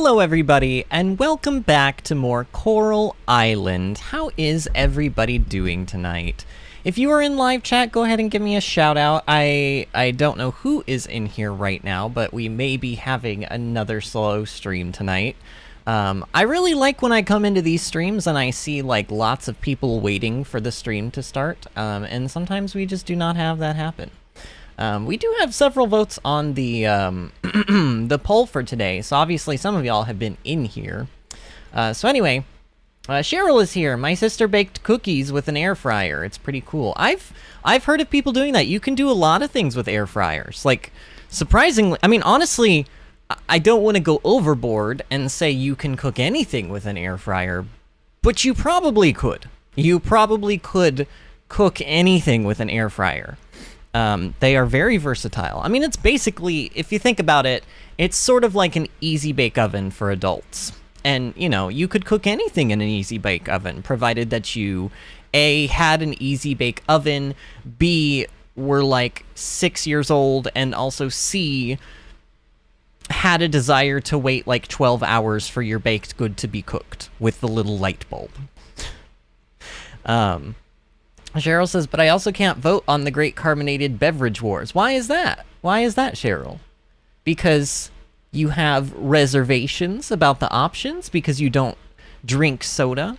Hello everybody, and welcome back to more Coral Island. How is everybody doing tonight? If you are in live chat, go ahead and give me a shout out. I don't know who is in here right now, but we may be having another slow stream tonight. I really like when I come into these streams and I see like lots of people waiting for the stream to start, and sometimes we just do not have that happen. We do have several votes on the the poll for today, so obviously some of y'all have been in here. So anyway, Cheryl is here. My sister baked cookies with an air fryer. It's pretty cool. I've heard of people doing that. You can do a lot of things with air fryers. Like, surprisingly, I mean, honestly, I don't want to go overboard and say you can cook anything with an air fryer, but you probably could. You probably could cook anything with an air fryer. They are very versatile. I mean, it's basically, if you think about it, it's sort of like an easy bake oven for adults. And, you know, you could cook anything in an easy bake oven, provided that you, A, had an easy bake oven, B, were like 6 years old, and also C, had a desire to wait like 12 hours for your baked good to be cooked with the little light bulb. Cheryl says, but I also can't vote on the Great Carbonated Beverage Wars. Why is that? Why is that, Cheryl? Because you have reservations about the options? Because you don't drink soda?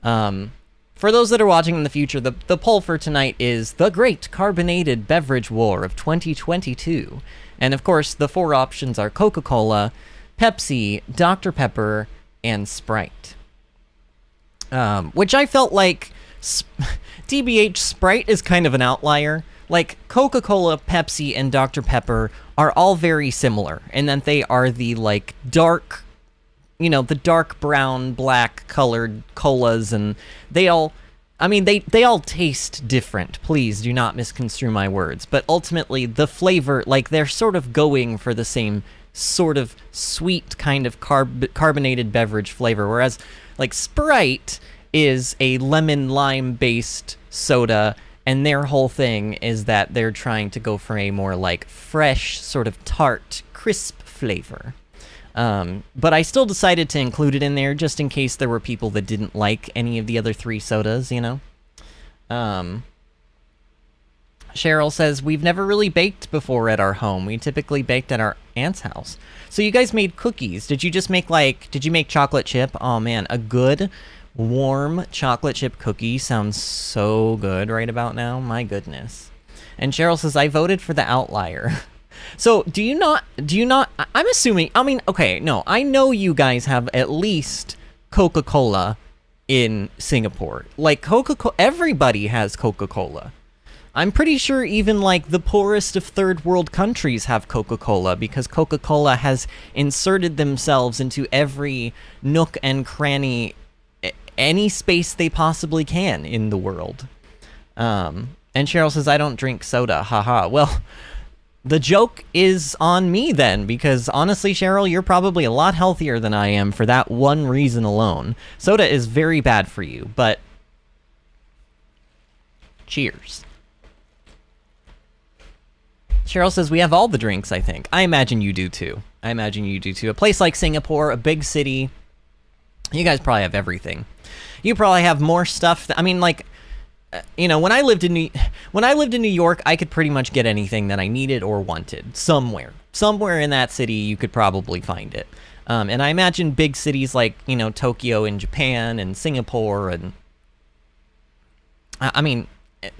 For those that are watching in the future, the poll for tonight is the Great Carbonated Beverage War of 2022. And of course, the four options are Coca-Cola, Pepsi, Dr. Pepper, and Sprite. Which I felt like... TBH, Sprite is kind of an outlier. Like, Coca-Cola, Pepsi, and Dr. Pepper are all very similar, in that they are the, like, dark, you know, the dark brown, black colored colas, and they all, I mean, they all taste different. Please do not misconstrue my words. But ultimately, the flavor, like, they're sort of going for the same sort of sweet kind of carbonated beverage flavor, whereas, like, Sprite is a lemon lime based soda, and their whole thing is that they're trying to go for a more like fresh, sort of tart, crisp flavor. But I still decided to include it in there just in case there were people that didn't like any of the other three sodas, you know? Cheryl says, we've never really baked before at our home. We typically baked at our aunt's house. So you guys made cookies. Did you just make like, did you make chocolate chip? Oh man, a good warm chocolate chip cookie sounds so good right about now. My goodness. And Cheryl says, I voted for the outlier. So do you not, I'm assuming, I mean, okay, no, I know you guys have at least Coca-Cola in Singapore. Like Coca-Cola, everybody has Coca-Cola. I'm pretty sure even like the poorest of third world countries have Coca-Cola, because Coca-Cola has inserted themselves into every nook and cranny, any space they possibly can in the world. And Cheryl says, I don't drink soda, haha. Well, the joke is on me then, because honestly, Cheryl, you're probably a lot healthier than I am for that one reason alone. Soda is very bad for you, but cheers. Cheryl says, we have all the drinks, I think. I imagine you do too. I imagine you do too. A place like Singapore, a big city, you guys probably have everything. You probably have more stuff. I mean, like, you know, when I lived in New York, I could pretty much get anything that I needed or wanted somewhere in that city. You could probably find it. And I imagine big cities like, you know, Tokyo in Japan and Singapore, and I mean,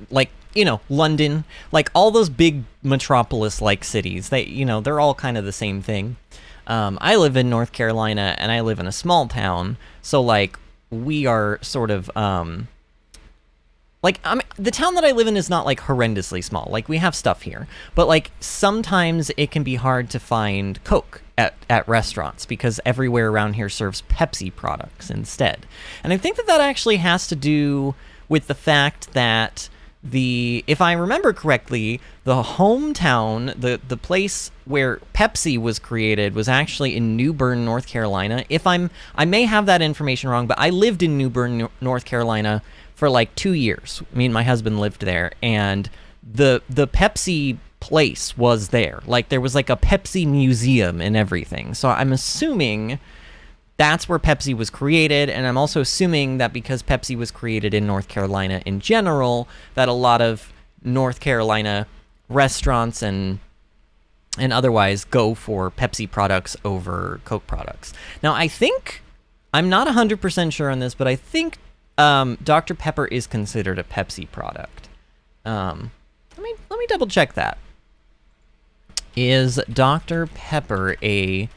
like, you know, London, like all those big metropolis-like cities. They, you know, they're all kind of the same thing. I live in North Carolina, and I live in a small town, so, like, we are sort of, like, I mean, the town that I live in is not, like, horrendously small. Like, we have stuff here, but, like, sometimes it can be hard to find Coke at restaurants, because everywhere around here serves Pepsi products instead. And I think that that actually has to do with the fact that if I remember correctly, the hometown, the place where Pepsi was created was actually in New Bern, North Carolina. I may have that information wrong, but I lived in New Bern, North Carolina for like 2 years. Me and my husband lived there, and the Pepsi place was there. Like, there was like a Pepsi museum and everything. So I'm assuming that's where Pepsi was created, and I'm also assuming that because Pepsi was created in North Carolina in general, that a lot of North Carolina restaurants and otherwise go for Pepsi products over Coke products. Now, I think, I'm not 100% sure on this, but I think Dr. Pepper is considered a Pepsi product. Let me double check that. Is Dr. Pepper it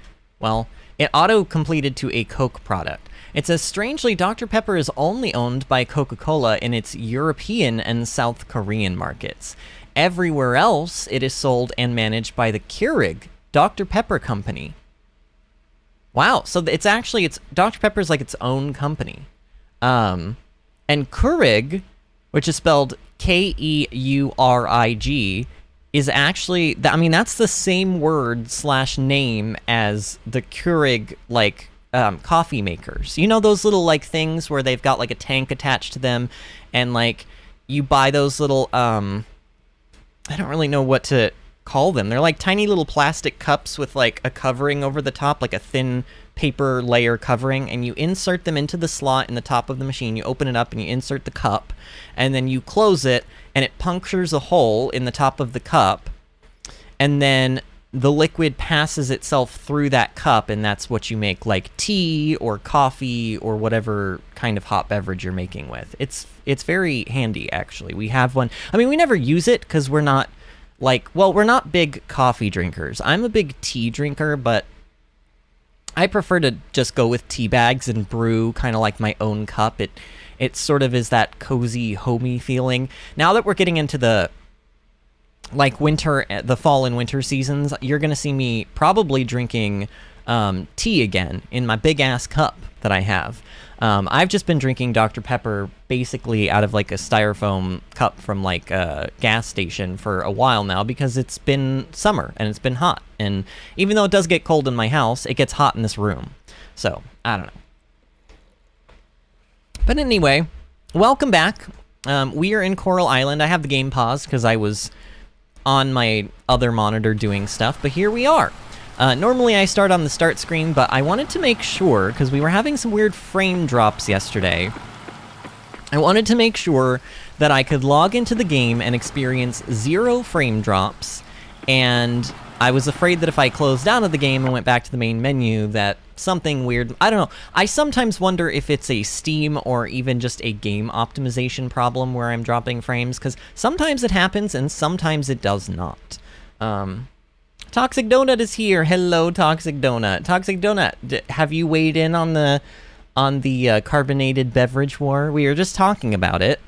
auto-completed to a Coke product. It says, strangely, Dr. Pepper is only owned by Coca-Cola in its European and South Korean markets. Everywhere else, it is sold and managed by the Keurig Dr. Pepper Company. Wow, so it's Dr. Pepper is like its own company. And Keurig, which is spelled Keurig, is actually, that's the same word / name as the Keurig, like, coffee makers. You know those little, like, things where they've got, like, a tank attached to them, and, like, you buy those little, I don't really know what to call them. They're like tiny little plastic cups with, like, a covering over the top, like a thin paper layer covering, and you insert them into the slot in the top of the machine. You open it up and you insert the cup, and then you close it, and it punctures a hole in the top of the cup, and then the liquid passes itself through that cup, and that's what you make, like, tea or coffee or whatever kind of hot beverage you're making with. It's very handy, actually. We have one. I mean, we never use it because we're not, we're not big coffee drinkers. I'm a big tea drinker, but I prefer to just go with tea bags and brew kind of like my own cup. It sort of is that cozy, homey feeling. Now that we're getting into the fall and winter seasons, you're going to see me probably drinking tea again in my big-ass cup that I have. I've just been drinking Dr. Pepper basically out of, like, a styrofoam cup from, like, a gas station for a while now because it's been summer and it's been hot. And even though it does get cold in my house, it gets hot in this room. So, I don't know. But anyway, welcome back. We are in Coral Island. I have the game paused because I was on my other monitor doing stuff, but here we are. Normally I start on the start screen, but I wanted to make sure, because we were having some weird frame drops yesterday, I wanted to make sure that I could log into the game and experience 0 frame drops, and I was afraid that if I closed out of the game and went back to the main menu, that something weird, I don't know. I sometimes wonder if it's a Steam or even just a game optimization problem where I'm dropping frames, because sometimes it happens and sometimes it does not. Toxic Donut is here. Hello, Toxic Donut. Toxic Donut, have you weighed in on the carbonated beverage war? We were just talking about it.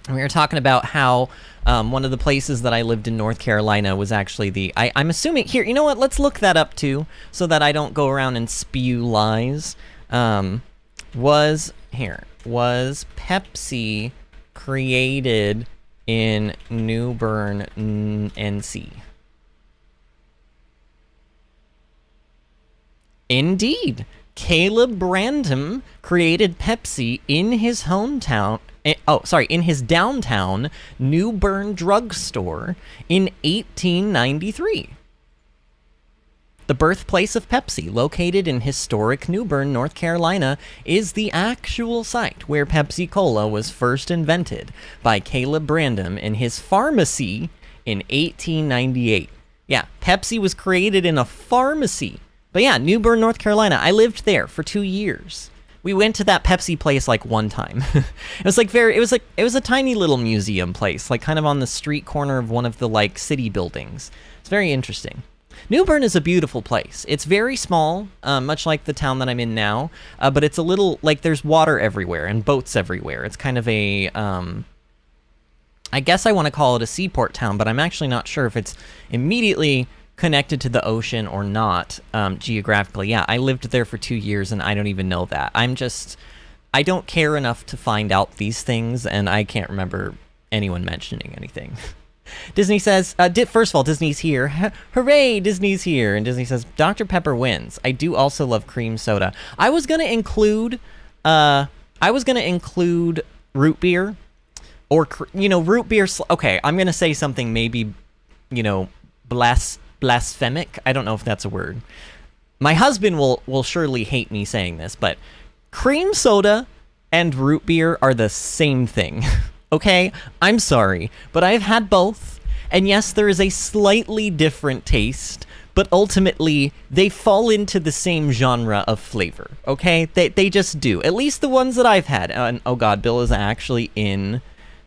We were talking about how one of the places that I lived in North Carolina was actually I'm assuming, here, you know what, let's look that up too, so that I don't go around and spew lies. Was Pepsi created in New Bern, NC? Indeed. Caleb Brandom created Pepsi in his hometown, in his downtown New Bern drugstore in 1893. The birthplace of Pepsi, located in historic New Bern, North Carolina, is the actual site where Pepsi Cola was first invented by Caleb Brandom in his pharmacy in 1898. Yeah, Pepsi was created in a pharmacy. But yeah, New Bern, North Carolina. I lived there for 2 years. We went to that Pepsi place like one time. It was a tiny little museum place, like kind of on the street corner of one of the like city buildings. It's very interesting. New Bern is a beautiful place. It's very small, much like the town that I'm in now, but it's a little, like, there's water everywhere and boats everywhere. It's kind of a, I guess I want to call it a seaport town, but I'm actually not sure if it's immediately connected to the ocean or not, geographically. Yeah, I lived there for 2 years, and I don't even know that. I don't care enough to find out these things, and I can't remember anyone mentioning anything. Disney says, first of all, Disney's here. Hooray, Disney's here. And Disney says, Dr. Pepper wins. I do also love cream soda. I was gonna include root beer, or, root beer. Okay, I'm gonna say something maybe you know, blasphemic. I don't know if that's a word. My husband will surely hate me saying this, but cream soda and root beer are the same thing. Okay? I'm sorry, but I've had both, and yes, there is a slightly different taste, but ultimately, they fall into the same genre of flavor, okay? They just do. At least the ones that I've had. And, oh god, Bill is actually in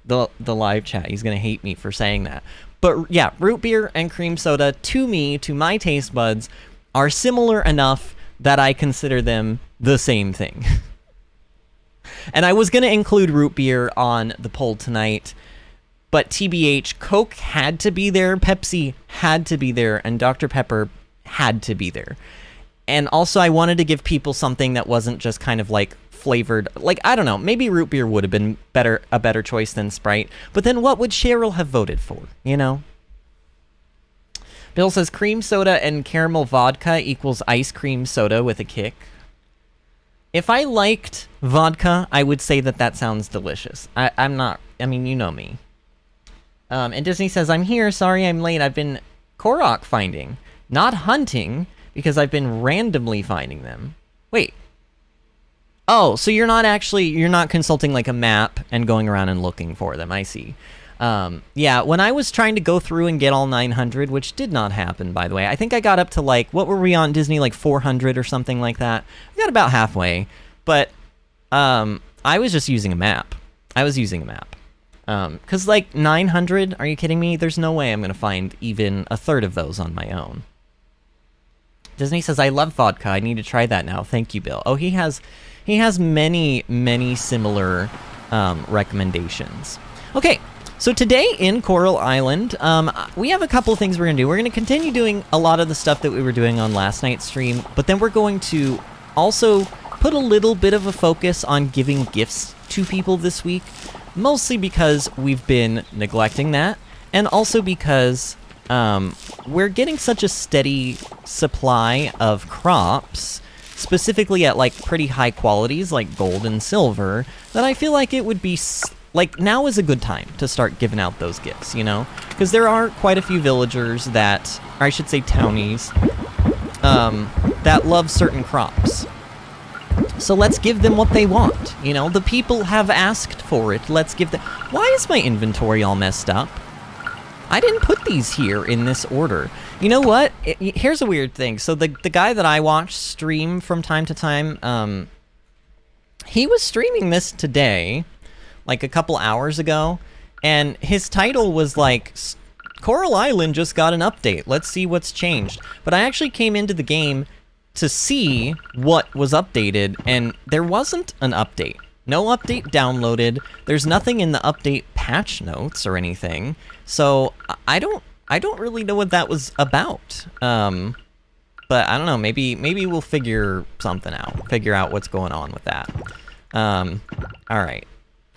the live chat. He's gonna hate me for saying that. But yeah, root beer and cream soda, to me, to my taste buds, are similar enough that I consider them the same thing. And I was gonna include root beer on the poll tonight, but TBH, Coke had to be there, Pepsi had to be there, and Dr. Pepper had to be there. And also, I wanted to give people something that wasn't just kind of like flavored. Like, I don't know, maybe root beer would have been a better choice than Sprite. But then what would Cheryl have voted for, you know? Bill says cream soda and caramel vodka equals ice cream soda with a kick. If I liked vodka, I would say that sounds delicious. I'm not, I mean, you know me. And Disney says, I'm here, sorry I'm late, I've been Korok finding, not hunting, because I've been randomly finding them. Wait. Oh, so you're not consulting like a map and going around and looking for them, I see. Yeah, when I was trying to go through and get all 900, which did not happen, by the way, I think I got up to like, what were we on Disney, like 400 or something like that? I got about halfway, but I was just using a map. Because, like, 900, are you kidding me? There's no way I'm going to find even a third of those on my own. Disney says, I love vodka. I need to try that now. Thank you, Bill. Oh, he has many, many similar recommendations. Okay, so today in Coral Island, we have a couple of things we're going to do. We're going to continue doing a lot of the stuff that we were doing on last night's stream, but then we're going to also put a little bit of a focus on giving gifts to people this week. Mostly because we've been neglecting that, and also because we're getting such a steady supply of crops, specifically at like pretty high qualities like gold and silver, that I feel like it would be like now is a good time to start giving out those gifts, you know? Because there are quite a few villagers that, or I should say townies, that love certain crops. So let's give them what they want, you know? The people have asked for it, let's give them... Why is my inventory all messed up? I didn't put these here in this order. You know what? Here's a weird thing. So the guy that I watch stream from time to time, he was streaming this today, like a couple hours ago, and his title was like, Coral Island just got an update, let's see what's changed. But I actually came into the game to see what was updated, and there wasn't an update. No update downloaded. There's nothing in the update patch notes or anything. So I don't really know what that was about. But I don't know. Maybe we'll figure something out. Figure out what's going on with that. All right.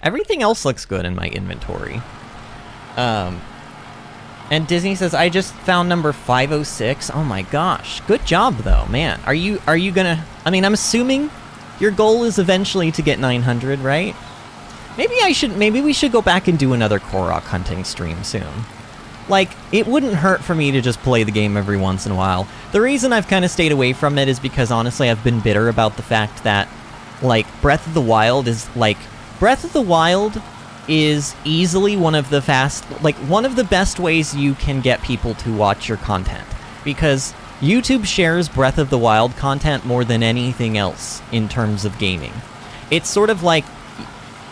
Everything else looks good in my inventory. And Disney says, I just found number 506. Oh my gosh. Good job, though, man. Are you gonna... I mean, I'm assuming your goal is eventually to get 900, right? Maybe we should go back and do another Korok hunting stream soon. Like, it wouldn't hurt for me to just play the game every once in a while. The reason I've kind of stayed away from it is because, honestly, I've been bitter about the fact that, like, Breath of the Wild is easily one of the best ways you can get people to watch your content, because YouTube shares Breath of the Wild content more than anything else in terms of gaming. It's sort of like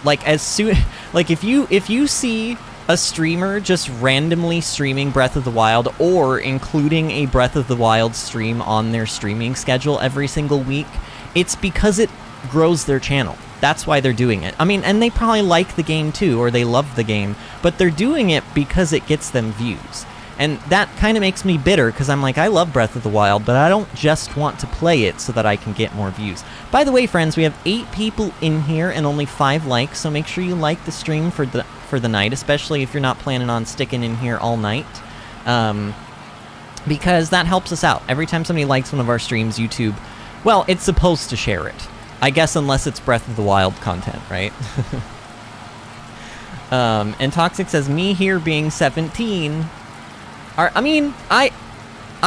as soon if you see a streamer just randomly streaming Breath of the Wild or including a Breath of the Wild stream on their streaming schedule every single week, it's because it grows their channel. That's why they're doing it. I mean, and they probably like the game too, or they love the game, but they're doing it because it gets them views. And that kind of makes me bitter, because I'm like, I love Breath of the Wild, but I don't just want to play it so that I can get more views. By the way, friends, we have 8 people in here and only 5 likes, so make sure you like the stream for the night, especially if you're not planning on sticking in here all night. Because that helps us out. Every time somebody likes one of our streams, YouTube, well, it's supposed to share it. I guess unless it's Breath of the Wild content, right? And Toxic says, me here being 17. I mean, I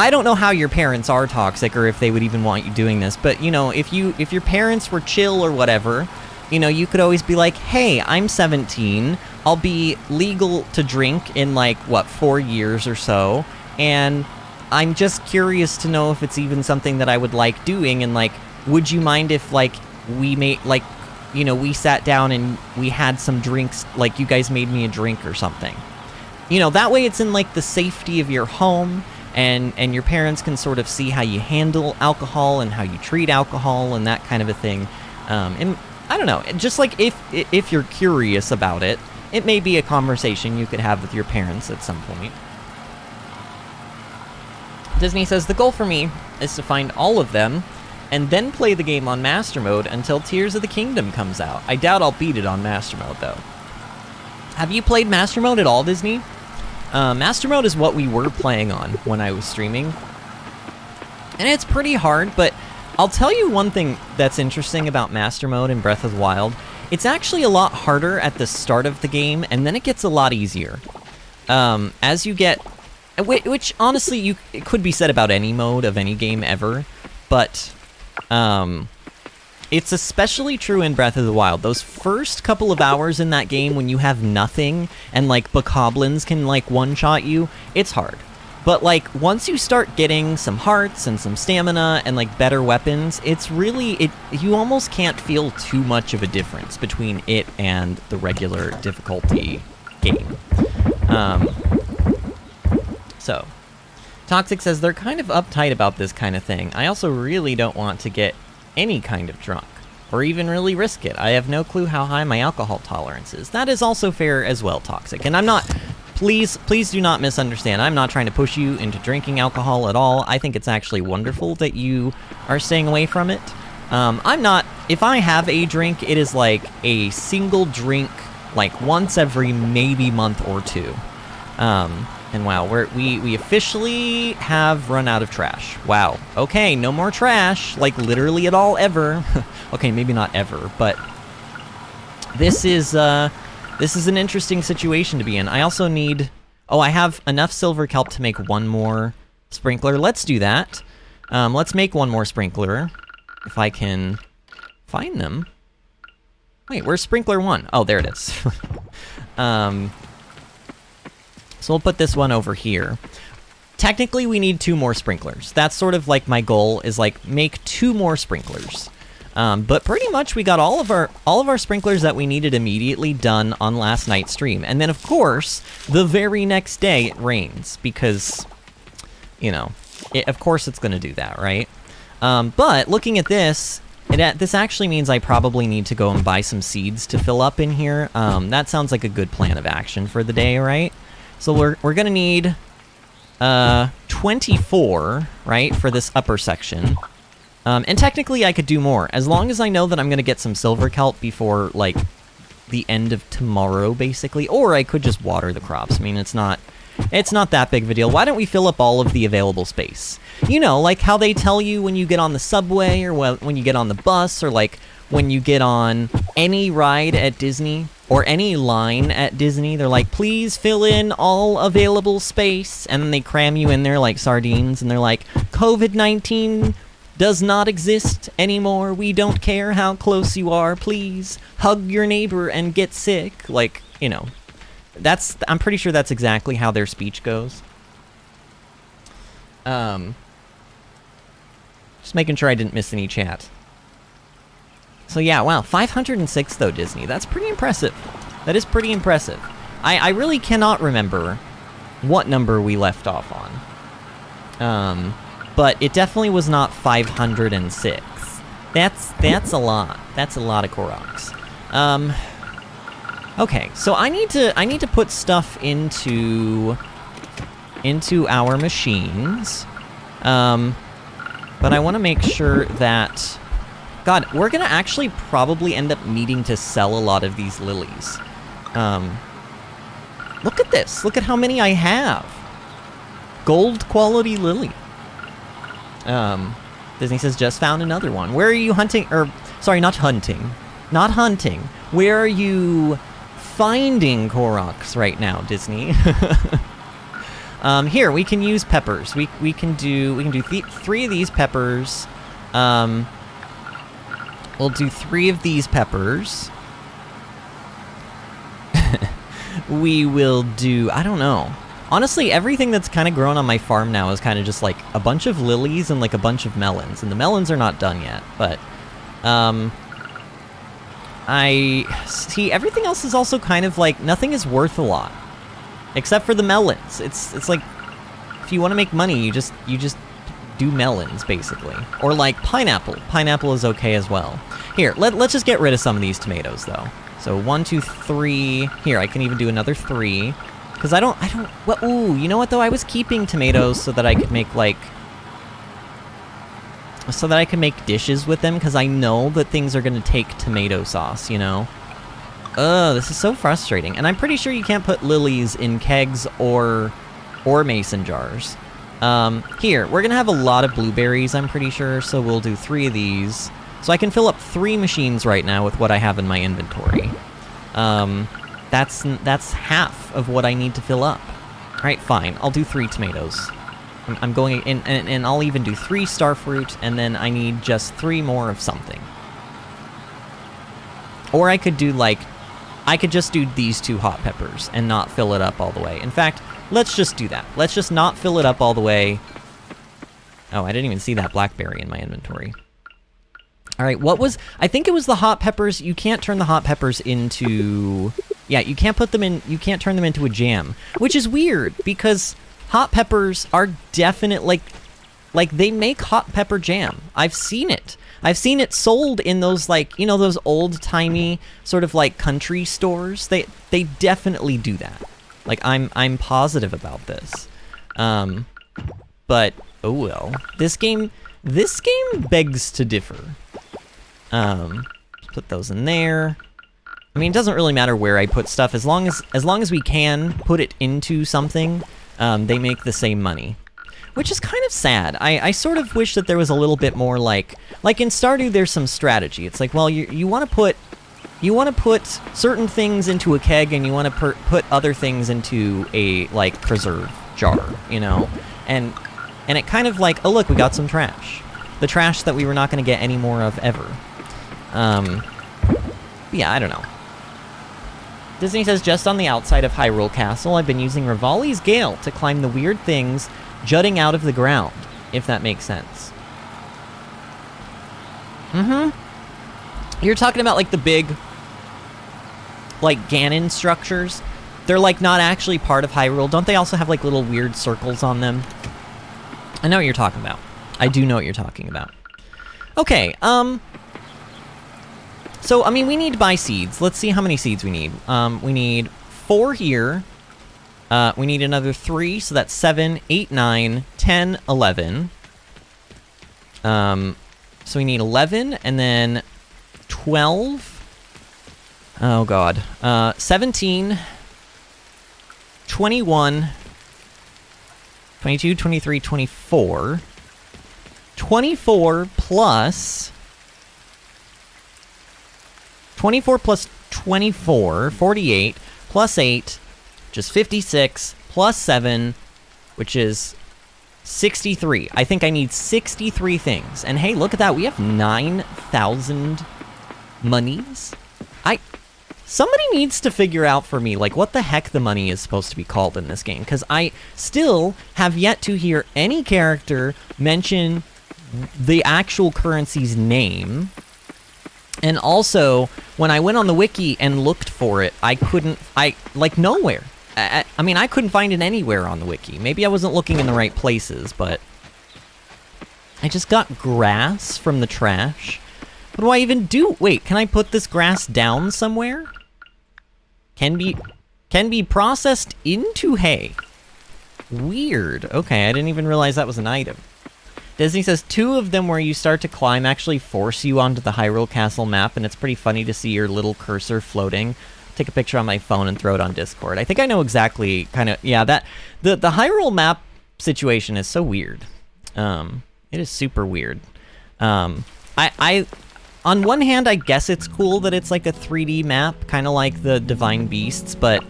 don't know how your parents are toxic or if they would even want you doing this, but, you know, if your parents were chill or whatever, you know, you could always be like, hey, I'm 17, I'll be legal to drink in, like, what, 4 years or so, and I'm just curious to know if it's even something that I would like doing, and, like, would you mind if, like, we made, like, you know, we sat down and we had some drinks, like, you guys made me a drink or something. You know, that way it's in, like, the safety of your home, and your parents can sort of see how you handle alcohol and how you treat alcohol and that kind of a thing. And I don't know, just like if you're curious about it, it may be a conversation you could have with your parents at some point. Disney says, the goal for me is to find all of them and then play the game on Master Mode until Tears of the Kingdom comes out. I doubt I'll beat it on Master Mode, though. Have you played Master Mode at all, Disney? Master Mode is what we were playing on when I was streaming. And it's pretty hard, but I'll tell you one thing that's interesting about Master Mode in Breath of the Wild. It's actually a lot harder at the start of the game, and then it gets a lot easier. As you get... Which, honestly, it could be said about any mode of any game ever, but... it's especially true in Breath of the Wild. Those first couple of hours in that game when you have nothing and, like, bokoblins can, like, one-shot you, it's hard. But, like, once you start getting some hearts and some stamina and, like, better weapons, it's really... you almost can't feel too much of a difference between it and the regular difficulty game. So, Toxic says, they're kind of uptight about this kind of thing. I also really don't want to get any kind of drunk, or even really risk it. I have no clue how high my alcohol tolerance is. That is also fair as well, Toxic. And I'm not... Please do not misunderstand. I'm not trying to push you into drinking alcohol at all. I think it's actually wonderful that you are staying away from it. I'm not... If I have a drink, it is like a single drink, like once every maybe month or two. And wow, we officially have run out of trash. Wow. Okay, no more trash, like literally at all ever. Okay, maybe not ever, but this is an interesting situation to be in. I also need... Oh, I have enough silver kelp to make one more sprinkler. Let's do that. Let's make one more sprinkler, if I can find them. Wait, where's sprinkler 1? Oh, there it is. So we'll put this one over here. Technically, we need 2 more sprinklers. That's sort of like my goal, is like make 2 more sprinklers. But pretty much we got all of our sprinklers that we needed immediately done on last night's stream. And then of course, the very next day it rains because, you know, of course it's gonna do that, right? But looking at this, this actually means I probably need to go and buy some seeds to fill up in here. That sounds like a good plan of action for the day, right? So we're gonna need 24, right, for this upper section. And technically I could do more, as long as I know that I'm gonna get some silver kelp before, like, the end of tomorrow, basically. Or I could just water the crops. I mean, it's not that big of a deal. Why don't we fill up all of the available space? You know, like how they tell you when you get on the subway, or when you get on the bus, or like when you get on any ride at Disney, or any line at Disney, they're like, please fill in all available space, and then they cram you in there like sardines, and they're like, COVID-19 does not exist anymore, we don't care how close you are, please hug your neighbor and get sick. Like, you know, I'm pretty sure that's exactly how their speech goes. Just making sure I didn't miss any chat. So yeah, wow, 506 though, Disney. That's pretty impressive. That is pretty impressive. I really cannot remember what number we left off on. But it definitely was not 506. That's a lot. That's a lot of Koroks. Okay, so I need to put stuff into our machines. But I want to make sure that... God, we're gonna actually probably end up needing to sell a lot of these lilies. Look at this. Look at how many I have. Gold quality lily. Disney says, just found another one. Where are you hunting? Or, sorry, not hunting. Not hunting. Where are you finding Koroks right now, Disney? Here, we can use peppers. We can do 3 of these peppers. We'll do 3 of these peppers. We will do, I don't know. Honestly, everything that's kind of grown on my farm now is kind of just like a bunch of lilies and like a bunch of melons. And the melons are not done yet, but I see everything else is also kind of like nothing is worth a lot. Except for the melons. It's like if you want to make money, you just do melons basically. Or like pineapple. Pineapple is okay as well. Here, let's just get rid of some of these tomatoes though. So 1, 2, 3. Here, I can even do another 3. Because I don't, well, ooh, you know what though? I was keeping tomatoes so that I could make like, dishes with them, because I know that things are going to take tomato sauce, you know? Ugh, this is so frustrating. And I'm pretty sure you can't put lilies in kegs or mason jars. Here, we're going to have a lot of blueberries, I'm pretty sure, so we'll do 3 of these. So I can fill up 3 machines right now with what I have in my inventory. That's half of what I need to fill up. Alright, fine. I'll do 3 tomatoes. I'm going in, and I'll even do 3 starfruit, and then I need just 3 more of something. Or I could do, like, I could just do these 2 hot peppers and not fill it up all the way. In fact, let's just do that. Let's just not fill it up all the way. Oh, I didn't even see that blackberry in my inventory. Alright, what was... I think it was the hot peppers. You can't turn the hot peppers into... Yeah, you can't put them in... You can't turn them into a jam. Which is weird, because hot peppers are definite... Like, they make hot pepper jam. I've seen it. I've seen it sold in those, like, you know, those old-timey sort of, like, country stores. They definitely do that. Like, I'm positive about this. But, oh well. This game begs to differ. Put those in there. I mean, it doesn't really matter where I put stuff, as long as we can put it into something, they make the same money. Which is kind of sad. I sort of wish that there was a little bit more like in Stardew there's some strategy. It's like, well, you want to put certain things into a keg, and you want to put other things into a, like, preserve jar, you know? And it kind of like, oh look, we got some trash. The trash that we were not going to get any more of ever. Yeah, I don't know. Disney says, just on the outside of Hyrule Castle, I've been using Rivali's Gale to climb the weird things jutting out of the ground, if that makes sense. You're talking about, like, the big, like, Ganon structures? They're, like, not actually part of Hyrule. Don't they also have, like, little weird circles on them? I know what you're talking about. I do know what you're talking about. Okay, so, I mean, we need to buy seeds. Let's see how many seeds we need. We need 4 here. We need another 3, so that's 7, 8, 9, 10, 11. So we need 11, and then 12. Oh, God. 17, 21, 22, 23, 24. 24 plus 24, 48, plus 8, which is 56, plus 7, which is 63. I think I need 63 things. And hey, look at that. We have 9,000 monies. Somebody needs to figure out for me, like, what the heck the money is supposed to be called in this game. Because I still have yet to hear any character mention the actual currency's name. And also, when I went on the wiki and looked for it, like, nowhere. I mean, I couldn't find it anywhere on the wiki. Maybe I wasn't looking in the right places, but I just got grass from the trash. What do I even do? Wait, can I put this grass down somewhere? Can be processed into hay. Weird. Okay, I didn't even realize that was an item. Disney says 2 of them where you start to climb actually force you onto the Hyrule Castle map, and it's pretty funny to see your little cursor floating. Take a picture on my phone and throw it on Discord. I think I know exactly, kind of, yeah, that the Hyrule map situation is so weird. It is super weird. I on one hand, I guess it's cool that it's like a 3D map, kind of like the Divine Beasts, but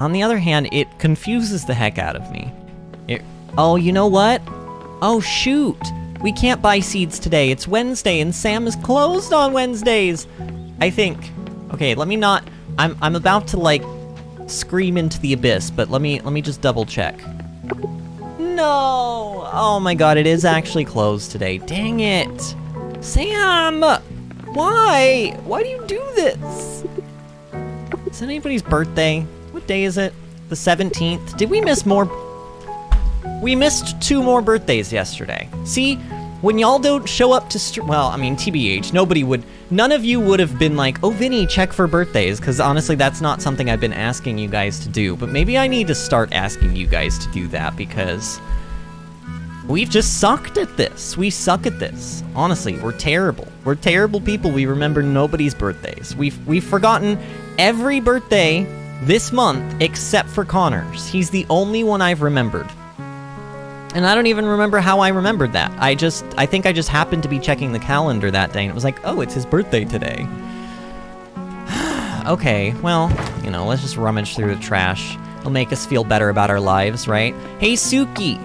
On the other hand, it confuses the heck out of me. Oh, you know what? Oh, shoot. We can't buy seeds today. It's Wednesday, and Sam is closed on Wednesdays. I think. Okay, let me not... I'm about to, like, scream into the abyss, but let me just double check. No! Oh my god, it is actually closed today. Dang it! Sam! Why? Why do you do this? Is it anybody's birthday? What day is it? The 17th? Did we miss more? We missed 2 more birthdays yesterday. See? When y'all don't show up to well, I mean, TBH, none of you would have been like, oh, Vinny, check for birthdays, because honestly, that's not something I've been asking you guys to do, but maybe I need to start asking you guys to do that, because we've just sucked at this. We suck at this. Honestly, we're terrible. We're terrible people. We remember nobody's birthdays. We've forgotten every birthday this month except for Connor's. He's the only one I've remembered. And I don't even remember how I remembered that. I think I just happened to be checking the calendar that day, and it was like, oh, it's his birthday today. Okay, well, you know, let's just rummage through the trash. It'll make us feel better about our lives, right? Hey, Suki!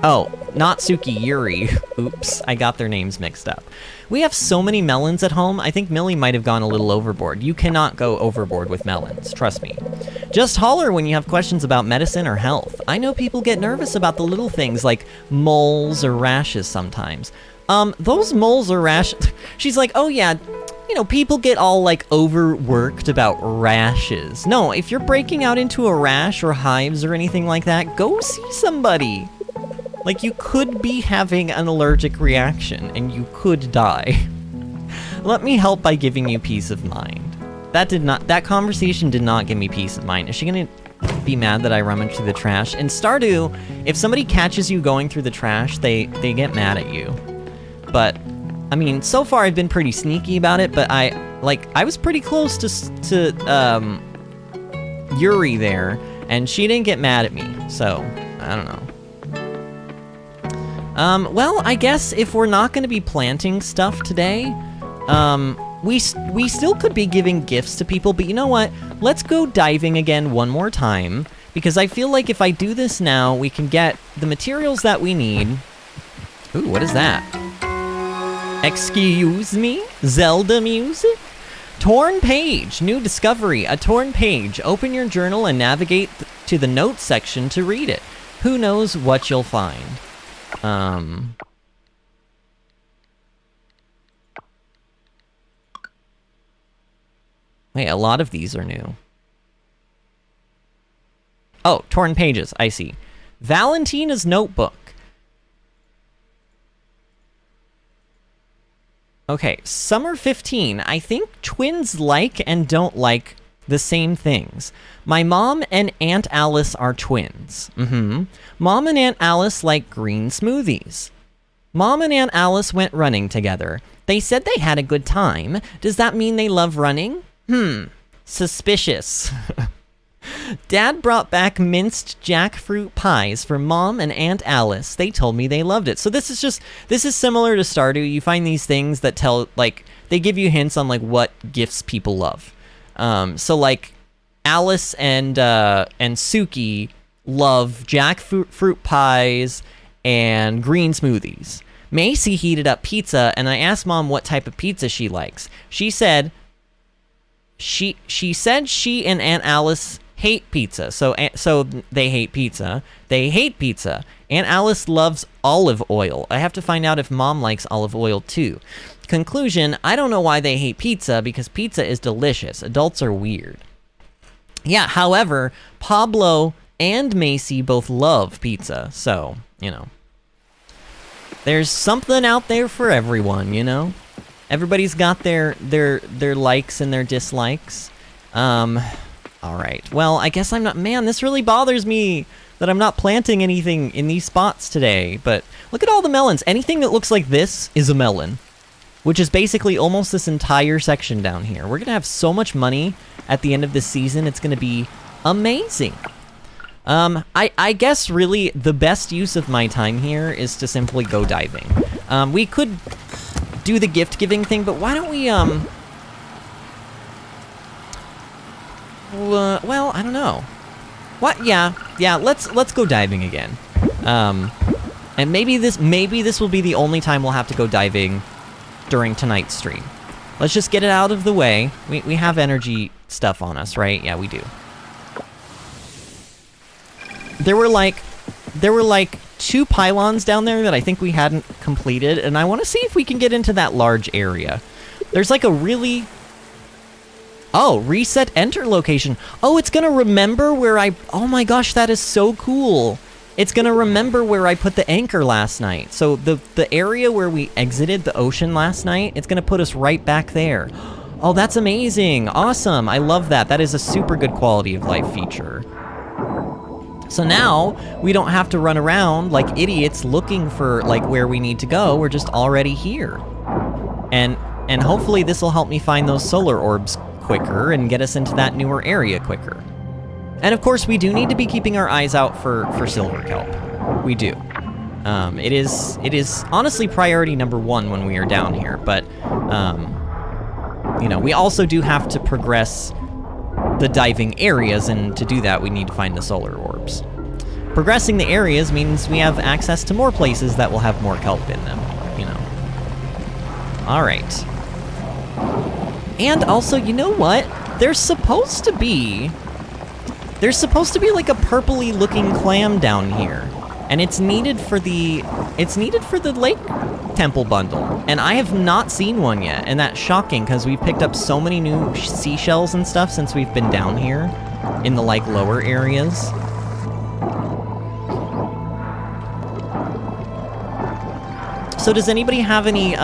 Oh, not Suki, Yuri. Oops, I got their names mixed up. We have so many melons at home, I think Millie might have gone a little overboard. You cannot go overboard with melons, trust me. Just holler when you have questions about medicine or health. I know people get nervous about the little things like moles or rashes sometimes. Those moles or rashes... She's like, oh yeah, you know, people get all like overworked about rashes. No, if you're breaking out into a rash or hives or anything like that, go see somebody. Like, you could be having an allergic reaction, and you could die. Let me help by giving you peace of mind. That conversation did not give me peace of mind. Is she gonna be mad that I rummaged through the trash? In Stardew, if somebody catches you going through the trash, they get mad at you. But, I mean, so far I've been pretty sneaky about it, but I was pretty close to Yuri there, and she didn't get mad at me, so, I don't know. Well, I guess if we're not going to be planting stuff today, we still could be giving gifts to people, but you know what? Let's go diving again one more time, because I feel like if I do this now, we can get the materials that we need. Ooh, what is that? Excuse me? Zelda music? Torn page, new discovery, a torn page. Open your journal and navigate to the notes section to read it. Who knows what you'll find? Wait, a lot of these are new. Oh, torn pages, I see. Valentina's notebook. Okay, Summer 15. I think twins like and don't like the same things. My mom and Aunt Alice are twins. Mom and Aunt Alice like green smoothies. Mom and Aunt Alice went running together. They said they had a good time. Does that mean they love running? Suspicious. Dad brought back minced jackfruit pies for Mom and Aunt Alice. They told me they loved it. So this is similar to Stardew. You find these things that tell, like, they give you hints on, like, what gifts people love. So, like, Alice and Suki love jackfruit pies and green smoothies. Macy heated up pizza, and I asked Mom what type of pizza she likes. She said she and Aunt Alice hate pizza, so they hate pizza. They hate pizza. Aunt Alice loves olive oil. I have to find out if Mom likes olive oil too. Conclusion, I don't know why they hate pizza, because pizza is delicious. Adults are weird. Yeah, however, Pablo and Macy both love pizza, so, you know. There's something out there for everyone, you know? Everybody's got their likes and their dislikes. Alright, well, I guess I'm not... Man, this really bothers me that I'm not planting anything in these spots today, but look at all the melons. Anything that looks like this is a melon, which is basically almost this entire section down here. We're gonna have so much money at the end of this season, it's gonna be amazing. I guess really the best use of my time here is to simply go diving. We could do the gift giving thing, but why don't we, well, I don't know. What? Yeah, let's go diving again. And maybe this will be the only time we'll have to go diving during tonight's stream. Let's just get it out of the way. We have energy stuff on us, right? Yeah, we do. There were like 2 pylons down there that I think we hadn't completed, and I want to see if we can get into that large area. There's like a really... Oh, reset enter location. Oh, it's gonna remember where I... Oh my gosh, that is so cool. It's gonna remember where I put the anchor last night. So the area where we exited the ocean last night, it's gonna put us right back there. Oh, that's amazing. Awesome. I love that. That is a super good quality of life feature. So now we don't have to run around like idiots looking for like where we need to go. We're just already here. And hopefully this will help me find those solar orbs quicker and get us into that newer area quicker. And of course we do need to be keeping our eyes out for silver kelp. We do. It is honestly priority number 1 when we are down here, but you know, we also do have to progress the diving areas, and to do that we need to find the solar orbs. Progressing the areas means we have access to more places that will have more kelp in them, you know. Alright. And also, you know what? There's supposed to be like a purpley looking clam down here. And it's needed for the lake temple bundle. And I have not seen one yet, and that's shocking because we've picked up so many new seashells and stuff since we've been down here in the like lower areas. So does anybody have any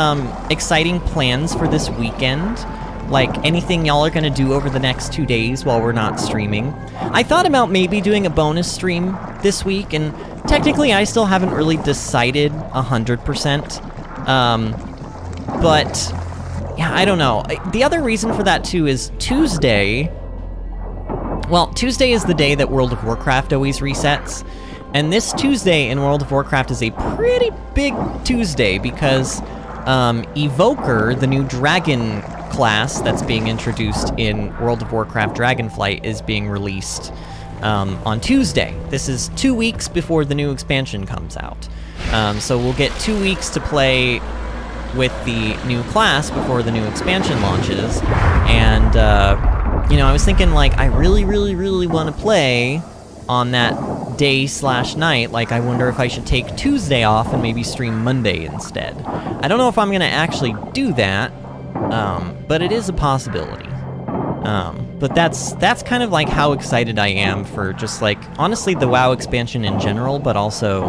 exciting plans for this weekend? Like anything y'all are gonna do over the next 2 days while we're not streaming? I thought about maybe doing a bonus stream this week, and technically I still haven't really decided 100%. But yeah, I don't know. The other reason for that too is Tuesday. Well, Tuesday is the day that World of Warcraft always resets. And this Tuesday in World of Warcraft is a pretty big Tuesday because Evoker, the new dragon class that's being introduced in World of Warcraft Dragonflight, is being released on Tuesday. This is 2 weeks before the new expansion comes out. So we'll get 2 weeks to play with the new class before the new expansion launches. And, you know, I was thinking, like, I really want to play on that day/night. Like, I wonder if I should take Tuesday off and maybe stream Monday instead. I don't know if I'm going to actually do that, but it is a possibility. But that's kind of like how excited I am for just like, honestly, the WoW expansion in general, but also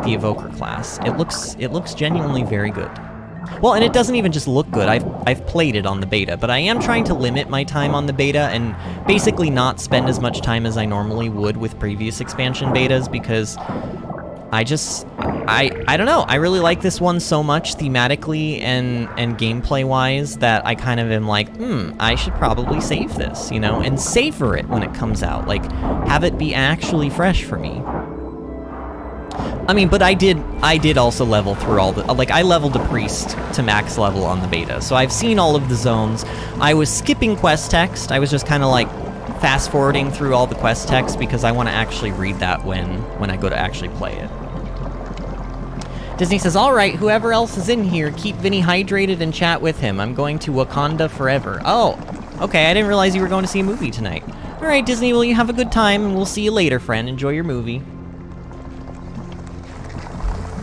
the Evoker class. It looks genuinely very good. Well, and it doesn't even just look good. I've played it on the beta, but I am trying to limit my time on the beta and basically not spend as much time as I normally would with previous expansion betas, because I don't know. I really like this one so much thematically and gameplay-wise that I kind of am like, I should probably save this, you know, and savor it when it comes out. Like, have it be actually fresh for me. I mean, but I did also level through all the, like, I leveled a priest to max level on the beta, so I've seen all of the zones. I was skipping quest text. I was just kind of like fast-forwarding through all the quest text because I want to actually read that when I go to actually play it. Disney says, all right, whoever else is in here, keep Vinny hydrated and chat with him. I'm going to Wakanda forever. Oh, okay, I didn't realize you were going to see a movie tonight. All right, Disney, well, you have a good time, and we'll see you later, friend. Enjoy your movie.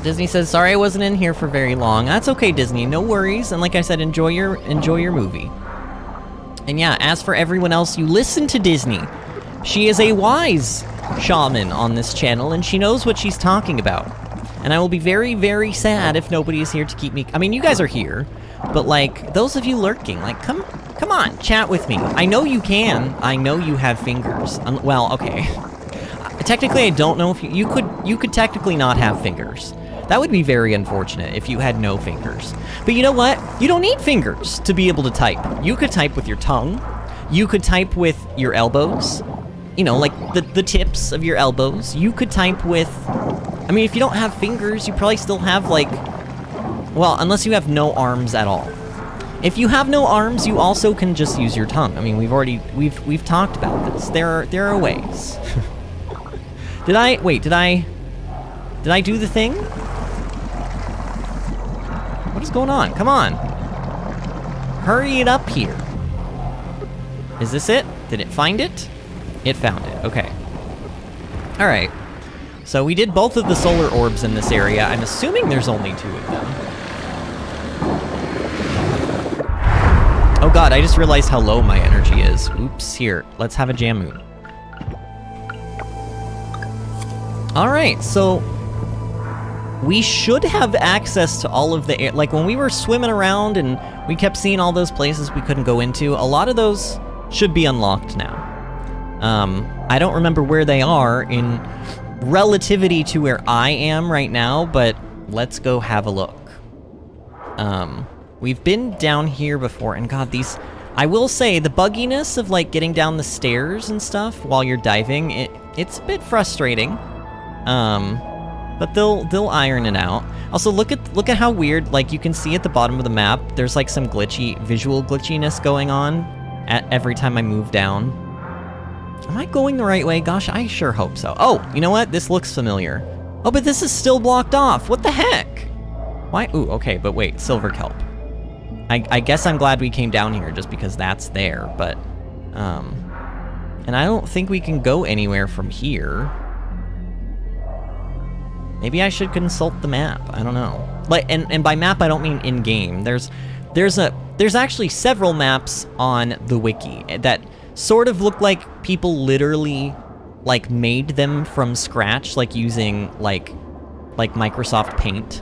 Disney says, sorry I wasn't in here for very long. That's okay, Disney, no worries. And like I said, enjoy your movie. And yeah, as for everyone else, you listen to Disney. She is a wise shaman on this channel, and she knows what she's talking about. And I will be very, very sad if nobody is here to keep me... I mean, you guys are here, but, like, those of you lurking, like, come on, chat with me. I know you can. I know you have fingers. Well, okay. Technically, I don't know if you could technically not have fingers. That would be very unfortunate if you had no fingers. But you know what? You don't need fingers to be able to type. You could type with your tongue. You could type with your elbows. You know, like the tips of your elbows. You could type with... I mean, if you don't have fingers, you probably still have, like... Well, unless you have no arms at all. If you have no arms, you also can just use your tongue. I mean, we've talked about this. There are ways. Did I do the thing? What is going on? Come on. Hurry it up here. Is this it? Did it find it? It found it, okay. All right. So we did both of the solar orbs in this area. I'm assuming there's only 2 of them. Oh god, I just realized how low my energy is. Oops, here, let's have a Jamu. Alright, so we should have access to all of the like when we were swimming around and we kept seeing all those places we couldn't go into, a lot of those should be unlocked now. I don't remember where they are in relativity to where I am right now, but let's go have a look. We've been down here before, and god, these... I will say, the bugginess of, like, getting down the stairs and stuff while you're diving, it's a bit frustrating. But they'll iron it out. Also, look at how weird, like, you can see at the bottom of the map, there's, like, some visual glitchiness going on every time I move down. Am I going the right way? Gosh, I sure hope so. Oh, you know what? This looks familiar. Oh, but this is still blocked off. What the heck? Why? Ooh, okay, but wait, silver kelp. I guess I'm glad we came down here just because that's there, but, and I don't think we can go anywhere from here. Maybe I should consult the map. I don't know. Like, and by map I don't mean in-game. There's actually several maps on the wiki that sort of look like people literally, like, made them from scratch, like using like Microsoft Paint.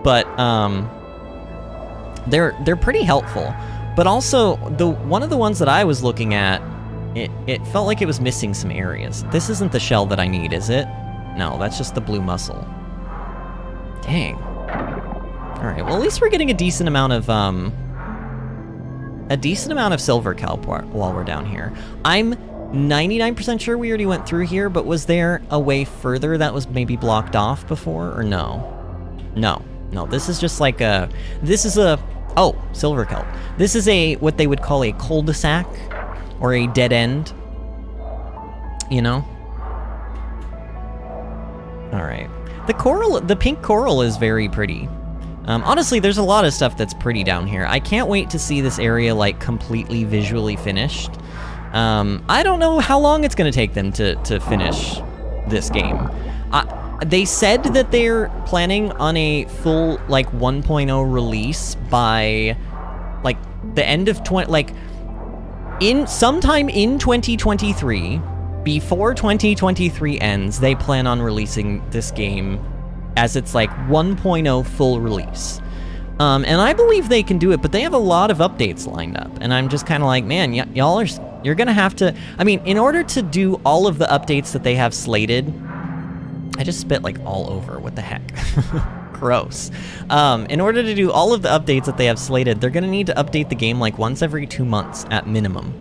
But they're pretty helpful. But also one of the ones that I was looking at, it felt like it was missing some areas. This isn't the shell that I need, is it? No, that's just the blue mussel. Dang. All right, well, at least we're getting a decent amount of silver kelp while we're down here. I'm 99% sure we already went through here, but was there a way further that was maybe blocked off before, or no? No, this is just like oh, silver kelp. This is what they would call a cul-de-sac, or a dead end, you know? All right. The pink coral is very pretty. Honestly, there's a lot of stuff that's pretty down here. I can't wait to see this area, like, completely visually finished. I don't know how long it's gonna take them to finish this game. They said that they're planning on a full, like, 1.0 release by, like, the end of sometime in 2023. Before 2023 ends, they plan on releasing this game as its, like, 1.0 full release. And I believe they can do it, but they have a lot of updates lined up. And I'm just kind of like, man, you're gonna have to... I mean, in order to do all of the updates that they have slated... I just spit, like, all over. What the heck? Gross. In order to do all of the updates that they have slated, they're gonna need to update the game, like, once every 2 months at minimum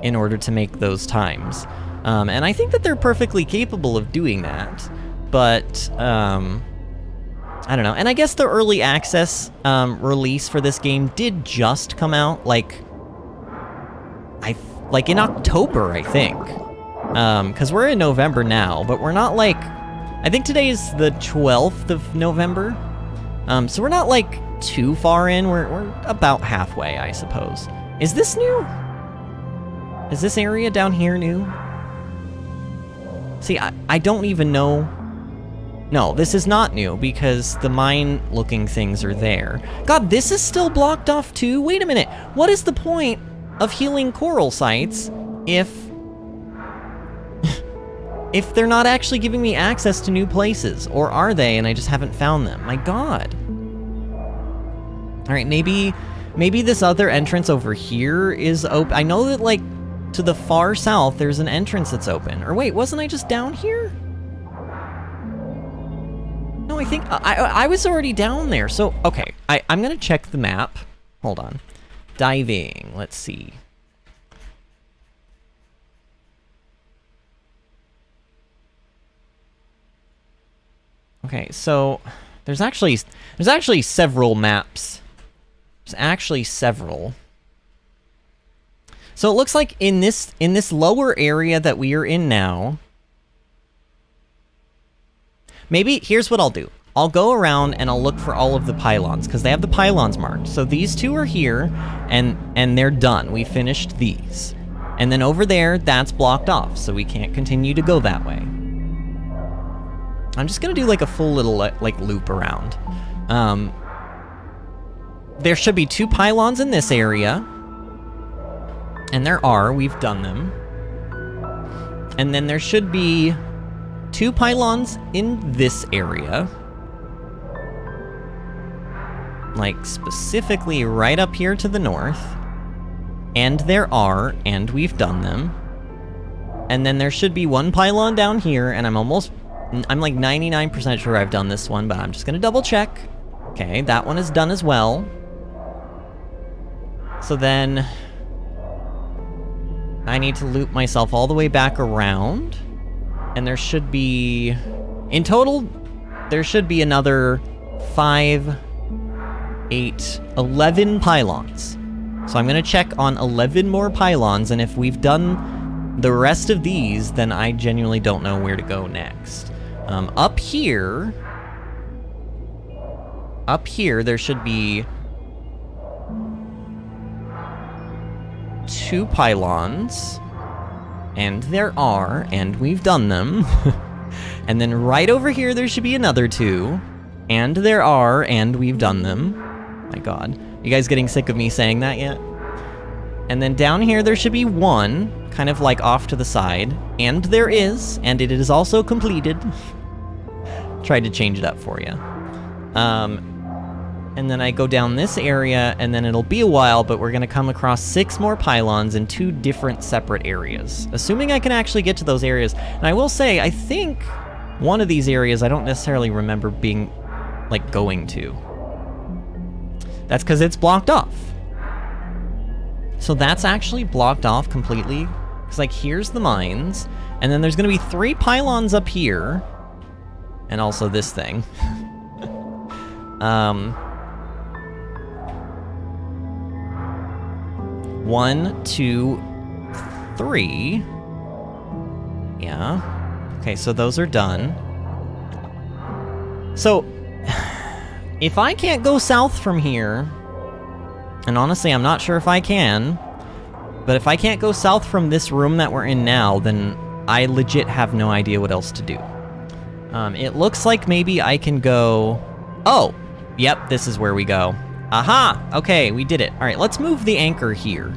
in order to make those times. And I think that they're perfectly capable of doing that, but, I don't know. And I guess the early access, release for this game did just come out, like in October, I think. 'Cause we're in November now, but we're not, like, I think today is the 12th of November. So we're not, like, too far in. We're about halfway, I suppose. Is this new? Is this area down here new? See, I don't even know. No, this is not new, because the mine-looking things are there. God, this is still blocked off too? Wait a minute. What is the point of healing coral sites if they're not actually giving me access to new places? Or are they, and I just haven't found them? My god. Alright, maybe this other entrance over here is open. I know that, like, to the far south, there's an entrance that's open. Or wait, wasn't I just down here? No, I think I was already down there. So, okay, I'm gonna check the map. Hold on. Diving, let's see. Okay, so there's actually several maps There's actually several. So it looks like in this lower area that we are in now, maybe, here's what I'll do. I'll go around and I'll look for all of the pylons, because they have the pylons marked. So these two are here, and they're done. We finished these. And then over there, that's blocked off, so we can't continue to go that way. I'm just gonna do like a full little like loop around. There should be 2 pylons in this area. And there are, we've done them. And then there should be 2 pylons in this area. Like, specifically right up here to the north. And there are, and we've done them. And then there should be 1 pylon down here, and I'm like 99% sure I've done this one, but I'm just gonna double check. Okay, that one is done as well. So then I need to loop myself all the way back around. And there should be, in total, there should be another 5, 8, 11 pylons. So I'm gonna check on 11 more pylons, and if we've done the rest of these, then I genuinely don't know where to go next. Up here, there should be 2 pylons, and there are, and we've done them. And then right over here, there should be another 2, and there are, and we've done them. My God, you guys getting sick of me saying that yet? And then down here, there should be 1, kind of like off to the side, and there is, and it is also completed. Tried to change it up for you. And then I go down this area, and then it'll be a while, but we're gonna come across 6 more pylons in 2 different separate areas. Assuming I can actually get to those areas. And I will say, I think one of these areas I don't necessarily remember being, like, going to. That's because it's blocked off. So that's actually blocked off completely. Because, like, here's the mines, and then there's gonna be 3 pylons up here, and also this thing. 1, 2, 3. Yeah. Okay, so those are done. So, if I can't go south from here, and honestly, I'm not sure if I can, but if I can't go south from this room that we're in now, then I legit have no idea what else to do. It looks like maybe I can go... Oh! Yep, this is where we go. Aha! Okay, we did it. Alright, let's move the anchor here.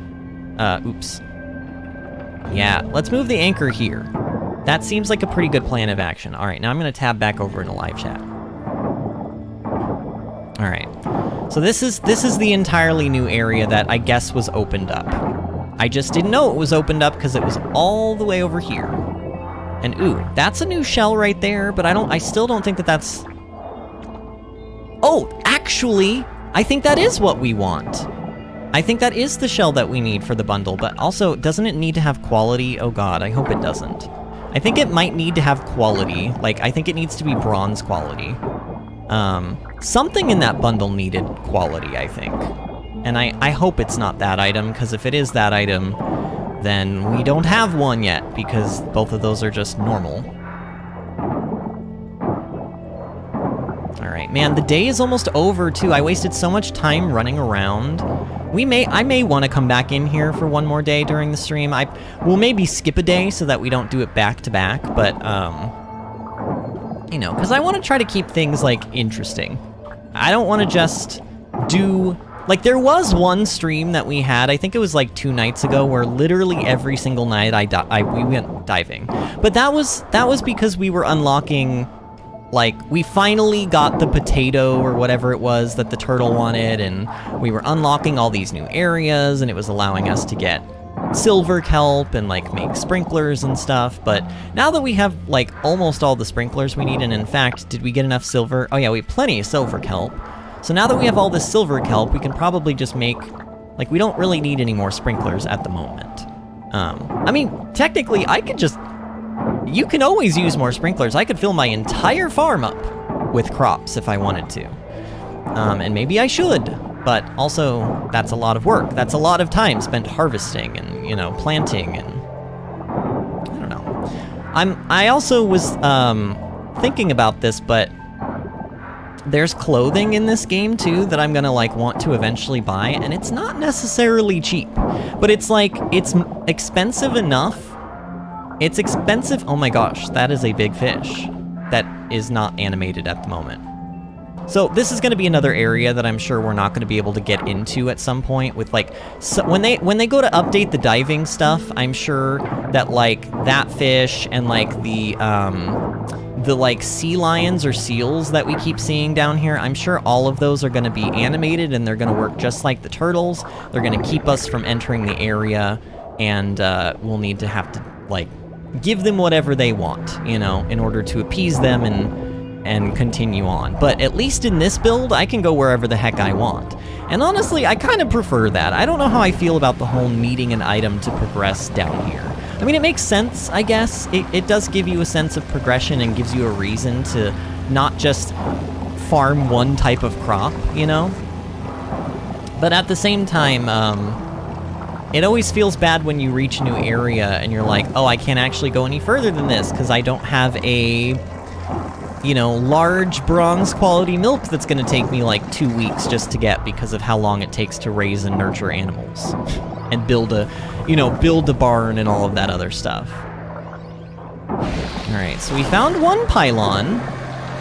Oops. Yeah, let's move the anchor here. That seems like a pretty good plan of action. Alright, now I'm gonna tab back over into live chat. Alright. So this is the entirely new area that I guess was opened up. I just didn't know it was opened up because it was all the way over here. And ooh, that's a new shell right there, but I still don't think that that's... Oh, actually, I think that is what we want. I think that is the shell that we need for the bundle, but also, doesn't it need to have quality? Oh God, I hope it doesn't. I think it might need to have quality. Like, I think it needs to be bronze quality. Something in that bundle needed quality, I think. And I hope it's not that item, because if it is that item, then we don't have one yet, because both of those are just normal. Alright, man, the day is almost over, too. I wasted so much time running around. I may want to come back in here for one more day during the stream. We'll maybe skip a day so that we don't do it back to back, but, you know, because I want to try to keep things, like, interesting. I don't want to just do... Like, there was one stream that we had, I think it was like 2 nights ago, where literally every single night we went diving. But that was because we were unlocking... Like, we finally got the potato or whatever it was that the turtle wanted, and we were unlocking all these new areas, and it was allowing us to get silver kelp and, like, make sprinklers and stuff. But now that we have, like, almost all the sprinklers we need, and in fact, did we get enough silver? Oh yeah, we have plenty of silver kelp. So now that we have all this silver kelp, we can probably just make... Like, we don't really need any more sprinklers at the moment. I mean, technically, I could just... You can always use more sprinklers. I could fill my entire farm up with crops if I wanted to. And maybe I should. But also, that's a lot of work. That's a lot of time spent harvesting and, you know, planting and... I don't know. I also was thinking about this, but there's clothing in this game too that I'm gonna like want to eventually buy, and it's not necessarily cheap. But it's like, it's expensive enough. It's expensive. Oh my gosh, that is a big fish that is not animated at the moment. So this is going to be another area that I'm sure we're not going to be able to get into at some point with like, so when they go to update the diving stuff, I'm sure that like that fish and like the like sea lions or seals that we keep seeing down here, I'm sure all of those are going to be animated and they're going to work just like the turtles. They're going to keep us from entering the area, and we'll need to have to like give them whatever they want, you know, in order to appease them and continue on. But at least in this build, I can go wherever the heck I want. And honestly, I kind of prefer that. I don't know how I feel about the whole needing an item to progress down here. I mean, it makes sense, I guess. It does give you a sense of progression and gives you a reason to not just farm one type of crop, you know? But at the same time, it always feels bad when you reach a new area and you're like, oh, I can't actually go any further than this because I don't have a... you know, large bronze quality milk that's gonna take me like 2 weeks just to get because of how long it takes to raise and nurture animals. And build a, you know, build a barn and all of that other stuff. Alright, so we found one pylon.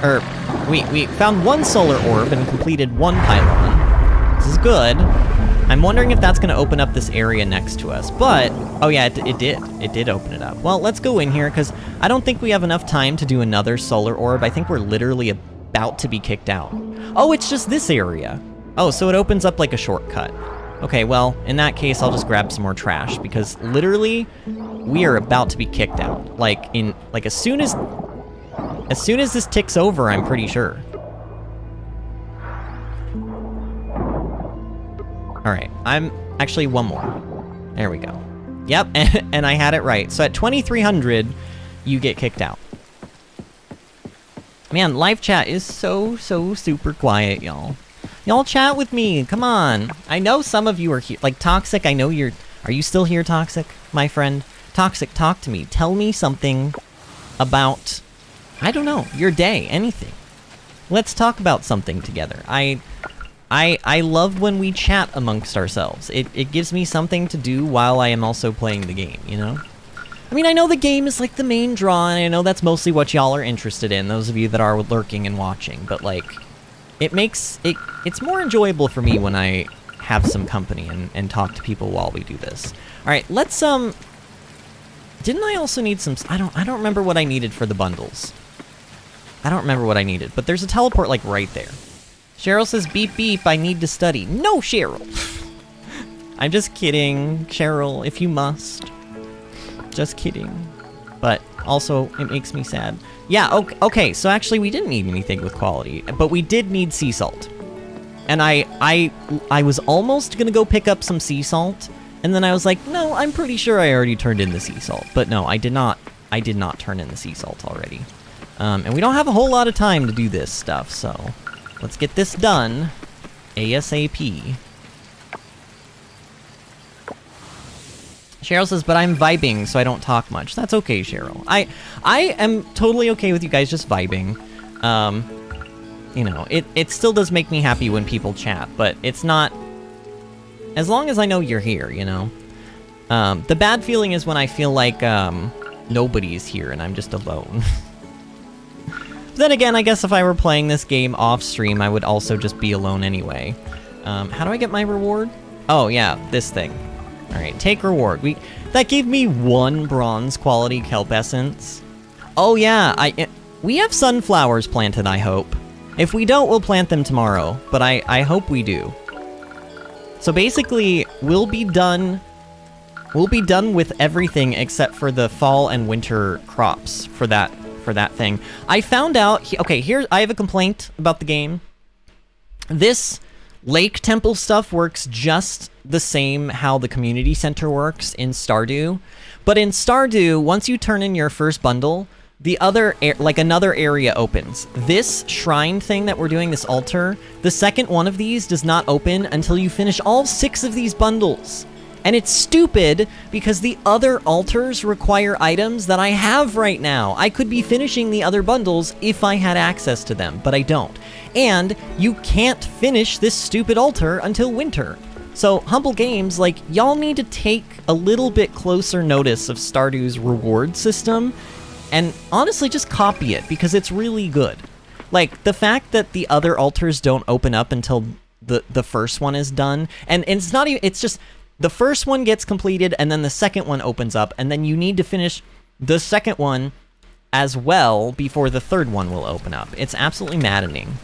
Or, we found one solar orb and completed one pylon. This is good. I'm wondering if that's going to open up this area next to us, but... oh yeah, it did. It did open it up. Well, let's go in here, because I don't think we have enough time to do another solar orb. I think we're literally about to be kicked out. Oh, it's just this area. Oh, so it opens up like a shortcut. Okay, well, in that case, I'll just grab some more trash, because literally, we are about to be kicked out. Like, as soon as this ticks over, I'm pretty sure. Alright, I'm... actually, one more. There we go. Yep, and I had it right. So at 2300, you get kicked out. Man, live chat is so super quiet, y'all. Y'all chat with me, come on. I know some of you are here. Like, Toxic, I know you're... are you still here, Toxic, my friend? Toxic, talk to me. Tell me something about... I don't know, your day, anything. Let's talk about something together. I love when we chat amongst ourselves. It gives me something to do while I am also playing the game, you know? I mean, I know the game is like the main draw, and I know that's mostly what y'all are interested in, those of you that are lurking and watching, but like, it's more enjoyable for me when I have some company and talk to people while we do this. Alright, let's, didn't I also need some... I don't remember what I needed for the bundles. I don't remember what I needed, but there's a teleport, like, right there. Cheryl says, beep beep, I need to study. No, Cheryl! I'm just kidding, Cheryl, if you must. Just kidding. But also, it makes me sad. Yeah, okay, so actually we didn't need anything with quality, but we did need sea salt. And I was almost gonna go pick up some sea salt, and then I was like, no, I'm pretty sure I already turned in the sea salt. But no, I did not turn in the sea salt already. And we don't have a whole lot of time to do this stuff, so... let's get this done ASAP. Cheryl says, but I'm vibing, so I don't talk much. That's okay, Cheryl. I am totally okay with you guys just vibing. You know, it still does make me happy when people chat, but it's not... as long as I know you're here, you know? The bad feeling is when I feel like, nobody's here and I'm just alone. Then again, I guess if I were playing this game off stream, I would also just be alone anyway. How do I get my reward? Oh, yeah, this thing. Alright, take reward. That gave me 1 bronze quality kelp essence. Oh, yeah, we have sunflowers planted, I hope. If we don't, we'll plant them tomorrow, but I hope we do. So basically, we'll be done with everything except for the fall and winter crops for that thing. I found out... okay, here, I have a complaint about the game. This lake temple stuff works just the same how the community center works in Stardew. But in Stardew, once you turn in your first bundle, the other, like another area opens. This shrine thing that we're doing, this altar, the second one of these does not open until you finish all 6 of these bundles. And it's stupid because the other altars require items that I have right now. I could be finishing the other bundles if I had access to them, but I don't. And you can't finish this stupid altar until winter. So, Humble Games, like, y'all need to take a little bit closer notice of Stardew's reward system and honestly just copy it because it's really good. Like, the fact that the other altars don't open up until the first one is done, and it's not even, it's just, the first one gets completed, and then the second one opens up, and then you need to finish the second one as well before the third one will open up. It's absolutely maddening.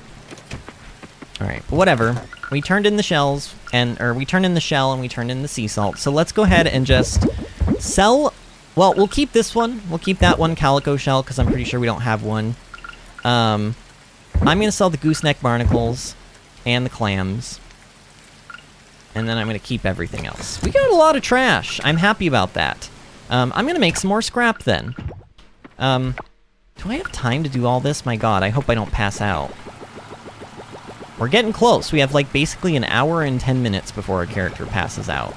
Alright, but whatever. We turned in the shells, or we turned in the shell and we turned in the sea salt, so let's go ahead and just sell... Well, we'll keep this one. We'll keep that one calico shell, because I'm pretty sure we don't have one. I'm going to sell the gooseneck barnacles and the clams. And then I'm going to keep everything else. We got a lot of trash. I'm happy about that. I'm going to make some more scrap then. Do I have time to do all this? My god, I hope I don't pass out. We're getting close. We have like basically an hour and 10 minutes before our character passes out.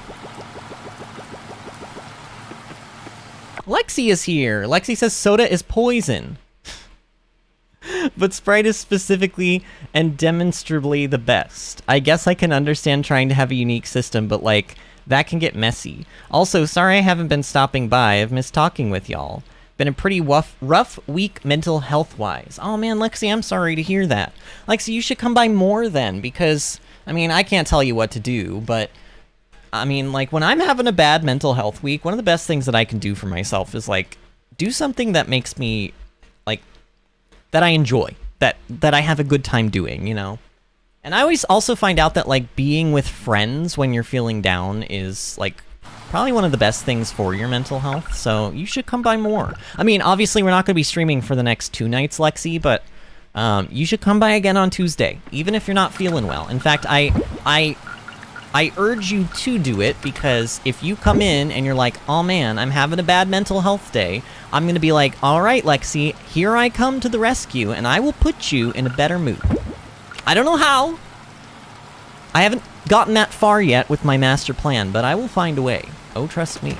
Lexi is here. Lexi says soda is poison. But Sprite is specifically and demonstrably the best. I guess I can understand trying to have a unique system, but like, that can get messy. Also, sorry I haven't been stopping by. I've missed talking with y'all. Been a pretty rough week mental health-wise. Oh man, Lexi, I'm sorry to hear that. Lexi, you should come by more then, because, I mean, I can't tell you what to do, but, I mean, like, when I'm having a bad mental health week, one of the best things that I can do for myself is, like, do something that makes me, like, that I enjoy, that I have a good time doing, you know? And I always also find out that, like, being with friends when you're feeling down is, like, probably one of the best things for your mental health, so you should come by more. I mean, obviously, we're not going to be streaming for the next 2 nights, Lexi, but you should come by again on Tuesday, even if you're not feeling well. In fact, I urge you to do it, because if you come in and you're like, oh man, I'm having a bad mental health day, I'm going to be like, all right, Lexi, here I come to the rescue, and I will put you in a better mood. I don't know how. I haven't gotten that far yet with my master plan, but I will find a way. Oh, trust me.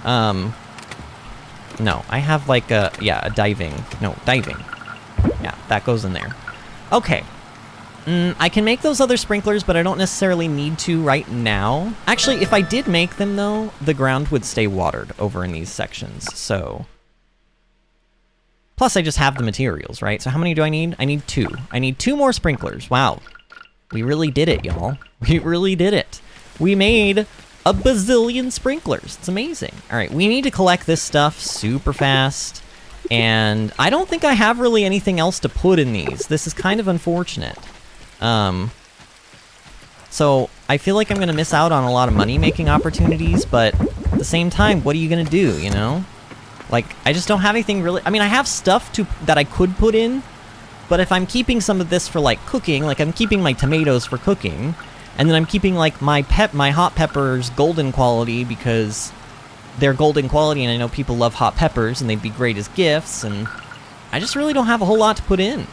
No, I have like a diving. No, diving. Yeah, that goes in there. Okay. I can make those other sprinklers, but I don't necessarily need to right now. Actually, if I did make them, though, the ground would stay watered over in these sections, so... Plus, I just have the materials, right? So how many do I need? I need 2. I need 2 more sprinklers. Wow. We really did it, y'all. We really did it. We made a bazillion sprinklers. It's amazing. All right, we need to collect this stuff super fast. And I don't think I have really anything else to put in these. This is kind of unfortunate. So I feel like I'm going to miss out on a lot of money-making opportunities, but at the same time, what are you going to do, you know? Like, I just don't have anything really... I mean, I have stuff that I could put in, but if I'm keeping some of this for, like, cooking, like, I'm keeping my tomatoes for cooking, and then I'm keeping, like, my hot peppers golden quality because they're golden quality, and I know people love hot peppers, and they'd be great as gifts, and I just really don't have a whole lot to put in.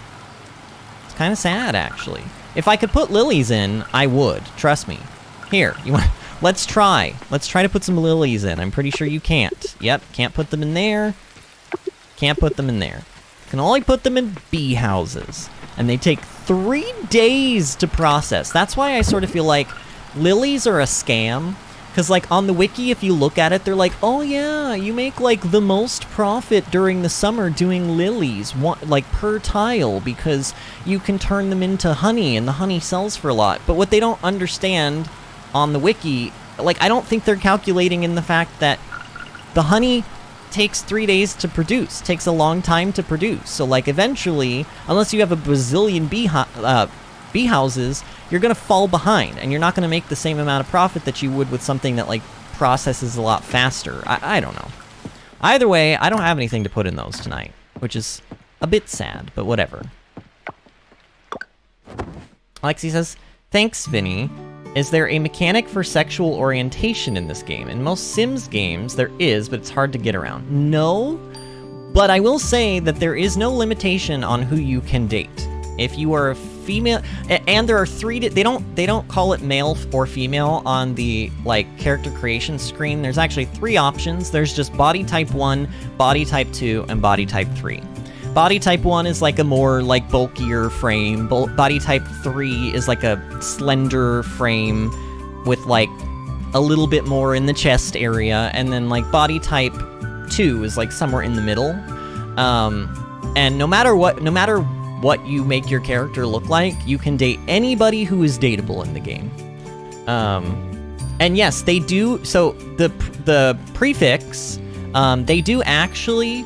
It's kind of sad, actually. If I could put lilies in, I would. Trust me. Here, you want... Let's try. Let's try to put some lilies in. I'm pretty sure you can't. Yep, can't put them in there. Can't put them in there. Can only put them in bee houses. And they take 3 days to process. That's why I sort of feel like lilies are a scam. Because, like, on the wiki, if you look at it, they're like, oh, yeah, you make, like, the most profit during the summer doing lilies, like, per tile, because you can turn them into honey, and the honey sells for a lot. But what they don't understand on the wiki, like, I don't think they're calculating in the fact that the honey takes 3 days to produce, takes a long time to produce. So, like, eventually, unless you have a bazillion bee houses, you're going to fall behind, and you're not going to make the same amount of profit that you would with something that, like, processes a lot faster. I don't know. Either way, I don't have anything to put in those tonight, which is a bit sad, but whatever. Alexi says, thanks, Vinny. Is there a mechanic for sexual orientation in this game? In most Sims games, there is, but it's hard to get around. No, But I will say that there is no limitation on who you can date. If you are a female, and there are three, they don't call it male or female on the like character creation screen. There's actually 3 options. There's just body type 1, body type 2, and body type 3. Body type 1 is like a more like bulkier frame. Body type 3 is like a slender frame with like a little bit more in the chest area, and then like body type 2 is like somewhere in the middle. And no matter what you make your character look like, you can date anybody who is dateable in the game. And yes, they do. So the prefix, they do actually.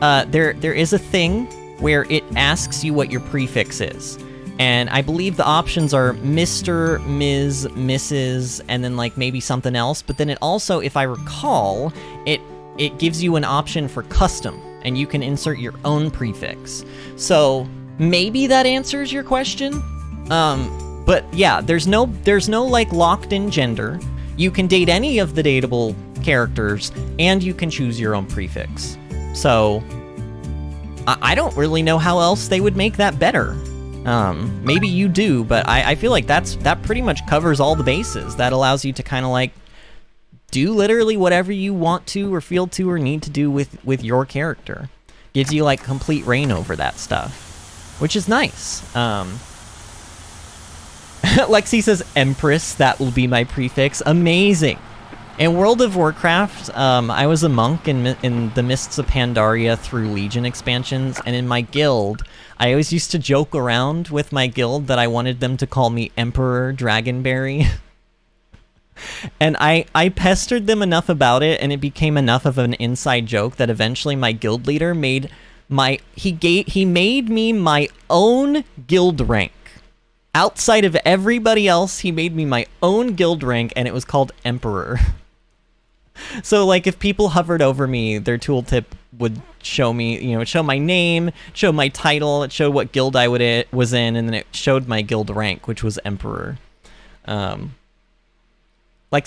There is a thing where it asks you what your prefix is. And I believe the options are Mr., Ms., Mrs., and then like maybe something else. But then it also, if I recall, it gives you an option for custom, and you can insert your own prefix. So maybe that answers your question. But yeah, there's no like locked in gender. You can date any of the dateable characters, and you can choose your own prefix. So I don't really know how else they would make that better. Maybe you do, but I feel like that pretty much covers all the bases. That allows you to kind of like do literally whatever you want to or feel to or need to do with your character. Gives you like complete reign over that stuff, which is nice. Lexi says Empress, that will be my prefix. Amazing. In World of Warcraft, I was a monk in the Mists of Pandaria through Legion expansions, and in my guild, I always used to joke around with my guild that I wanted them to call me Emperor Dragonberry. And I pestered them enough about it, and it became enough of an inside joke that eventually my guild leader made he made me my own guild rank. Outside of everybody else, he made me my own guild rank, and it was called Emperor. So, like, if people hovered over me, their tooltip would show me, show my name, show my title, it showed what guild I was in, and then it showed my guild rank, which was Emperor. Lexi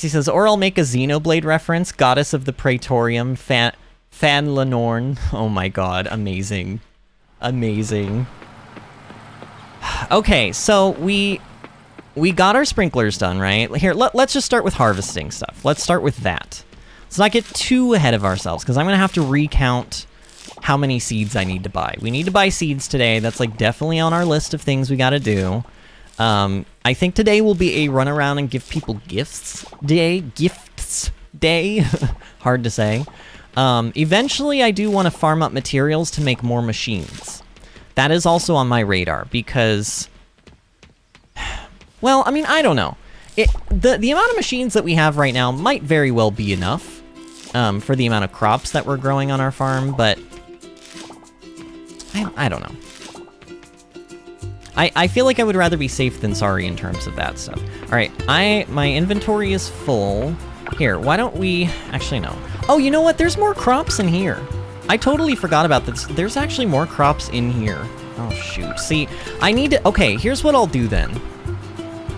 says, or I'll make a Xenoblade reference, Goddess of the Praetorium, Fan Lenorn. Oh my god, amazing. Amazing. Okay, so we got our sprinklers done, right? Here, let's just start with harvesting stuff. Let's start with that. Let's not get too ahead of ourselves, because I'm going to have to recount how many seeds I need to buy. We need to buy seeds today. That's like definitely on our list of things we got to do. I think today will be a run around and give people gifts day. Hard to say. Eventually, I do want to farm up materials to make more machines. That is also on my radar, because, well, I mean, I don't know. The amount of machines that we have right now might very well be enough for the amount of crops that we're growing on our farm, but I don't know. I feel like I would rather be safe than sorry in terms of that stuff. All right, my inventory is full. Here, why don't we... Actually, no. Oh, you know what? There's more crops in here. I totally forgot about this. There's actually more crops in here. Oh, shoot. See, I need to... Okay, here's what I'll do then.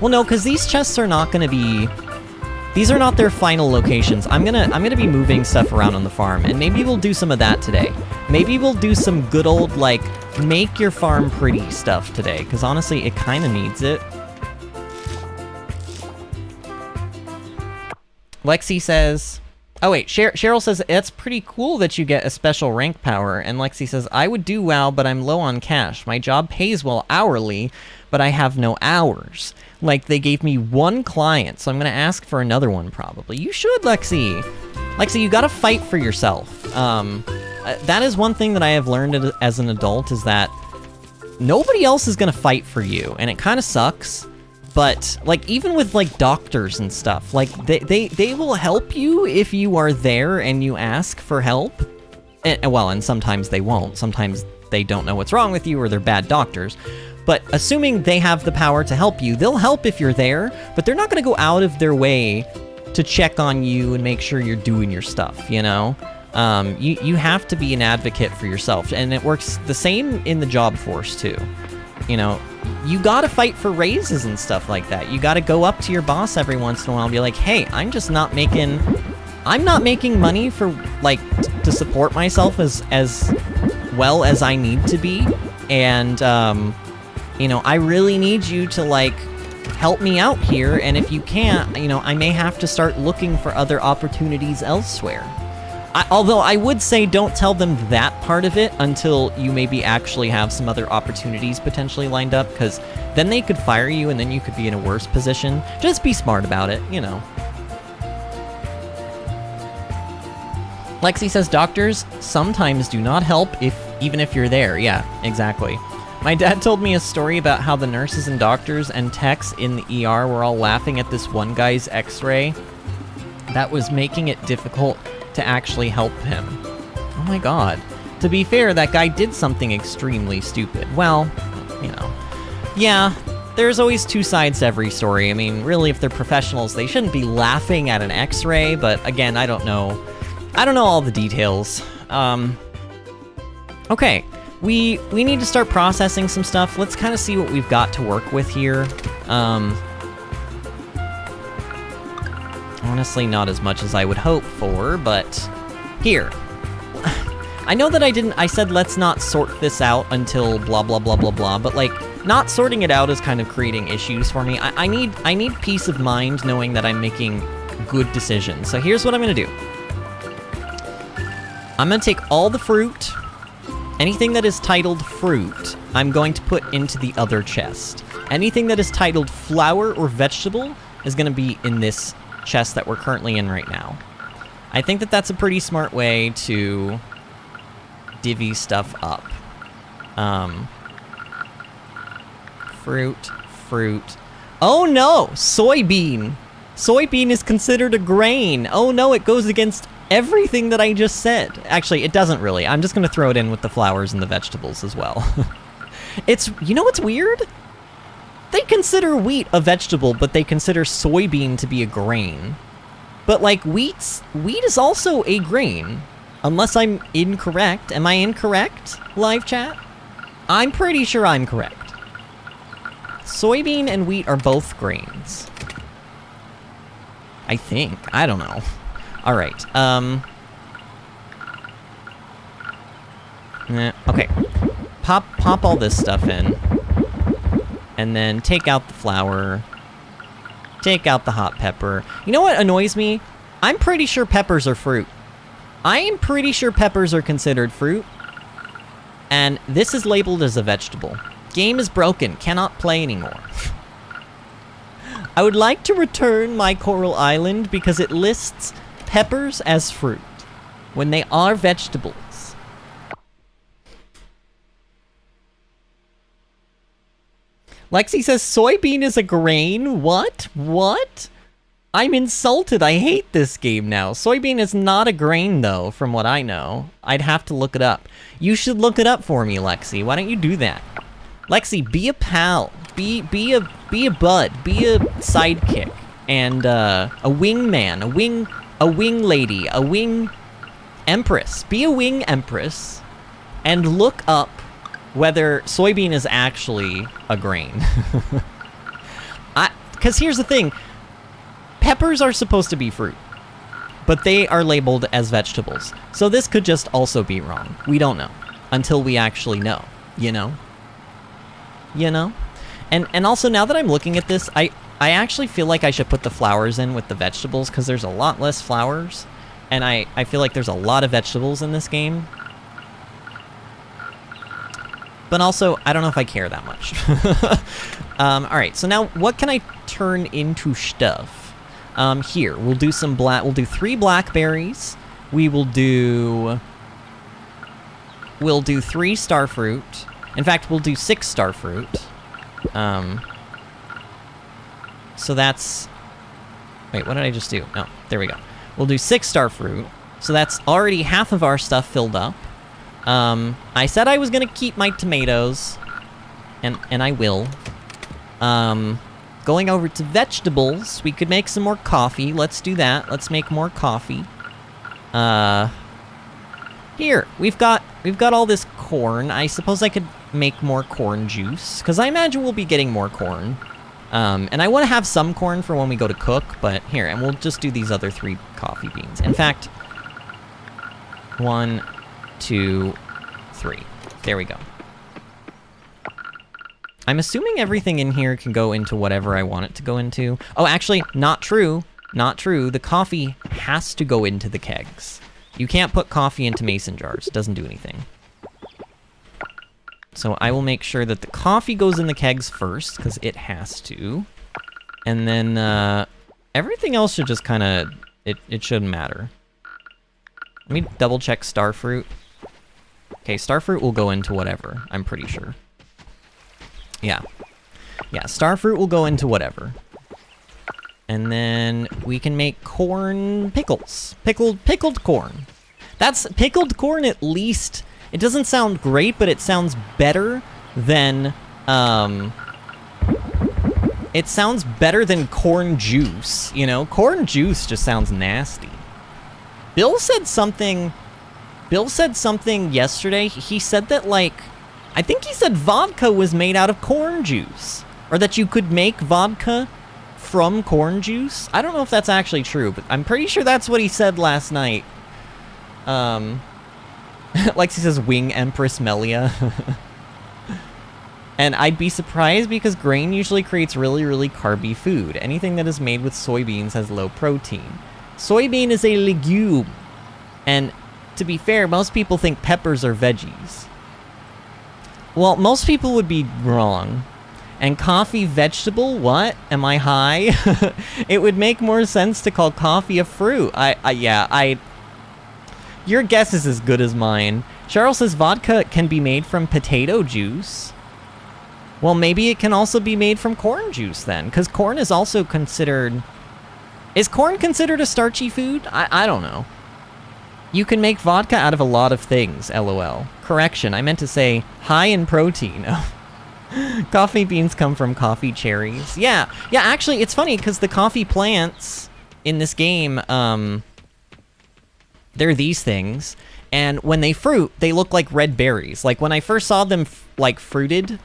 Well, no, because these chests are not going to be... These are not their final locations. I'm gonna be moving stuff around on the farm, and maybe we'll do some of that today. Maybe we'll do some good old, like, make your farm pretty stuff today, because honestly, it kind of needs it. Lexi says... Oh wait, Cheryl says, it's pretty cool that you get a special rank power, and Lexi says, I would do WoW, but I'm low on cash. My job pays well hourly, but I have no hours. Like, they gave me 1 client, so I'm gonna ask for another one probably. You should, Lexi! Lexi, you gotta fight for yourself. That is one thing that I have learned as an adult, is that nobody else is gonna fight for you, and it kinda sucks. But, like, even with, like, doctors and stuff, like, they will help you if you are there and you ask for help. And sometimes they won't. Sometimes they don't know what's wrong with you or they're bad doctors. But assuming they have the power to help you, they'll help if you're there, but they're not going to go out of their way to check on you and make sure you're doing your stuff, you know? You have to be an advocate for yourself, and it works the same in the job force, too. You know, you gotta fight for raises and stuff like that. You gotta go up to your boss every once in a while and be like, hey, I'm not making money for, like, to support myself as well as I need to be, and, you know, I really need you to, like, help me out here, and if you can't, you know, I may have to start looking for other opportunities elsewhere. Although I would say don't tell them that part of it until you maybe actually have some other opportunities potentially lined up, because then they could fire you and then you could be in a worse position. Just be smart about it, you know. Lexi says doctors sometimes do not help even if you're there. Yeah, exactly. My dad told me a story about how the nurses and doctors and techs in the ER were all laughing at this one guy's x-ray that was making it difficult to actually help him. Oh my god. To be fair, that guy did something extremely stupid. Well, you know. Yeah, there's always two sides to every story. I mean, really, if they're professionals, they shouldn't be laughing at an x-ray, but again, I don't know. I don't know all the details. Okay, we need to start processing some stuff. Let's kind of see what we've got to work with here. Honestly, not as much as I would hope for, but here. I know that I said let's not sort this out until blah, blah, blah, blah, blah, but, like, not sorting it out is kind of creating issues for me. I need peace of mind knowing that I'm making good decisions. So here's what I'm gonna do. I'm gonna take all the fruit, anything that is titled fruit, I'm going to put into the other chest. Anything that is titled flower or vegetable is gonna be in this chest that we're currently in right now. I think that that's a pretty smart way to divvy stuff up. Fruit. Oh no! Soybean! Soybean is considered a grain! Oh no, it goes against everything that I just said. Actually, it doesn't really. I'm just gonna throw it in with the flowers and the vegetables as well. You know what's weird? They consider wheat a vegetable, but they consider soybean to be a grain. But, like, wheat is also a grain. Unless I'm incorrect. Am I incorrect, live chat? I'm pretty sure I'm correct. Soybean and wheat are both grains. I think. I don't know. Alright, okay. Pop all this stuff in. And then take out the flour. Take out the hot pepper. You know what annoys me? I'm pretty sure peppers are fruit. I am pretty sure peppers are considered fruit. And this is labeled as a vegetable. Game is broken. Cannot play anymore. I would like to return my Coral Island because it lists peppers as fruit when they are vegetables. Lexi says soybean is a grain. What? What? I'm insulted. I hate this game now. Soybean is not a grain, though, from what I know. I'd have to look it up. You should look it up for me, Lexi. Why don't you do that? Lexi, be a pal. Be a bud. Be a sidekick. And a wingman. A wing lady. A wing empress. Be a wing empress. And look up whether soybean is actually a grain. Because here's the thing. Peppers are supposed to be fruit, but they are labeled as vegetables. So this could just also be wrong. We don't know until we actually know, you know? You know? And also, now that I'm looking at this, I actually feel like I should put the flowers in with the vegetables because there's a lot less flowers, and I feel like there's a lot of vegetables in this game. But also, I don't know if I care that much. Alright, so now what can I turn into stuff? Here, we'll do 3 blackberries. We'll do 3 starfruit. In fact, we'll do 6 starfruit. So that's... Wait, what did I just do? Oh, there we go. We'll do 6 starfruit. So that's already half of our stuff filled up. I said I was gonna keep my tomatoes, and I will. Going over to vegetables, we could make some more coffee. Let's do that. Let's make more coffee. Here, we've got all this corn. I suppose I could make more corn juice, because I imagine we'll be getting more corn. And I want to have some corn for when we go to cook, but here, and we'll just do these other 3 coffee beans. In fact, 1, 2, 3. There we go. I'm assuming everything in here can go into whatever I want it to go into. Oh, actually, not true. Not true. The coffee has to go into the kegs. You can't put coffee into mason jars. It doesn't do anything. So I will make sure that the coffee goes in the kegs first, because it has to. And then everything else should just kind of... It shouldn't matter. Let me double check starfruit. Okay, starfruit will go into whatever, I'm pretty sure. Yeah. Yeah, starfruit will go into whatever. And then we can make corn pickles. Pickled corn. That's pickled corn at least. It doesn't sound great, but it sounds better than it sounds better than corn juice, you know? Corn juice just sounds nasty. Bill said something yesterday. He said that, like, I think he said vodka was made out of corn juice, or that you could make vodka from corn juice. I don't know if that's actually true, but I'm pretty sure that's what he said last night. Lexi says wing Empress Melia. And I'd be surprised because grain usually creates really, really carby food. Anything that is made with soybeans has low protein. Soybean is a legume. And to be fair, most people think peppers are veggies. Well, most people would be wrong. And coffee vegetable? What? Am I high? It would make more sense to call coffee a fruit. Your guess is as good as mine. Charles says vodka can be made from potato juice. Well, maybe it can also be made from corn juice then, because corn is also considered... Is corn considered a starchy food? I don't know. You can make vodka out of a lot of things, LOL. Correction, I meant to say high in protein. Coffee beans come from coffee cherries. Yeah, actually, it's funny, because the coffee plants in this game, they're these things, and when they fruit, they look like red berries. Like, when I first saw them, like, fruited...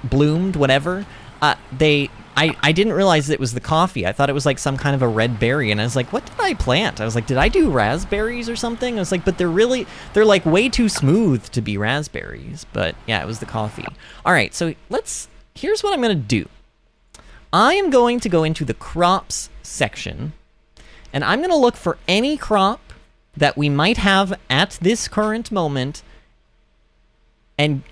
bloomed, whatever, I didn't realize it was the coffee. I thought it was like some kind of a red berry, and I was like, what did I plant? I was like, did I do raspberries or something? I was like, but they're like way too smooth to be raspberries. But yeah, it was the coffee. All right, so here's what I'm gonna do. I am going to go into the crops section, and I'm gonna look for any crop that we might have at this current moment and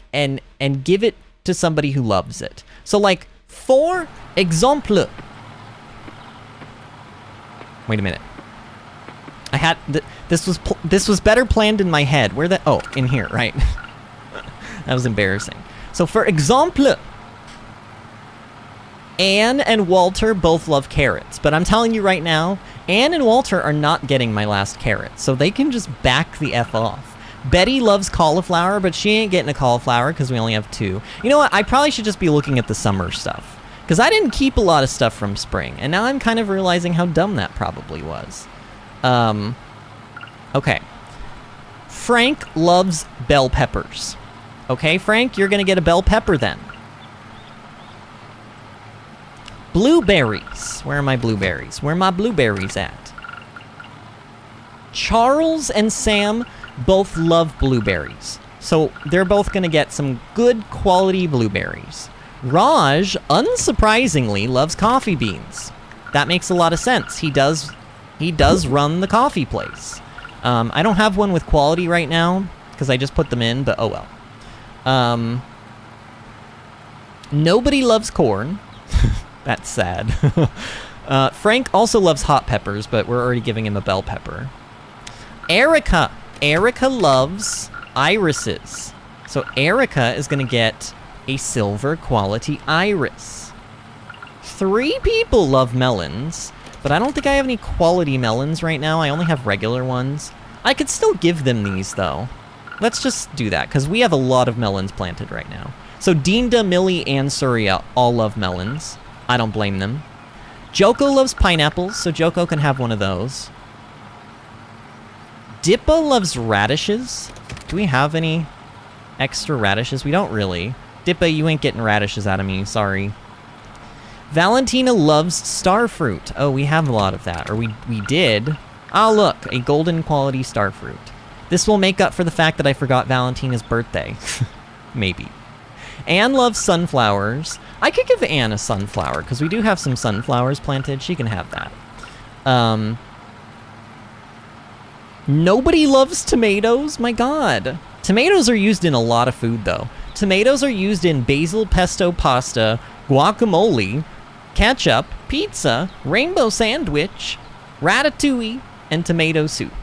give it to somebody who loves it. So, like, for example... Wait a minute. I had... This was better planned in my head. Where the... Oh, in here, right. That was embarrassing. So, for example... Anne and Walter both love carrots. But I'm telling you right now, Anne and Walter are not getting my last carrot. So they can just back the F off. Betty loves cauliflower, but she ain't getting a cauliflower because we only have 2. You know what? I probably should just be looking at the summer stuff, because I didn't keep a lot of stuff from spring, and now I'm kind of realizing how dumb that probably was. Okay. Frank loves bell peppers. Okay, Frank, you're going to get a bell pepper then. Blueberries. Where are my blueberries? Where are my blueberries at? Charles and Sam both love blueberries, so they're both gonna get some good quality blueberries. Raj, unsurprisingly, loves coffee beans. That makes a lot of sense. He does run the coffee place. I don't have one with quality right now because I just put them in, but oh well. Nobody loves corn. That's sad. Frank also loves hot peppers, but we're already giving him a bell pepper. Erica loves irises. So Erica is going to get a silver quality iris. 3 people love melons, but I don't think I have any quality melons right now. I only have regular ones. I could still give them these, though. Let's just do that, because we have a lot of melons planted right now. So Dinda, Millie, and Surya all love melons. I don't blame them. Joko loves pineapples, so Joko can have one of those. Dippa loves radishes. Do we have any extra radishes? We don't really. Dippa, you ain't getting radishes out of me, sorry. Valentina loves starfruit. Oh, we have a lot of that, or we did. Ah, look, a golden quality starfruit. This will make up for the fact that I forgot Valentina's birthday. Maybe. Anne loves sunflowers. I could give Anne a sunflower, because we do have some sunflowers planted. She can have that. Nobody loves tomatoes? My god. Tomatoes are used in a lot of food, though. Tomatoes are used in basil pesto pasta, guacamole, ketchup, pizza, rainbow sandwich, ratatouille, and tomato soup.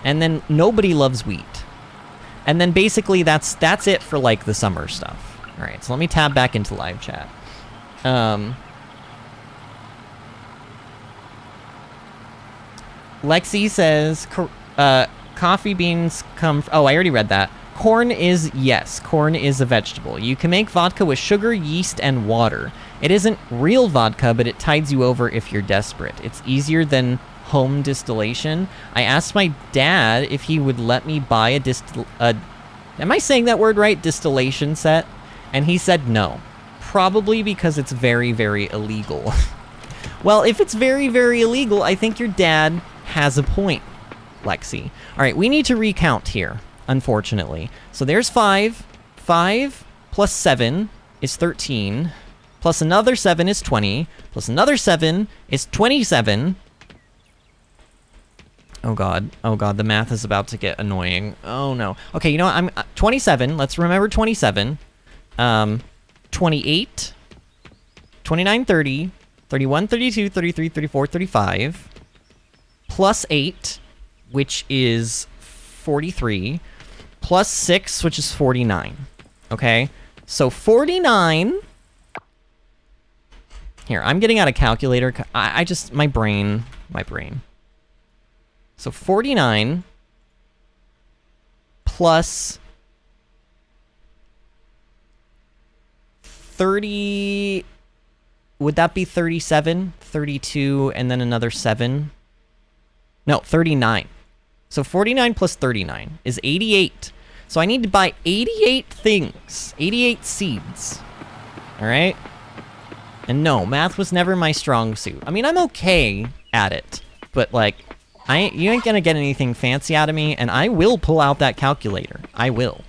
And then nobody loves wheat. And then basically that's it for like the summer stuff. All right, so let me tab back into live chat. Lexi says coffee beans come oh, I already read that. Corn is a vegetable. You can make vodka with sugar, yeast, and water. It isn't real vodka, but it tides you over if you're desperate. It's easier than home distillation. I asked my dad if he would let me buy am I saying that word right? Distillation set? And he said no. Probably because it's very, very illegal. Well, if it's very, very illegal, I think your dad has a point, Lexi. All right, we need to recount here, unfortunately. So there's 5. 5 plus 7 is 13. Plus another 7 is 20. Plus another 7 is 27. Oh god, the math is about to get annoying. Oh no. Okay, you know what, I'm 27, let's remember 27. 28, 29, 30, 31, 32, 33, 34, 35, plus 8, which is 43, plus 6, which is 49. Okay, so 49... Here, I'm getting out a calculator. I just, my brain. So 49 plus 30, would that be 37? 32, and then another 7? No, 39. So 49 plus 39 is 88. So I need to buy 88 things, 88 seeds. All right? And no, math was never my strong suit. I mean, I'm okay at it, but like, you ain't gonna get anything fancy out of me, and I will pull out that calculator. I will.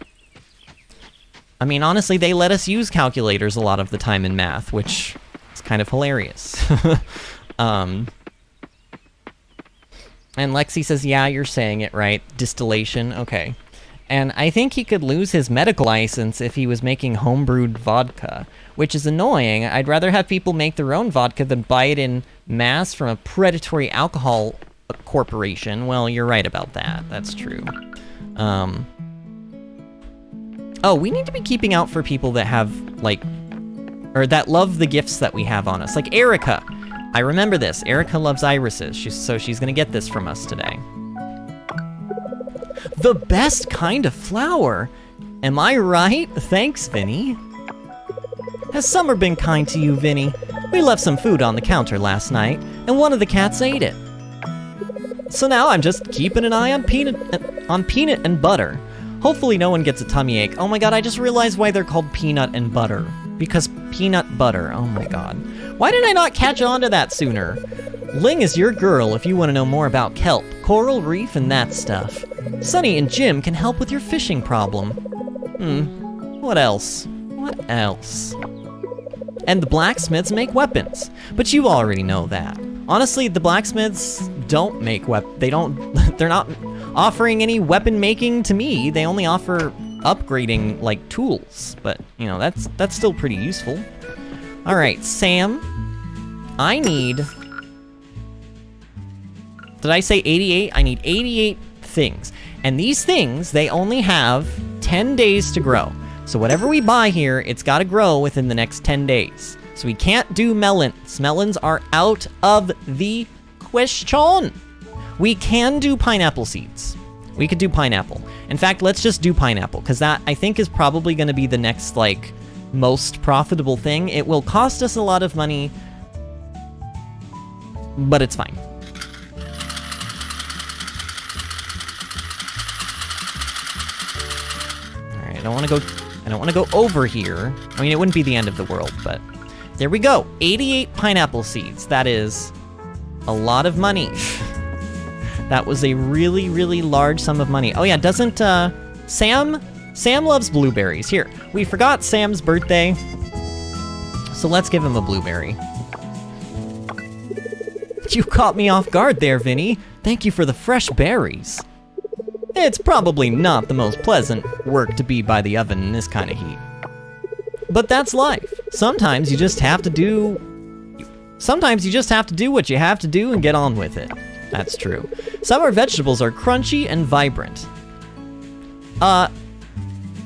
I mean, honestly, they let us use calculators a lot of the time in math, which is kind of hilarious. And Lexi says, yeah, you're saying it right. Distillation, okay. And I think he could lose his medical license if he was making homebrewed vodka, which is annoying. I'd rather have people make their own vodka than buy it in mass from a predatory alcohol corporation. Well, you're right about that. That's true. Oh, we need to be keeping out for people that have, like, or that love the gifts that we have on us. Like Erica. I remember this. Erica loves irises, so she's gonna get this from us today. The best kind of flour. Am I right? Thanks, Vinny. Has summer been kind to you, Vinny? We left some food on the counter last night, and one of the cats ate it. So now I'm just keeping an eye on peanut and butter. Hopefully no one gets a tummy ache. Oh my god, I just realized why they're called peanut and butter. Because peanut butter, oh my god. Why did I not catch on to that sooner? Ling is your girl if you want to know more about kelp, coral reef, and that stuff. Sunny and Jim can help with your fishing problem. What else? What else? And the blacksmiths make weapons. But you already know that. Honestly, the blacksmiths don't make they're not offering any weapon making to me. They only offer upgrading, like, tools. But, you know, that's still pretty useful. Alright, Sam. I need... Did I say 88? I need 88 things. And these things, they only have 10 days to grow. So whatever we buy here, it's got to grow within the next 10 days. So we can't do melons. Melons are out of the question. We can do pineapple seeds. We could do pineapple. In fact, let's just do pineapple, because that, I think, is probably going to be the next, like, most profitable thing. It will cost us a lot of money, but it's fine. Alright, I don't want to go over here. I mean, it wouldn't be the end of the world, but there we go. 88 pineapple seeds. That is a lot of money. That was a really, really large sum of money. Oh yeah, doesn't, Sam loves blueberries. Here, we forgot Sam's birthday, so let's give him a blueberry. You caught me off guard there, Vinny. Thank you for the fresh berries. It's probably not the most pleasant work to be by the oven in this kind of heat. But that's life. Sometimes you just have to do what you have to do and get on with it. That's true. Summer vegetables are crunchy and vibrant.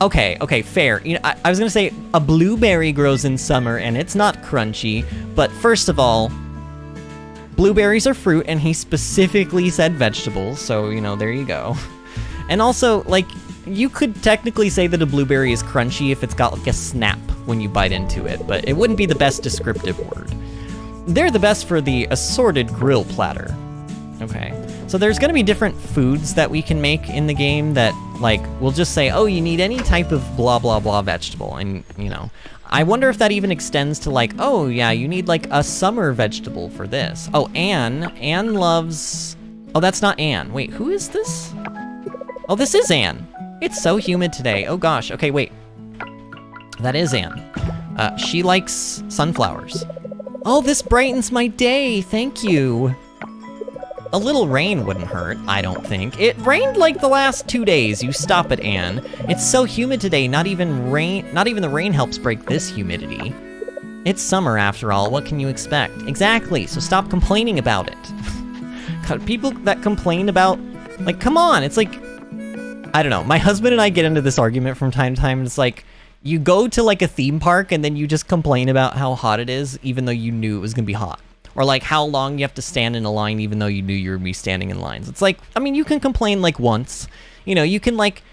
Okay, fair. You know, I was gonna say a blueberry grows in summer and it's not crunchy, but first of all, blueberries are fruit and he specifically said vegetables, so, you know, there you go. And also, like, you could technically say that a blueberry is crunchy if it's got, like, a snap when you bite into it, but it wouldn't be the best descriptive word. They're the best for the assorted grill platter. Okay, so there's gonna be different foods that we can make in the game that, like, we'll just say, oh, you need any type of blah, blah, blah vegetable, and, you know. I wonder if that even extends to, like, oh, yeah, you need, like, a summer vegetable for this. Oh, Anne loves... Oh, that's not Anne. Wait, who is this? Oh, this is Anne. It's so humid today. Oh, gosh. Okay, wait. That is Anne. She likes sunflowers. Oh, this brightens my day. Thank you. A little rain wouldn't hurt, I don't think. It rained like the last 2 days. You stop it, Anne. It's so humid today, not even the rain helps break this humidity. It's summer after all, what can you expect? Exactly, so stop complaining about it. God, people that complain about, like, come on, it's like, I don't know, my husband and I get into this argument from time to time, and it's like, you go to like a theme park and then you just complain about how hot it is, even though you knew it was gonna be hot. Or like how long you have to stand in a line even though you knew you were gonna be standing in lines. It's like, I mean, you can complain like once, you know, you can like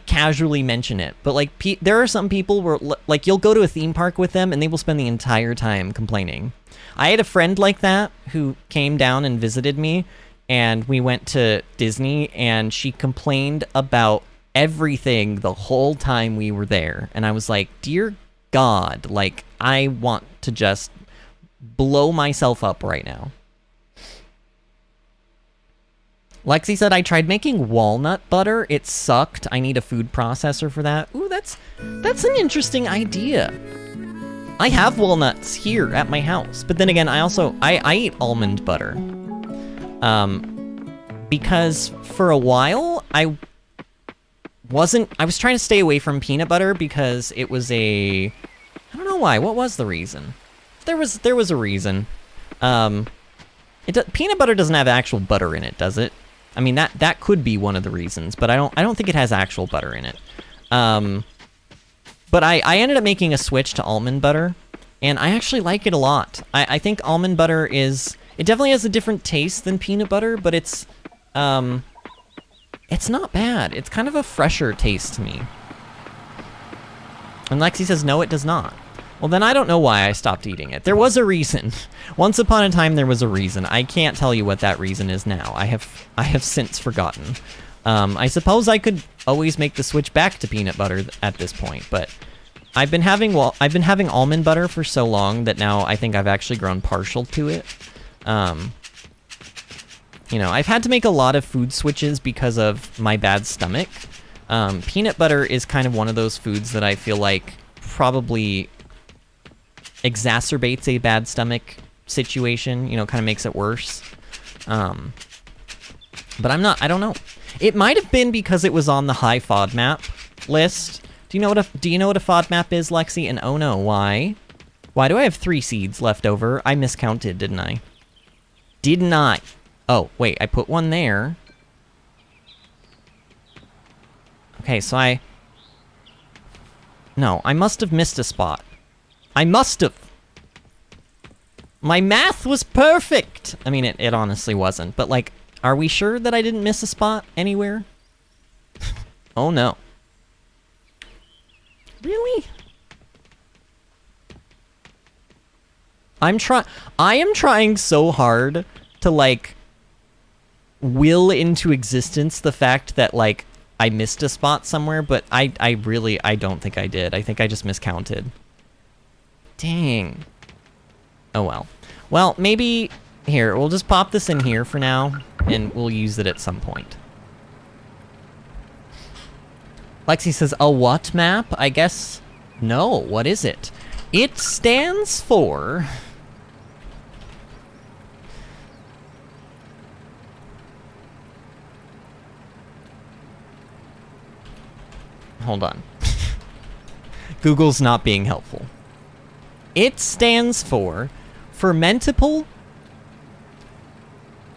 casually mention it, but like there are some people where like you'll go to a theme park with them and they will spend the entire time complaining. I had a friend like that who came down and visited me, and we went to Disney, and she complained about everything the whole time we were there. And I was like, dear God, like I want to just blow myself up right now. Lexi said, I tried making walnut butter. It sucked. I need a food processor for that. Ooh, that's an interesting idea. I have walnuts here at my house, but then again, I eat almond butter. Because for a while, I was trying to stay away from peanut butter because it was I don't know why. What was the reason? There was a reason. Peanut butter doesn't have actual butter in it, does it? I mean, that could be one of the reasons, but I don't think it has actual butter in it. But I ended up making a switch to almond butter, and I actually like it a lot. I think almond butter it definitely has a different taste than peanut butter, but it's not bad. It's kind of a fresher taste to me. And Lexi says, no, it does not. Well, then I don't know why I stopped eating it. There was a reason. Once upon a time, there was a reason. I can't tell you what that reason is now. I have since forgotten. I suppose I could always make the switch back to peanut butter at this point, but I've been having almond butter for so long that now I think I've actually grown partial to it. You know, I've had to make a lot of food switches because of my bad stomach. Peanut butter is kind of one of those foods that I feel like probably exacerbates a bad stomach situation, you know, kind of makes it worse. But I don't know. It might have been because it was on the high FODMAP list. Do you know what a FODMAP is, Lexi? And oh no, why? Why do I have 3 seeds left over? I miscounted, didn't I? Didn't I? Oh, wait, I put one there. Okay, so no, I must have missed a spot. I must have. My math was perfect. I mean, it honestly wasn't, but like, are we sure that I didn't miss a spot anywhere? Oh no. Really? I am trying so hard to like will into existence the fact that like I missed a spot somewhere, but I don't think I did. I think I just miscounted. Dang. Oh well. Well, maybe here, we'll just pop this in here for now. and we'll use it at some point. Lexi says, a what map? I guess... No, what is it? It stands for... Hold on. Google's not being helpful. It stands for fermentable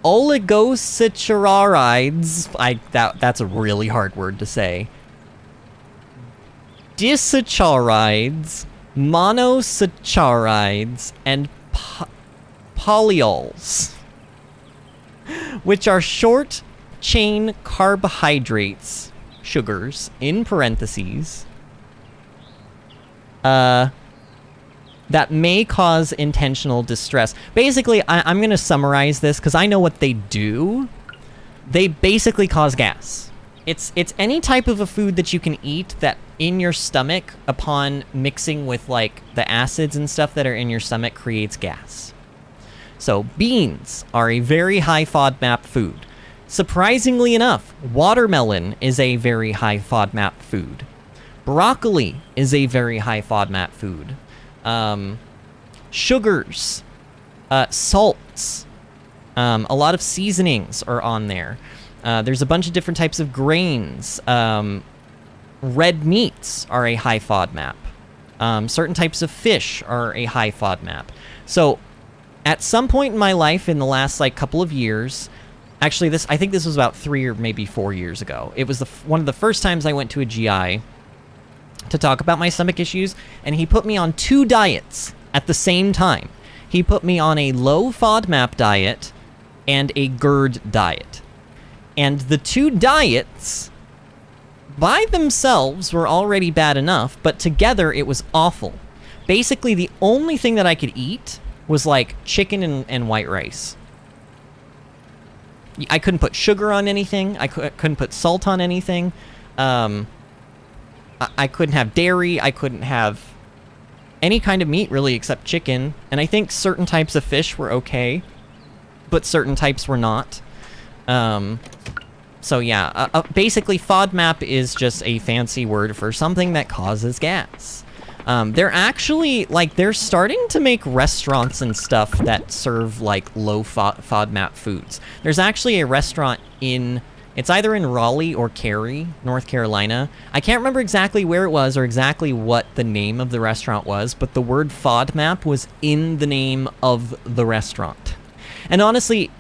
oligosaccharides. That's a really hard word to say. Disaccharides, monosaccharides, and polyols, which are short-chain carbohydrates, sugars, in parentheses, that may cause intentional distress. Basically, I'm going to summarize this because I know what they do. They basically cause gas. It's any type of a food that you can eat that in your stomach, upon mixing with like the acids and stuff that are in your stomach, creates gas. So beans are a very high FODMAP food. Surprisingly enough, watermelon is a very high FODMAP food. Broccoli is a very high FODMAP food. Sugars, salts, a lot of seasonings are on there. There's a bunch of different types of grains. Red meats are a high FODMAP. Certain types of fish are a high FODMAP. So, at some point in my life, in the last like couple of years, actually, I think this was about 3 or maybe 4 years ago. It was one of the first times I went to a GI to talk about my stomach issues, and he put me on 2 diets at the same time. He put me on a low FODMAP diet and a GERD diet. And the 2 diets, by themselves, were already bad enough, but together it was awful. Basically, the only thing that I could eat was like chicken and white rice. I couldn't put sugar on anything. I couldn't put salt on anything. I couldn't have dairy. I couldn't have any kind of meat, really, except chicken. And I think certain types of fish were okay, but certain types were not. So yeah, basically FODMAP is just a fancy word for something that causes gas. They're actually, like, they're starting to make restaurants and stuff that serve, like, low FODMAP foods. There's actually a restaurant it's either in Raleigh or Cary, North Carolina. I can't remember exactly where it was or exactly what the name of the restaurant was, but the word FODMAP was in the name of the restaurant. And honestly,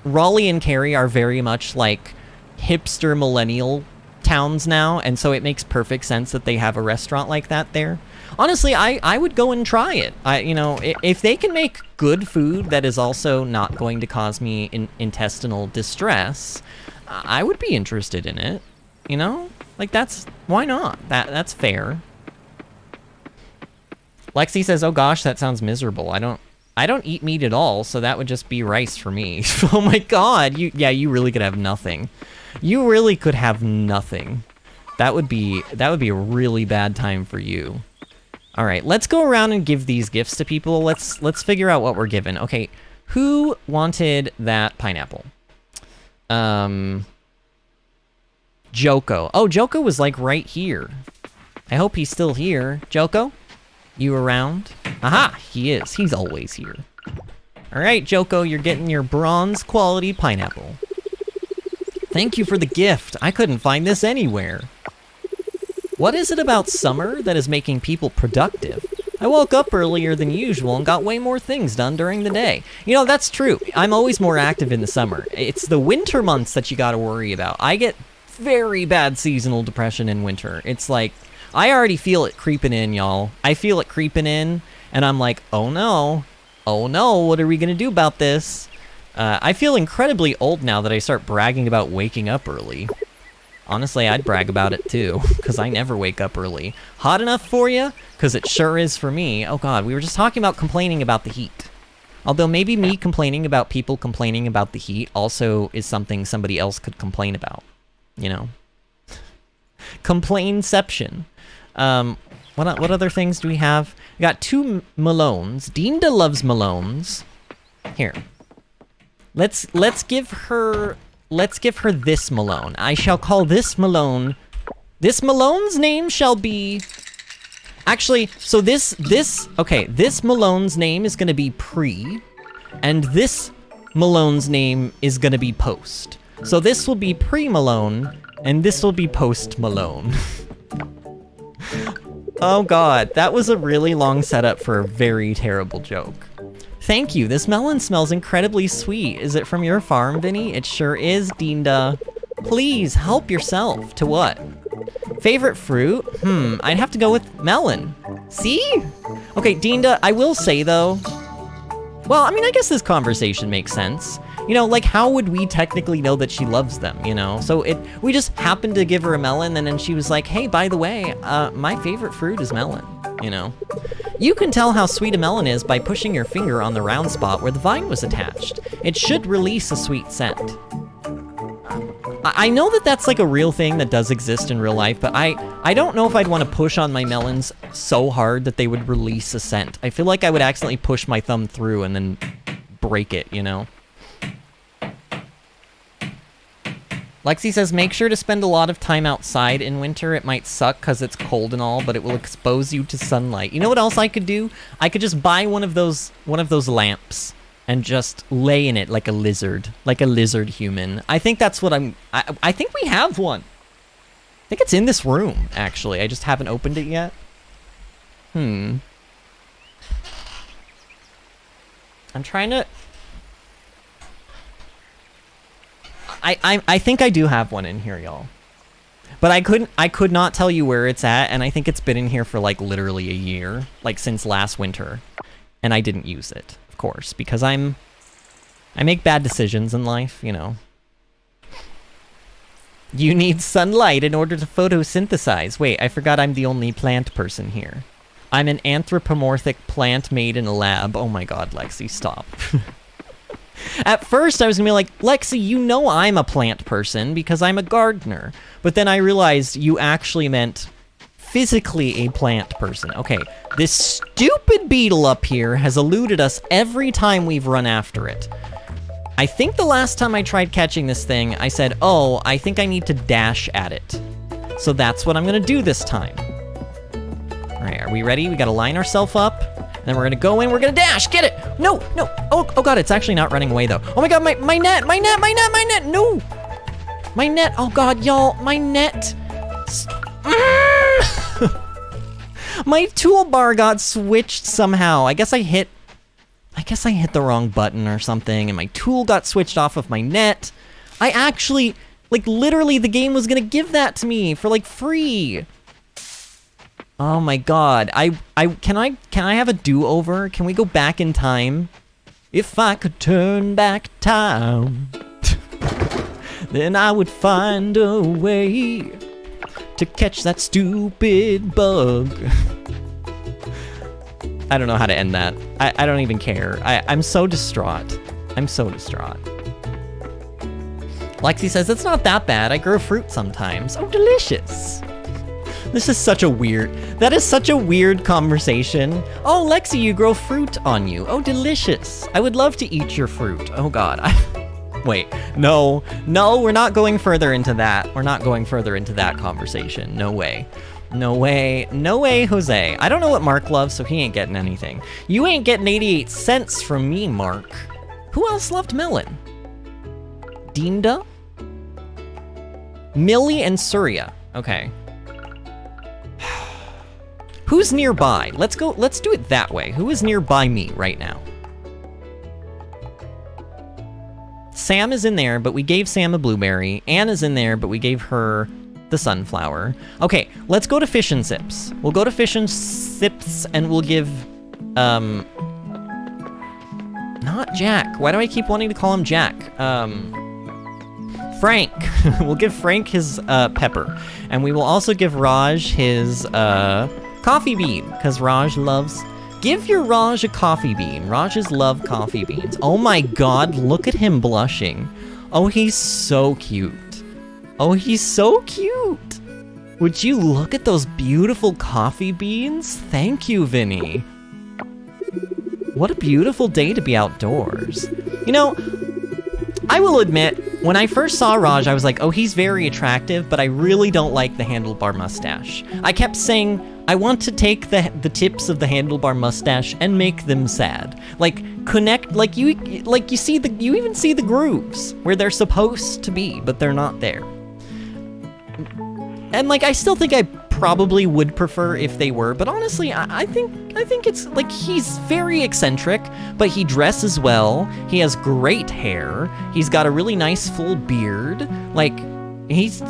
Raleigh and Cary are very much like hipster millennial towns now, and so it makes perfect sense that they have a restaurant like that there. Honestly, I would go and try it. If they can make good food that is also not going to cause me intestinal distress, I would be interested in it. You know? Like, why not? That's fair. Lexi says, oh gosh, that sounds miserable. I don't eat meat at all, so that would just be rice for me. Oh my god, you really could have nothing. You really could have nothing. That would be a really bad time for you. All right, let's go around and give these gifts to people. Let's figure out what we're given. Okay, who wanted that pineapple? Joko. Oh, Joko was like right here. I hope he's still here. Joko, you around? Aha, he is. He's always here. All right, Joko, you're getting your bronze quality pineapple. Thank you for the gift. I couldn't find this anywhere. What is it about summer that is making people productive? I woke up earlier than usual and got way more things done during the day. You know, that's true. I'm always more active in the summer. It's the winter months that you gotta worry about. I get very bad seasonal depression in winter. It's like, I already feel it creeping in, y'all. I feel it creeping in, and I'm like, oh no, what are we gonna do about this? I feel incredibly old now that I start bragging about waking up early. Honestly, I'd brag about it too, because I never wake up early. Hot enough for you? Because it sure is for me. Oh god, we were just talking about complaining about the heat. Although maybe me complaining about people complaining about the heat also is something somebody else could complain about. You know? Complainception. What other things do we have? We got 2 Melons. Dinda loves Melons. Here. Let's give her this Malone. I shall call this Malone. This Malone's name shall be... Actually, so this Malone's name is gonna be Pre, and this Malone's name is gonna be Post. So this will be Pre-Malone, and this will be Post-Malone. Oh god, that was a really long setup for a very terrible joke. Thank you, this melon smells incredibly sweet. Is it from your farm, Vinny? It sure is, Dinda. Please, help yourself. To what? Favorite fruit? I'd have to go with melon. See? Okay, Dinda, I will say though, well, I mean, I guess this conversation makes sense. You know, like, how would we technically know that she loves them, you know? So we just happened to give her a melon, and then she was like, hey, by the way, my favorite fruit is melon, you know? You can tell how sweet a melon is by pushing your finger on the round spot where the vine was attached. It should release a sweet scent. I know that that's like a real thing that does exist in real life, but I don't know if I'd want to push on my melons so hard that they would release a scent. I feel like I would accidentally push my thumb through and then break it, you know? Lexi says, make sure to spend a lot of time outside in winter. It might suck because it's cold and all, but it will expose you to sunlight. You know what else I could do? I could just buy one of those lamps and just lay in it like a lizard human. I think that's what I think we have one. I think it's in this room, actually. I just haven't opened it yet. I'm trying to... I think I do have one in here, y'all. But I could not tell you where it's at, and I think it's been in here for like literally a year, like since last winter. And I didn't use it, of course, because I make bad decisions in life, you know. You need sunlight in order to photosynthesize. Wait, I forgot I'm the only plant person here. I'm an anthropomorphic plant made in a lab. Oh my god, Lexi, stop. At first, I was gonna be like, Lexi, you know I'm a plant person because I'm a gardener. But then I realized you actually meant physically a plant person. Okay, this stupid beetle up here has eluded us every time we've run after it. I think the last time I tried catching this thing, I said, oh, I think I need to dash at it. So that's what I'm gonna do this time. All right, are we ready? We gotta line ourselves up. And then we're gonna go in, we're gonna dash, get it! No, no, oh god, it's actually not running away though. Oh my god, my net, no! My net, oh god, y'all, my net. My toolbar got switched somehow. I guess I hit the wrong button or something, and my tool got switched off of my net. I actually, like literally the game was gonna give that to me for like free. Oh my god, can I have a do-over? Can we go back in time? If I could turn back time, then I would find a way to catch that stupid bug. I don't know how to end that. I don't even care. I'm so distraught. I'm so distraught. Lexi says, it's not that bad. I grow fruit sometimes. Oh, delicious. This is such a weird... That is such a weird conversation. Oh, Lexi, you grow fruit on you. Oh, delicious. I would love to eat your fruit. Oh, God. Wait. No. No, we're not going further into that. We're not going further into that conversation. No way. No way. No way, Jose. I don't know what Mark loves, so he ain't getting anything. You ain't getting 88 cents from me, Mark. Who else loved melon? Dinda? Millie and Surya. Okay. Who's nearby? Let's do it that way. Who is nearby me right now? Sam is in there, but we gave Sam a blueberry. Anne is in there, but we gave her the sunflower. Okay, let's go to Fish and Sips. We'll go to Fish and Sips and we'll give, not Jack. Why do I keep wanting to call him Jack? Frank. We'll give Frank his, pepper. And we will also give Raj his, coffee bean, because Raj loves... Give your Raj a coffee bean. Rajas love coffee beans. Oh my god, look at him blushing. Oh, he's so cute. Oh, he's so cute. Would you look at those beautiful coffee beans? Thank you, Vinny. What a beautiful day to be outdoors. You know, I will admit, when I first saw Raj, I was like, oh, he's very attractive, but I really don't like the handlebar mustache. I kept saying, I want to take the tips of the handlebar mustache and make them sad. Like, connect, you even see the grooves where they're supposed to be, but they're not there. And like, I still think I probably would prefer if they were, but honestly, I think it's like, he's very eccentric, but he dresses well, he has great hair, he's got a really nice full beard, like, he's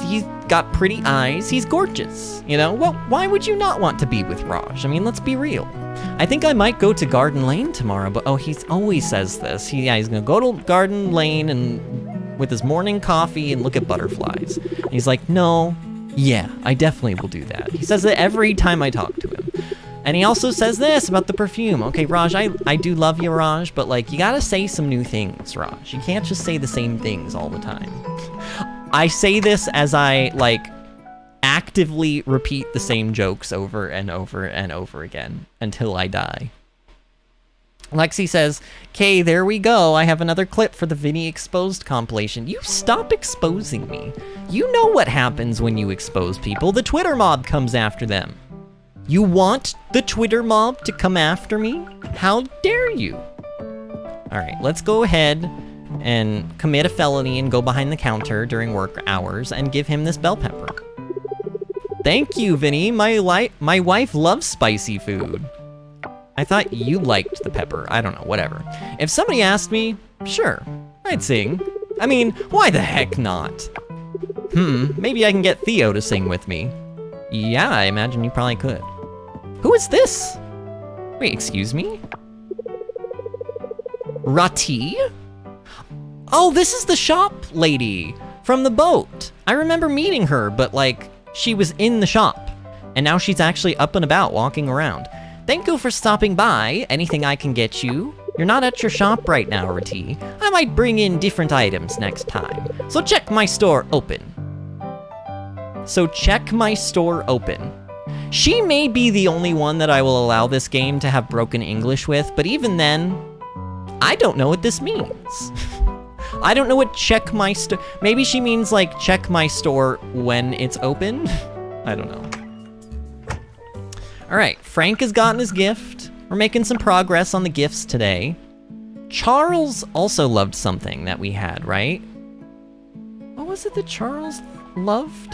got pretty eyes, he's gorgeous, you know? Well, why would you not want to be with Raj? I mean, let's be real. I think I might go to Garden Lane tomorrow, but he always says this. He's gonna go to Garden Lane and with his morning coffee and look at butterflies. And he's like, no, yeah, I definitely will do that. He says it every time I talk to him. And he also says this about the perfume. Okay, Raj, I do love you, Raj, but like, you gotta say some new things, Raj. You can't just say the same things all the time. I say this as I, like, actively repeat the same jokes over and over and over again until I die. Lexi says, "Okay, there we go. I have another clip for the Vinny Exposed compilation." You stop exposing me. You know what happens when you expose people. The Twitter mob comes after them. You want the Twitter mob to come after me? How dare you? All right, let's go ahead and commit a felony and go behind the counter during work hours and give him this bell pepper. Thank you, Vinny. My wife loves spicy food. I thought you liked the pepper. I don't know, whatever. If somebody asked me, sure, I'd sing. I mean, why the heck not? Maybe I can get Theo to sing with me. Yeah, I imagine you probably could. Who is this? Wait, excuse me? Rati? Oh, this is the shop lady from the boat. I remember meeting her, but like, she was in the shop. And now she's actually up and about, walking around. Thank you for stopping by. Anything I can get you? You're not at your shop right now, Rati. I might bring in different items next time. So check my store open. She may be the only one that I will allow this game to have broken English with, but even then, I don't know what this means. I don't know what check my store... Maybe she means like check my store when it's open? I don't know. All right, Frank has gotten his gift. We're making some progress on the gifts today. Charles also loved something that we had, right? What was it that Charles loved?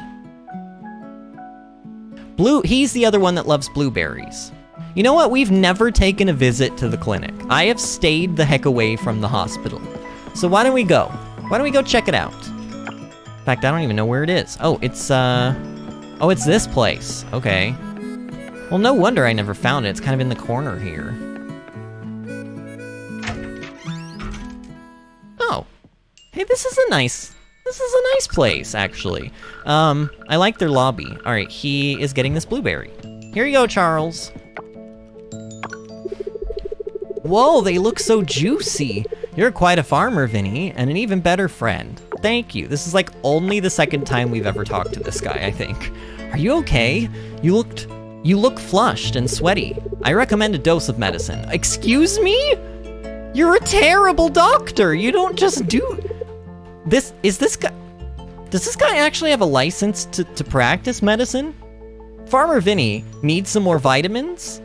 He's the other one that loves blueberries. You know what? We've never taken a visit to the clinic. I have stayed the heck away from the hospital. So why don't we go? Why don't we go check it out? In fact, I don't even know where it is. Oh, it's this place. Okay. Well, no wonder I never found it. It's kind of in the corner here. Oh. Hey, this is a nice place, actually. I like their lobby. All right, he is getting this blueberry. Here you go, Charles. Whoa, they look so juicy. You're quite a farmer, Vinny, and an even better friend. Thank you. This is like only the second time we've ever talked to this guy, I think. Are you okay? You look flushed and sweaty. I recommend a dose of medicine. Excuse me? You're a terrible doctor. You don't just do... Does this guy actually have a license to practice medicine? Farmer Vinny needs some more vitamins?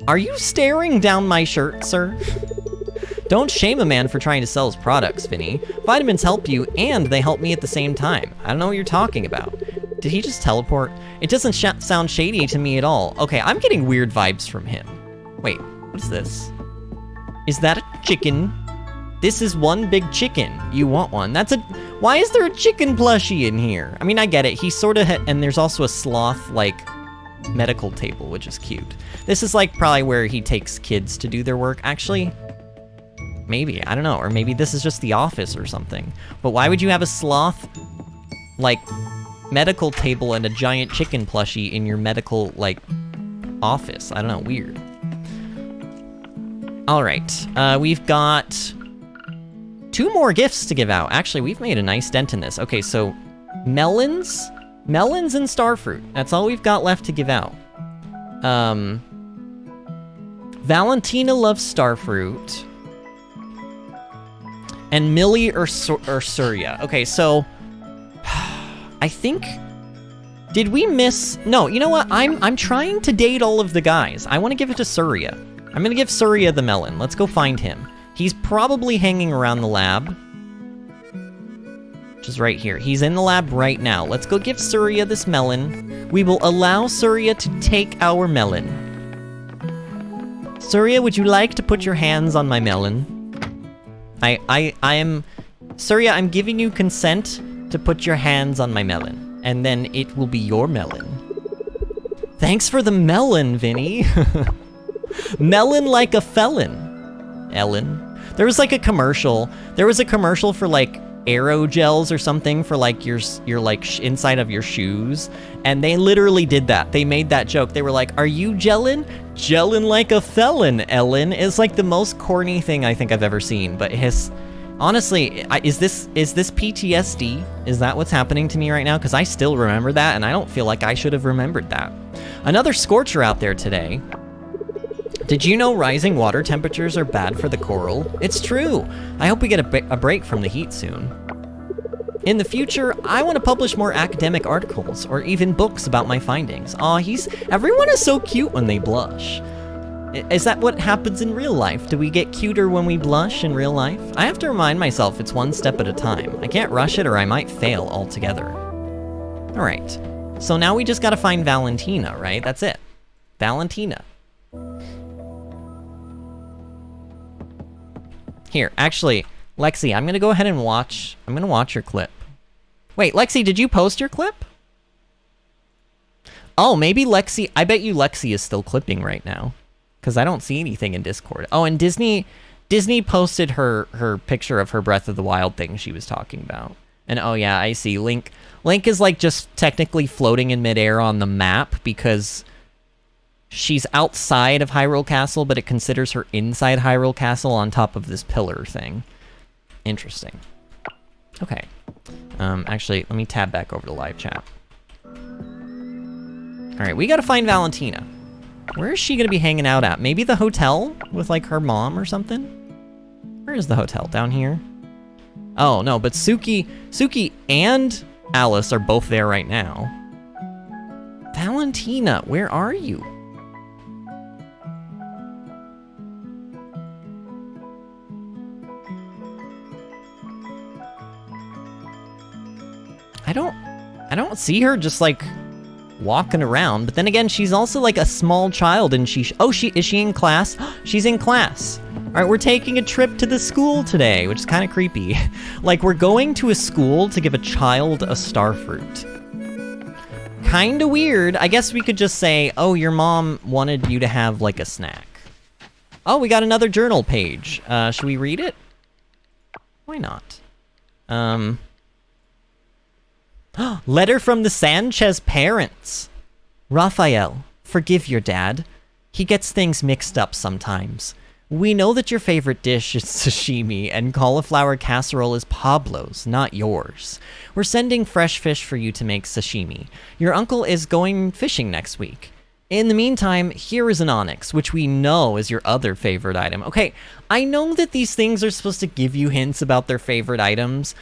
Are you staring down my shirt, sir? Don't shame a man for trying to sell his products, Vinny. Vitamins help you, and they help me at the same time. I don't know what you're talking about. Did he just teleport? It doesn't sound shady to me at all. Okay, I'm getting weird vibes from him. Wait, what is this? Is that a chicken? This is one big chicken. You want one? Why is there a chicken plushie in here? I mean, I get it. He sort of and there's also a sloth, like, medical table, which is cute. This is, like, probably where he takes kids to do their work. Actually, maybe. I don't know. Or maybe this is just the office or something. But why would you have a sloth, like, medical table and a giant chicken plushie in your medical, like, office? I don't know. Weird. All right. We've got 2 more gifts to give out. Actually, we've made a nice dent in this. Okay, so melons and starfruit. That's all we've got left to give out. Valentina loves starfruit. And Millie or Surya. Okay, so I think, did we miss? No, you know what? I'm trying to date all of the guys. I want to give it to Surya. I'm gonna give Surya the melon. Let's go find him. He's probably hanging around the lab, which is right here. He's in the lab right now. Let's go give Surya this melon. We will allow Surya to take our melon. Surya, would you like to put your hands on my melon? I am... Surya, I'm giving you consent to put your hands on my melon, and then it will be your melon. Thanks for the melon, Vinny. Melon like a felon. Ellen. There was like a commercial. There was a commercial for like aerogels or something for like your like inside of your shoes, and they literally did that. They made that joke. They were like, "Are you gelling? Gelling like a felon, Ellen." It's like the most corny thing I think I've ever seen, but honestly, is this PTSD? Is that what's happening to me right now? Because I still remember that, and I don't feel like I should have remembered that. Another scorcher out there today. Did you know rising water temperatures are bad for the coral? It's true. I hope we get a break from the heat soon. In the future, I want to publish more academic articles or even books about my findings. Aw, everyone is so cute when they blush. Is that what happens in real life? Do we get cuter when we blush in real life? I have to remind myself it's one step at a time. I can't rush it or I might fail altogether. All right, so now we just gotta find Valentina, right? That's it. Valentina. Here, actually, Lexi, I'm gonna go ahead and watch your clip. Wait, Lexi, did you post your clip? Oh, maybe Lexi, I bet you Lexi is still clipping right now, because I don't see anything in Discord. Oh, and Disney posted her picture of her Breath of the Wild thing she was talking about. And oh yeah, I see, Link is like just technically floating in midair on the map because she's outside of Hyrule Castle, but it considers her inside Hyrule Castle on top of this pillar thing. Interesting. Okay. Actually, let me tab back over to live chat. All right, we gotta find Valentina. Where is she gonna be hanging out at? Maybe the hotel with like her mom or something? Where is the hotel? Down here? Oh no, but Suki and Alice are both there right now. Valentina, where are you? I don't see her just like walking around, but then again, she's also like a small child, and is she in class? She's in class. All right, we're taking a trip to the school today, which is kind of creepy. Like, we're going to a school to give a child a star fruit. Kind of weird. I guess we could just say, oh, your mom wanted you to have like a snack. Oh, we got another journal page. Should we read it? Why not? Letter from the Sanchez parents. Raphael, forgive your dad. He gets things mixed up sometimes. We know that your favorite dish is sashimi and cauliflower casserole is Pablo's, not yours. We're sending fresh fish for you to make sashimi. Your uncle is going fishing next week. In the meantime, here is an onyx, which we know is your other favorite item. Okay, I know that these things are supposed to give you hints about their favorite items,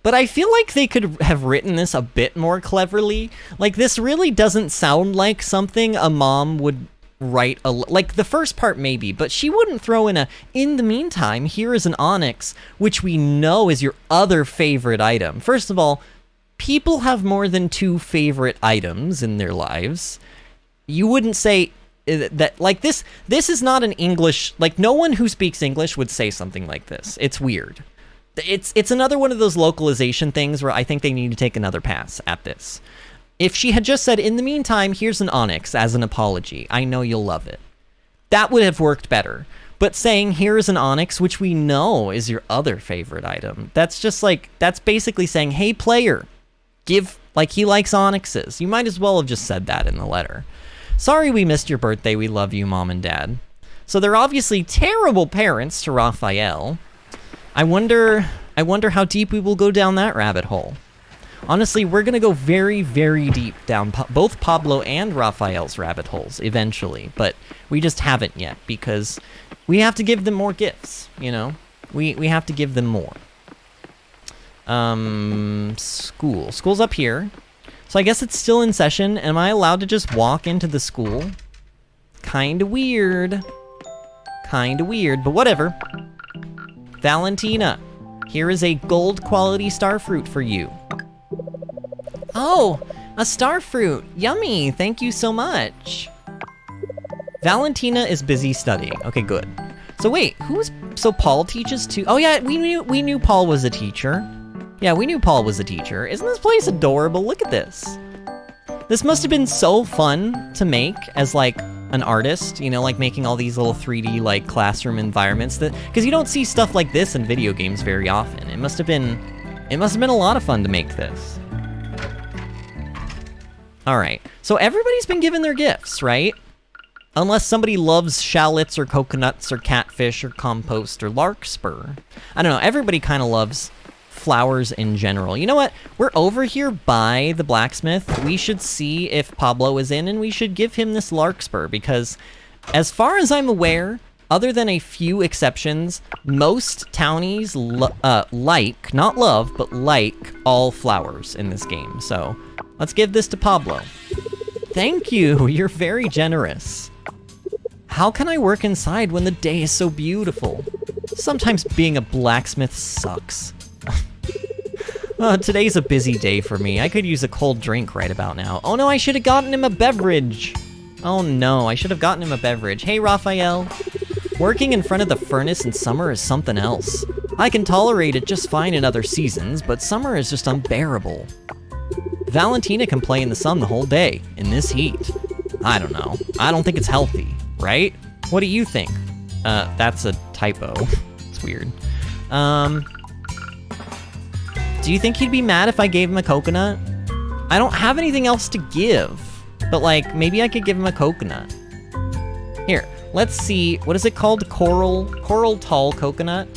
but I feel like they could have written this a bit more cleverly. Like, this really doesn't sound like something a mom would write. Like, the first part maybe, but she wouldn't throw in the meantime, here is an onyx, which we know is your other favorite item. First of all, people have more than 2 favorite items in their lives. You wouldn't say that, like, this is not an English, like, no one who speaks English would say something like this. It's weird. It's another one of those localization things where I think they need to take another pass at this. If she had just said, in the meantime, here's an onyx as an apology, I know you'll love it, that would have worked better. But saying, here's an onyx, which we know is your other favorite item, that's just like, that's basically saying, hey, player, like, he likes onyxes. You might as well have just said that in the letter. Sorry we missed your birthday, we love you, Mom and Dad. So they're obviously terrible parents to Raphael. I wonder how deep we will go down that rabbit hole. Honestly, we're gonna go very, very deep down both Pablo and Raphael's rabbit holes eventually, but we just haven't yet because we have to give them more gifts, you know? We have to give them more. School. School's up here. So I guess it's still in session. Am I allowed to just walk into the school? Kinda weird. Kinda weird, but whatever. Valentina, here is a gold quality starfruit for you. Oh, a starfruit. Yummy, thank you so much. Valentina is busy studying. Okay, good. So wait, so Paul teaches too? Oh yeah, we knew Paul was a teacher. Yeah, we knew Paul was a teacher. Isn't this place adorable? Look at this. This must have been so fun to make as like an artist, you know, like making all these little 3D like classroom environments because you don't see stuff like this in video games very often. It must have been a lot of fun to make this. All right, so everybody's been given their gifts, right? Unless somebody loves shallots or coconuts or catfish or compost or larkspur. I don't know, everybody kind of loves flowers in general. You know what? We're over here by the blacksmith. We should see if Pablo is in and we should give him this larkspur because as far as I'm aware, other than a few exceptions, most townies like, not love, but like all flowers in this game. So let's give this to Pablo. Thank you. You're very generous. How can I work inside when the day is so beautiful? Sometimes being a blacksmith sucks. Today's a busy day for me. I could use a cold drink right about now. Oh no, I should have gotten him a beverage. Oh no, I should have gotten him a beverage. Hey, Raphael. Working in front of the furnace in summer is something else. I can tolerate it just fine in other seasons, but summer is just unbearable. Valentina can play in the sun the whole day, in this heat. I don't know. I don't think it's healthy, right? What do you think? That's a typo. It's weird. Do you think he'd be mad if I gave him a coconut? I don't have anything else to give, but like, maybe I could give him a coconut. Here, let's see, what is it called? Coral tall coconut?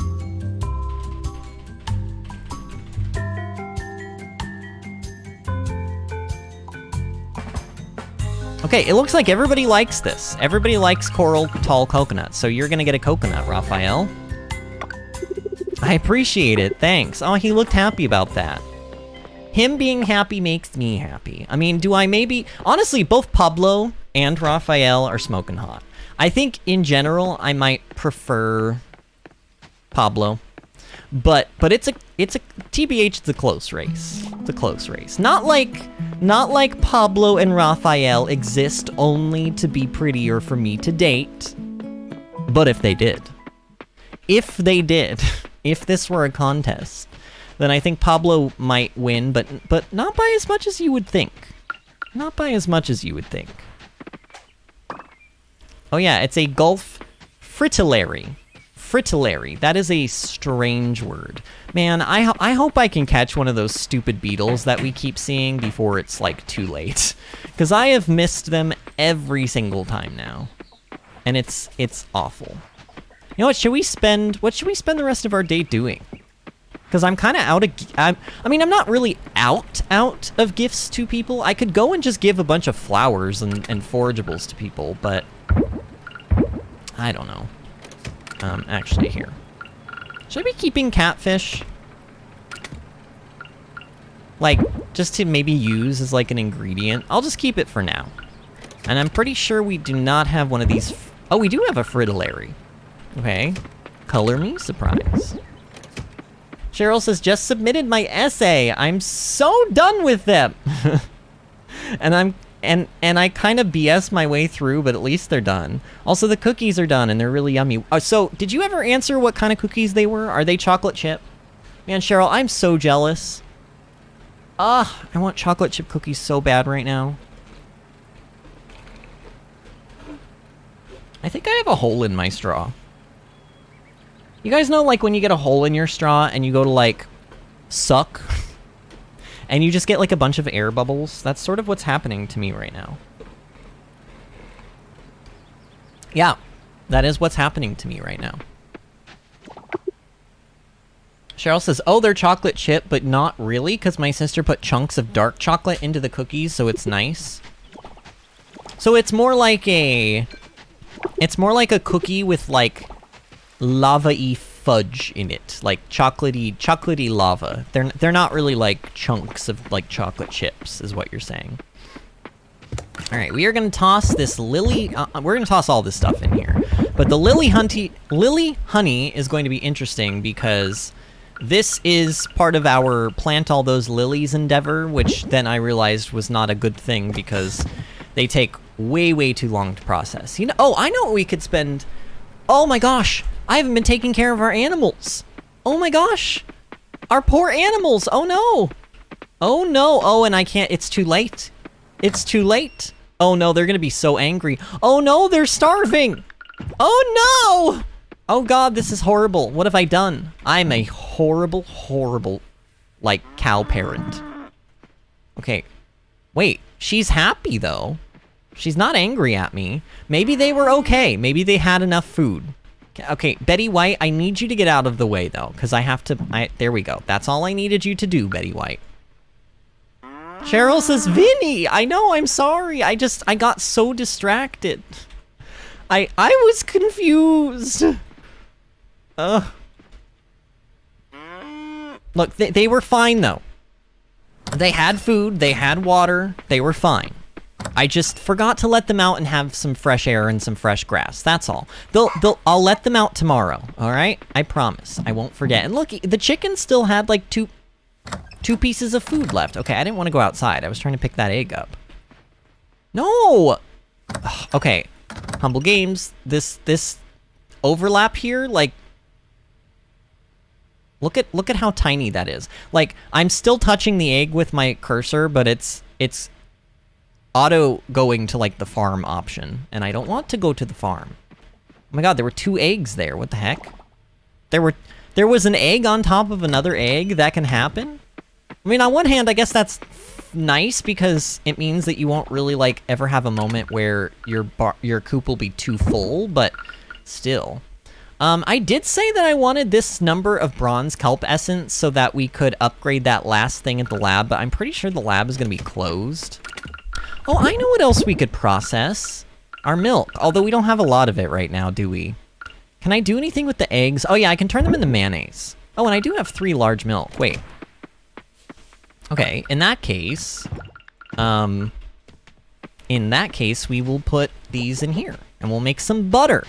Okay, it looks like everybody likes this. Everybody likes coral tall coconut, so you're gonna get a coconut, Raphael. I appreciate it, thanks. Oh, he looked happy about that. Him being happy makes me happy. I mean, do I maybe... Honestly, both Pablo and Raphael are smoking hot. I think, in general, I might prefer Pablo. But it's a TBH, it's a close race. It's a close race. Not like Pablo and Raphael exist only to be prettier for me to date. But if they did. If they did... If this were a contest, then I think Pablo might win, but not by as much as you would think. Not by as much as you would think. Oh yeah, it's a Gulf fritillary. Fritillary. That is a strange word. Man, I hope I can catch one of those stupid beetles that we keep seeing before it's like too late. Because I have missed them every single time now. And it's awful. You know what, what should we spend the rest of our day doing? Because I'm kind of out of... I mean, I'm not really out of gifts to people. I could go and just give a bunch of flowers and forageables to people, but... I don't know. Actually, here. Should I be keeping catfish? Like, just to maybe use as like an ingredient? I'll just keep it for now. And I'm pretty sure we do not have one of these... Oh, we do have a fritillary. Okay. Color me surprised. Cheryl says, just submitted my essay. I'm so done with them. and I kind of BS my way through, but at least they're done. Also, the cookies are done and they're really yummy. So, did you ever answer what kind of cookies they were? Are they chocolate chip? Man, Cheryl, I'm so jealous. I want chocolate chip cookies so bad right now. I think I have a hole in my straw. You guys know, like, when you get a hole in your straw and you go to, like, suck, and you just get, like, a bunch of air bubbles? That's sort of what's happening to me right now. Yeah, that is what's happening to me right now. Cheryl says, oh, they're chocolate chip, but not really, because my sister put chunks of dark chocolate into the cookies, so it's nice. So it's more like a... It's more like a cookie with, like... lava-y fudge in it, like chocolatey lava. They're not really like chunks of like chocolate chips, is what you're saying. All right, we are gonna toss this lily. We're gonna toss all this stuff in here, but the lily honey is going to be interesting because this is part of our plant all those lilies endeavor, which then I realized was not a good thing because they take way too long to process. You know, oh, I know what we could spend. Oh my gosh, I haven't been taking care of our animals. Oh my gosh, our poor animals. Oh no. Oh no. Oh, and I can't. It's too late. It's too late. Oh no, they're gonna be so angry. Oh no, they're starving. Oh no. Oh god, this is horrible. What have I done? I'm a horrible, like, cow parent. Okay. Wait, she's happy, though. She's not angry at me. Maybe they were okay. Maybe they had enough food. Okay, Betty White, I need you to get out of the way, though, because I have to... there we go. That's all I needed you to do, Betty White. Cheryl says, Vinny! I know, I'm sorry. I got so distracted. I was confused. Look, they were fine, though. They had food, they had water, they were fine. I just forgot to let them out and have some fresh air and some fresh grass, that's all. I'll let them out tomorrow, alright? I promise, I won't forget. And look, the chicken still had, like, two pieces of food left. Okay, I didn't want to go outside, I was trying to pick that egg up. No! Ugh, okay, Humble Games, this overlap here, like, look at how tiny that is. Like, I'm still touching the egg with my cursor, but it's auto going to, like, the farm option, and I don't want to go to the farm. Oh my god, there were 2 eggs there. What the heck? There was an egg on top of another egg? That can happen? I mean, on one hand, I guess that's nice because it means that you won't really, like, ever have a moment where your coop will be too full, but still. I did say that I wanted this number of bronze kelp essence so that we could upgrade that last thing at the lab, but I'm pretty sure the lab is going to be closed. Oh, I know what else we could process. Our milk, although we don't have a lot of it right now, do we? Can I do anything with the eggs? Oh yeah, I can turn them into mayonnaise. Oh, and I do have 3 large milk. Wait. Okay, in that case, we will put these in here, and we'll make some butter.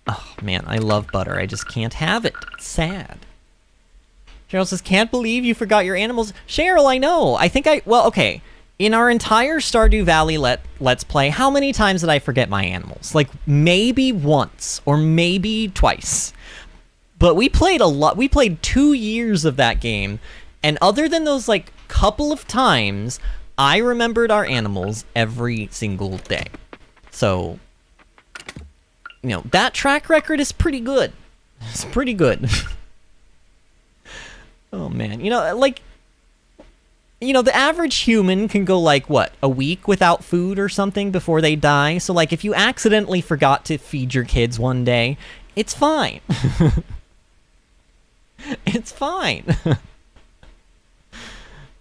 Oh, man, I love butter. I just can't have it. It's sad. Cheryl says, can't believe you forgot your animals. Cheryl, I know. Well, okay. In our entire Stardew Valley Let's Play, how many times did I forget my animals? Like, maybe once, or maybe twice. But we played a lot. We played 2 years of that game, and other than those, like, couple of times, I remembered our animals every single day. So... you know, that track record is pretty good. It's pretty good. Oh, man. You know, like... you know, the average human can go, like, what, a week without food or something before they die? So, like, if you accidentally forgot to feed your kids one day, it's fine. It's fine.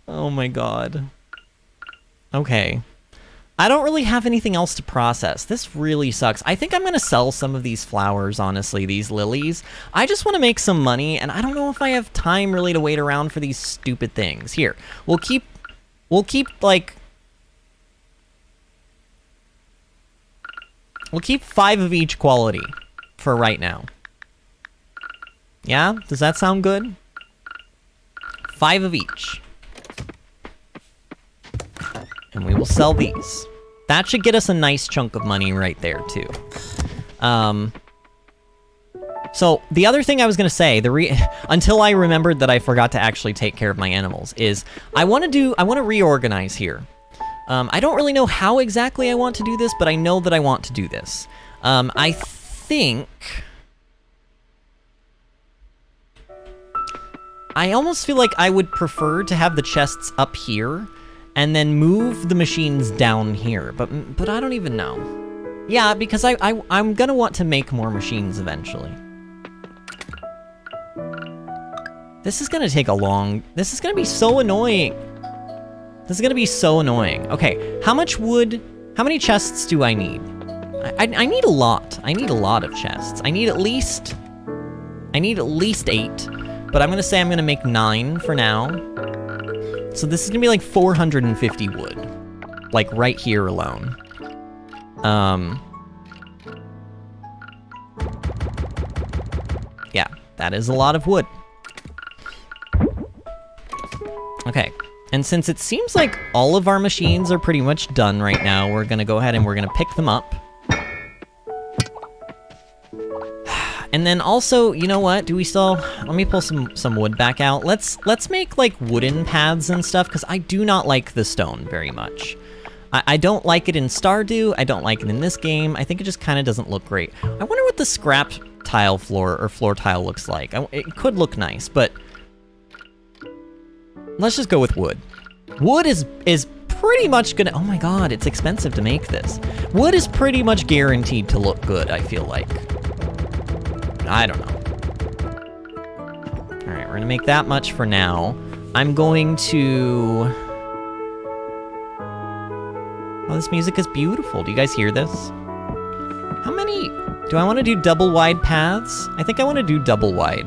Oh, my God. Okay. I don't really have anything else to process. This really sucks. I think I'm going to sell some of these flowers, honestly, these lilies. I just want to make some money, and I don't know if I have time really to wait around for these stupid things. Here, we'll keep, like... we'll keep 5 of each quality for right now. Yeah? Does that sound good? 5 of each. And we will sell these. That should get us a nice chunk of money right there, too. So, the other thing I was going to say, until I remembered that I forgot to actually take care of my animals, is I want to reorganize here. I don't really know how exactly I want to do this, but I know that I want to do this. I think... I almost feel like I would prefer to have the chests up here, and then move the machines down here, but I don't even know. Yeah, because I'm gonna want to make more machines eventually. This is gonna take a long... this is gonna be so annoying. This is gonna be so annoying. Okay, how much wood... how many chests do I need? I need a lot. I need a lot of chests. I need at least... I need at least 8, but I'm gonna say I'm gonna make 9 for now. So this is gonna be like 450 wood. Like right here alone. Yeah, that is a lot of wood. Okay, and since it seems like all of our machines are pretty much done right now, we're gonna go ahead and we're gonna pick them up. And then also, you know what? Do we still... Let me pull some wood back out. Let's make, like, wooden paths and stuff, because I do not like the stone very much. I don't like it in Stardew. I don't like it in this game. I think it just kind of doesn't look great. I wonder what the scrap tile floor, or floor tile looks like. It could look nice, but... Let's just go with wood. Wood is pretty much gonna... Oh my god, it's expensive to make this. Wood is pretty much guaranteed to look good, I feel like. I don't know. Alright, we're gonna make that much for now. I'm going to... Oh, this music is beautiful. Do you guys hear this? How many... Do I want to do double wide paths? I think I want to do double wide.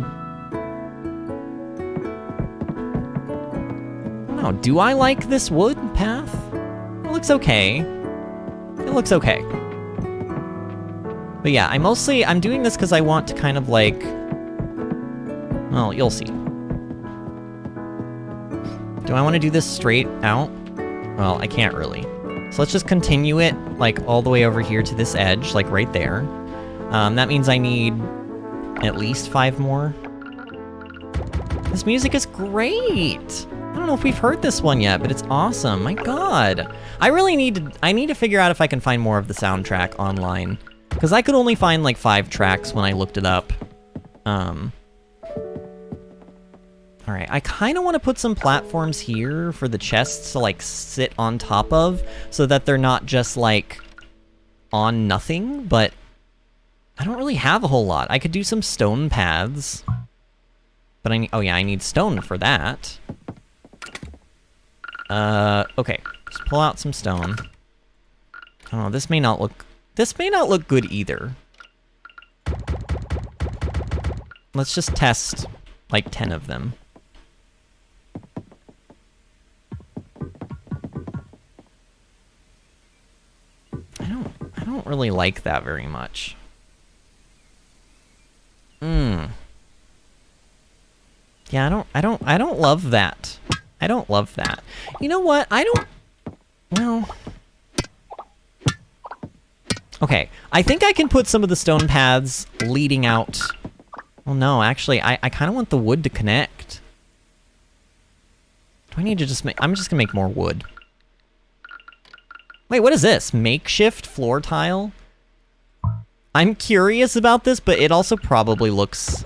Oh, do I like this wood path? It looks okay. It looks okay. But yeah, I'm doing this because I want to kind of like... Well, you'll see. Do I want to do this straight out? Well, I can't really. So let's just continue it, like, all the way over here to this edge, like, right there. That means I need at least 5 more. This music is great! I don't know if we've heard this one yet, but it's awesome. My god. I need to figure out if I can find more of the soundtrack online. Because I could only find, like, 5 tracks when I looked it up. Alright, I kind of want to put some platforms here for the chests to, like, sit on top of, so that they're not just, like, on nothing, but I don't really have a whole lot. I could do some stone paths, but oh yeah, I need stone for that. Okay, just pull out some stone. Oh, this may not look good either. Let's just test, like, 10 of them. I don't really like that very much. Yeah, I don't love that. I don't love that. You know what? Well... Okay, I think I can put some of the stone paths leading out. Well, no, actually, I kind of want the wood to connect. Do I need to just make... I'm just gonna make more wood. Wait, what is this? Makeshift floor tile? I'm curious about this, but it also probably looks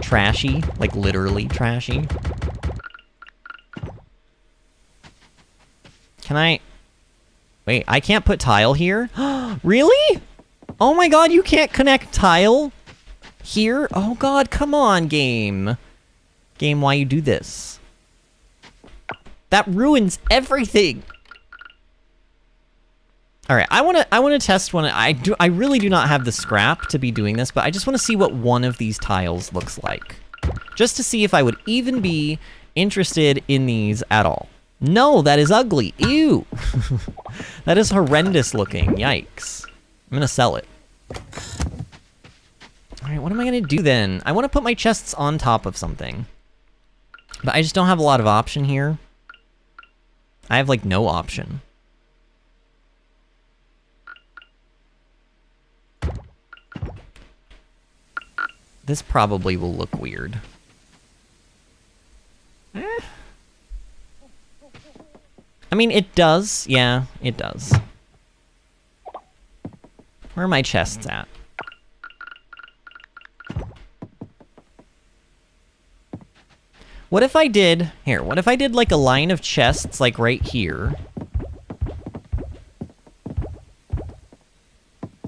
trashy. Like, literally trashy. Can I... Wait, I can't put tile here? Really? Oh my god, you can't connect tile here? Oh god, come on, game. Game, why you do this? That ruins everything. Alright, I wanna test one. I really do not have the scrap to be doing this, but I just want to see what one of these tiles looks like. Just to see if I would even be interested in these at all. No, that is ugly. Ew. That is horrendous looking. Yikes. I'm gonna sell it. Alright, what am I gonna do then? I want to put my chests on top of something. But I just don't have a lot of option here. I have, like, no option. This probably will look weird. I mean, it does. Yeah, it does. Where are my chests at? What if I did... Here, what if I did, like, a line of chests, like, right here?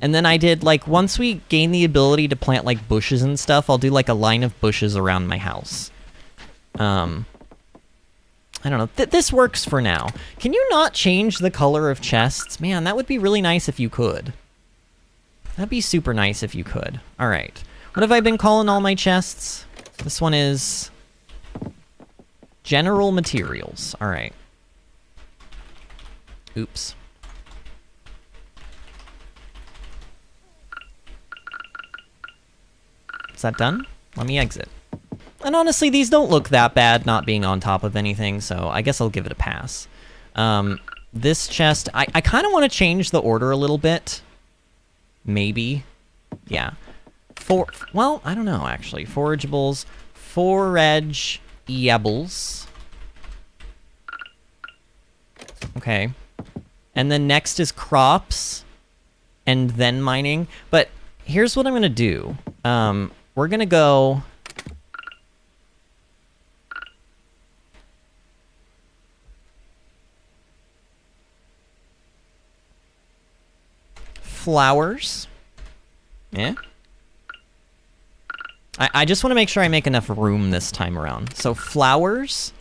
And then I did, like, once we gain the ability to plant, like, bushes and stuff, I'll do, like, a line of bushes around my house. I don't know. This works for now. Can you not change the color of chests? Man, that would be really nice if you could. That'd be super nice if you could. Alright. What have I been calling all my chests? This one is general materials. All right. Oops. Is that done? Let me exit. And honestly, these don't look that bad not being on top of anything, so I guess I'll give it a pass. This chest, I kind of want to change the order a little bit. Maybe. Yeah. Well, I don't know, actually. Forageables, forageables. Okay. And then next is crops, and then mining. But here's what I'm going to do. We're going to go... flowers. Yeah. I just want to make sure I make enough room this time around. So flowers.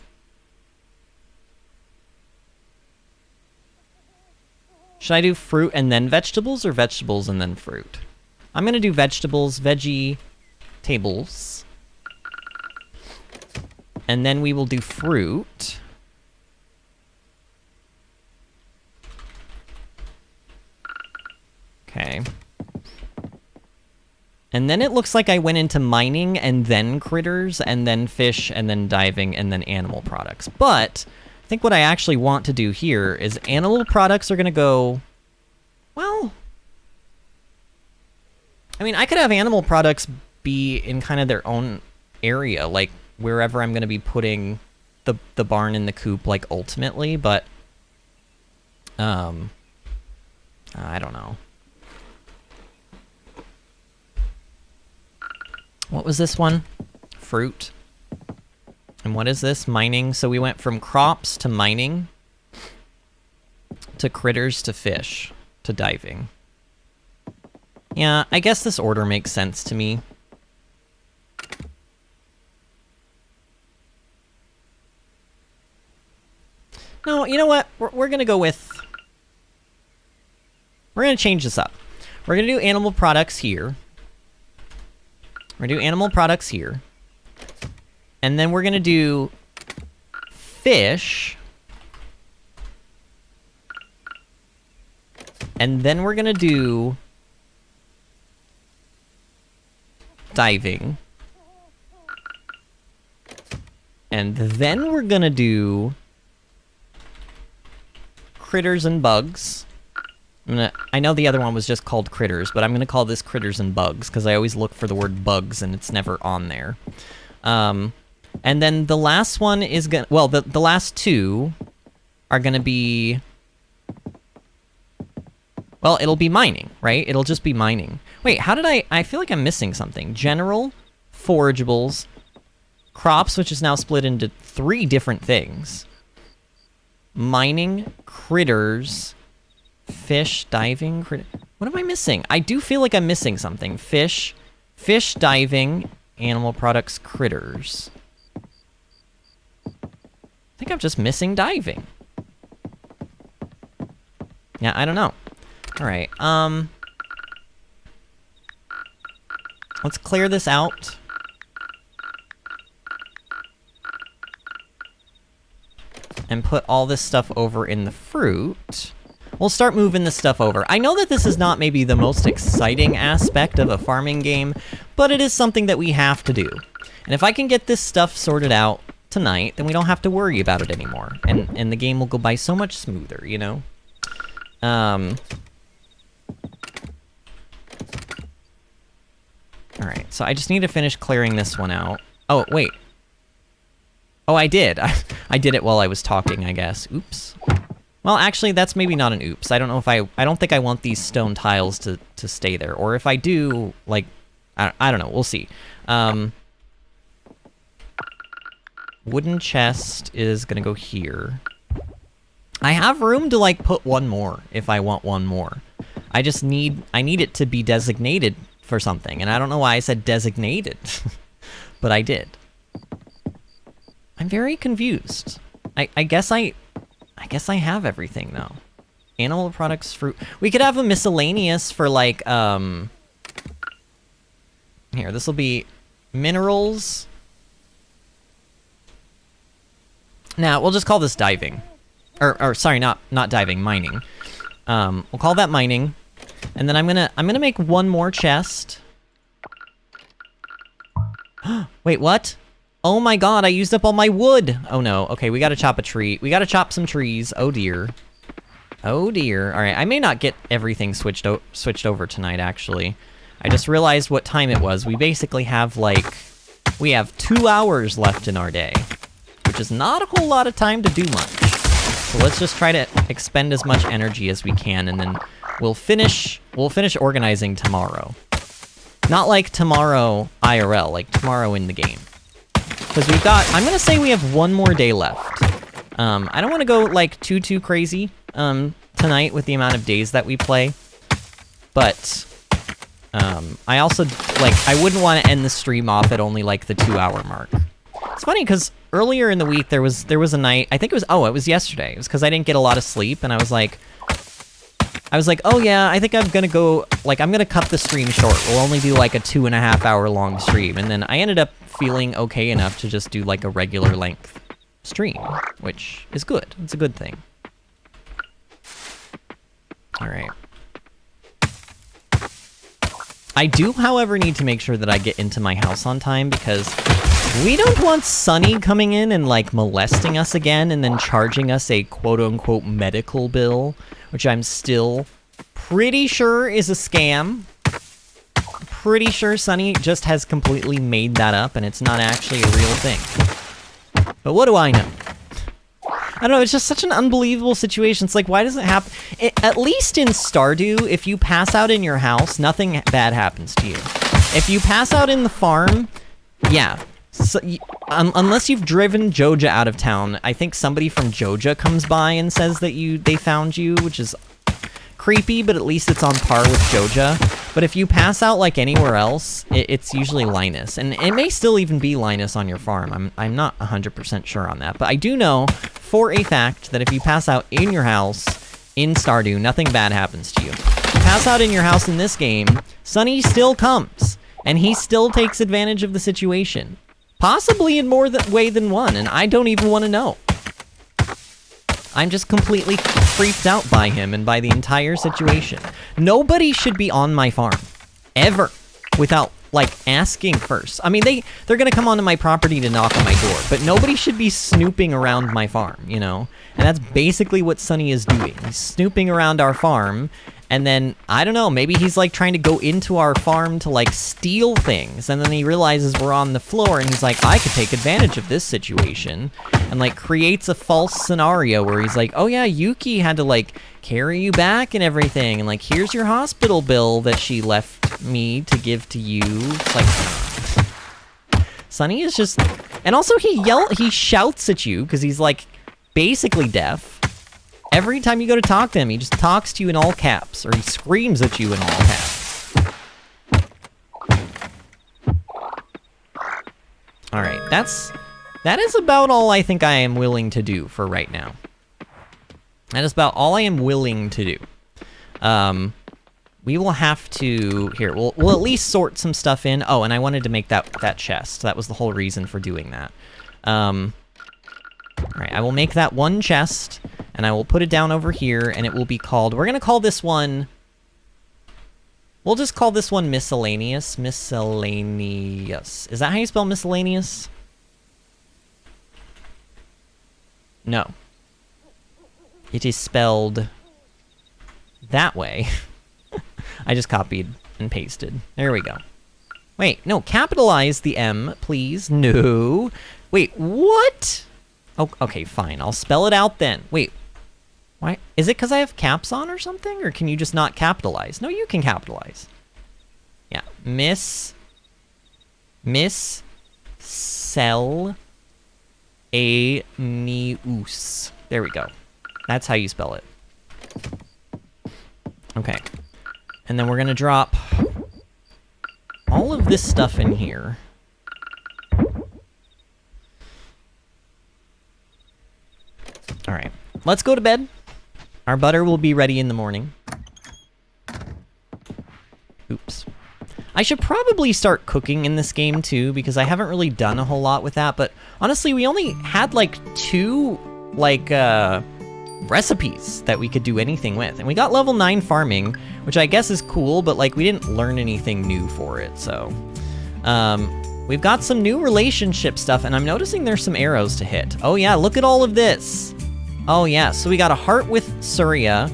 Should I do fruit and then vegetables, or vegetables and then fruit? I'm going to do vegetables, veggie tables. And then we will do fruit. Okay. And then it looks like I went into mining and then critters and then fish and then diving and then animal products. But I think what I actually want to do here is animal products are going to go, well, I mean, I could have animal products be in kind of their own area, like wherever I'm going to be putting the barn and the coop, like ultimately, but I don't know. What was this one? Fruit. And what is this? Mining. So we went from crops to mining to critters to fish to diving. Yeah, I guess this order makes sense to me. No, you know what? We're going to go with... We're going to change this up. We're going to do animal products here. We're going to do animal products here. And then we're going to do fish. And then we're going to do diving. And then we're going to do critters and bugs. I know the other one was just called critters, but I'm going to call this critters and bugs, because I always look for the word bugs, and it's never on there. And then the last one is going to... Well, the last two are going to be... Well, it'll be mining, right? It'll just be mining. Wait, how did I feel like I'm missing something. General, forageables, crops, which is now split into 3 different things. Mining, critters... Fish, diving, what am I missing? I do feel like I'm missing something. Fish, diving, animal products, critters. I think I'm just missing diving. Yeah, I don't know. All right, let's clear this out. And put all this stuff over in the fruit. We'll start moving this stuff over. I know that this is not maybe the most exciting aspect of a farming game, but it is something that we have to do. And if I can get this stuff sorted out tonight, then we don't have to worry about it anymore. And the game will go by so much smoother, you know? Alright, so I just need to finish clearing this one out. Oh, wait. Oh, I did. I did it while I was talking, I guess. Oops. Well, actually, that's maybe not an oops. I don't know if I don't think I want these stone tiles to stay there. Or if I do, like, I don't know. We'll see. Wooden chest is going to go here. I have room to, like, put one more if I want one more. I need it to be designated for something. And I don't know why I said designated. But I did. I'm very confused. I guess I have everything, though. Animal products, fruit... We could have a miscellaneous for, like, Here, this will be minerals. Now, we'll just call this diving. Or sorry, not diving, mining. We'll call that mining. And then I'm gonna make one more chest. Wait, what? Oh my god, I used up all my wood! Oh no, okay, we gotta chop a tree. We gotta chop some trees. Oh dear. Oh dear. Alright, I may not get everything switched over tonight, actually. I just realized what time it was. We basically have, like... We have 2 hours left in our day. Which is not a whole lot of time to do much. So let's just try to expend as much energy as we can, and then we'll finish organizing tomorrow. Not like tomorrow IRL, like tomorrow in the game. Because we've got... I'm gonna say we have 1 more day left. I don't want to go, like, too crazy tonight with the amount of days that we play. But... I also, like, I wouldn't want to end the stream off at only, like, the 2-hour mark. It's funny, because earlier in the week, there was a night, I think it was yesterday. It was because I didn't get a lot of sleep, and I was like, oh yeah, I think I'm gonna go, like, I'm gonna cut the stream short. We'll only do, like, a 2.5-hour long stream. And then I ended up feeling okay enough to just do, like, a regular length stream, which is good. It's a good thing. Alright. I do, however, need to make sure that I get into my house on time, because we don't want Sunny coming in and, like, molesting us again and then charging us a quote-unquote medical bill, which I'm still pretty sure is a scam. Pretty sure Sunny just has completely made that up and it's not actually a real thing. But what do I know? I don't know, it's just such an unbelievable situation. It's like, why does it happen? At least in Stardew, if you pass out in your house, nothing bad happens to you. If you pass out in the farm, yeah. So, unless you've driven Joja out of town, I think somebody from Joja comes by and says that they found you, which is creepy, but at least it's on par with Joja. But if you pass out like anywhere else, it's usually Linus. And it may still even be Linus on your farm. I'm not 100% sure on that. But I do know for a fact that if you pass out in your house in Stardew, nothing bad happens to you. If you pass out in your house in this game, Sunny still comes. And he still takes advantage of the situation. Possibly in more way than one, and I don't even want to know. I'm just completely freaked out by him and by the entire situation. Nobody should be on my farm. Ever. Without, like, asking first. I mean, they're gonna come onto my property to knock on my door, but nobody should be snooping around my farm, you know? And that's basically what Sunny is doing. He's snooping around our farm, and then, I don't know, maybe he's, like, trying to go into our farm to, like, steal things, and then he realizes we're on the floor, and he's like, I could take advantage of this situation, and, like, creates a false scenario where he's like, oh yeah, Yuki had to, like, carry you back and everything, and, like, here's your hospital bill that she left me to give to you. It's like, Sunny is just... And also, he shouts at you, because he's, like, basically deaf. Every time you go to talk to him, he just talks to you in all caps, or he screams at you in all caps. Alright, that is about all I think I am willing to do for right now. That is about all I am willing to do. We will have to... Here, we'll at least sort some stuff in. Oh, and I wanted to make that chest. That was the whole reason for doing that. Alright, I will make that one chest, and I will put it down over here, and it will be called... We're gonna call this one... We'll just call this one miscellaneous. Miscellaneous. Is that how you spell miscellaneous? No. It is spelled that way. I just copied and pasted. There we go. Wait, no, capitalize the M, please. No. Wait, what? Oh, okay, fine. I'll spell it out then. Wait. Why? Is it because I have caps on or something? Or can you just not capitalize? No, you can capitalize. Yeah. Sell a neus. There we go. That's how you spell it. Okay. And then we're going to drop all of this stuff in here. All right. Let's go to bed. Our butter will be ready in the morning. Oops. I should probably start cooking in this game too, because I haven't really done a whole lot with that, but honestly, we only had like 2, like, recipes that we could do anything with. And we got level 9 farming, which I guess is cool, but like we didn't learn anything new for it, so. We've got some new relationship stuff, and I'm noticing there's some arrows to hit. Oh yeah, look at all of this. Oh yeah, so we got a heart with Surya,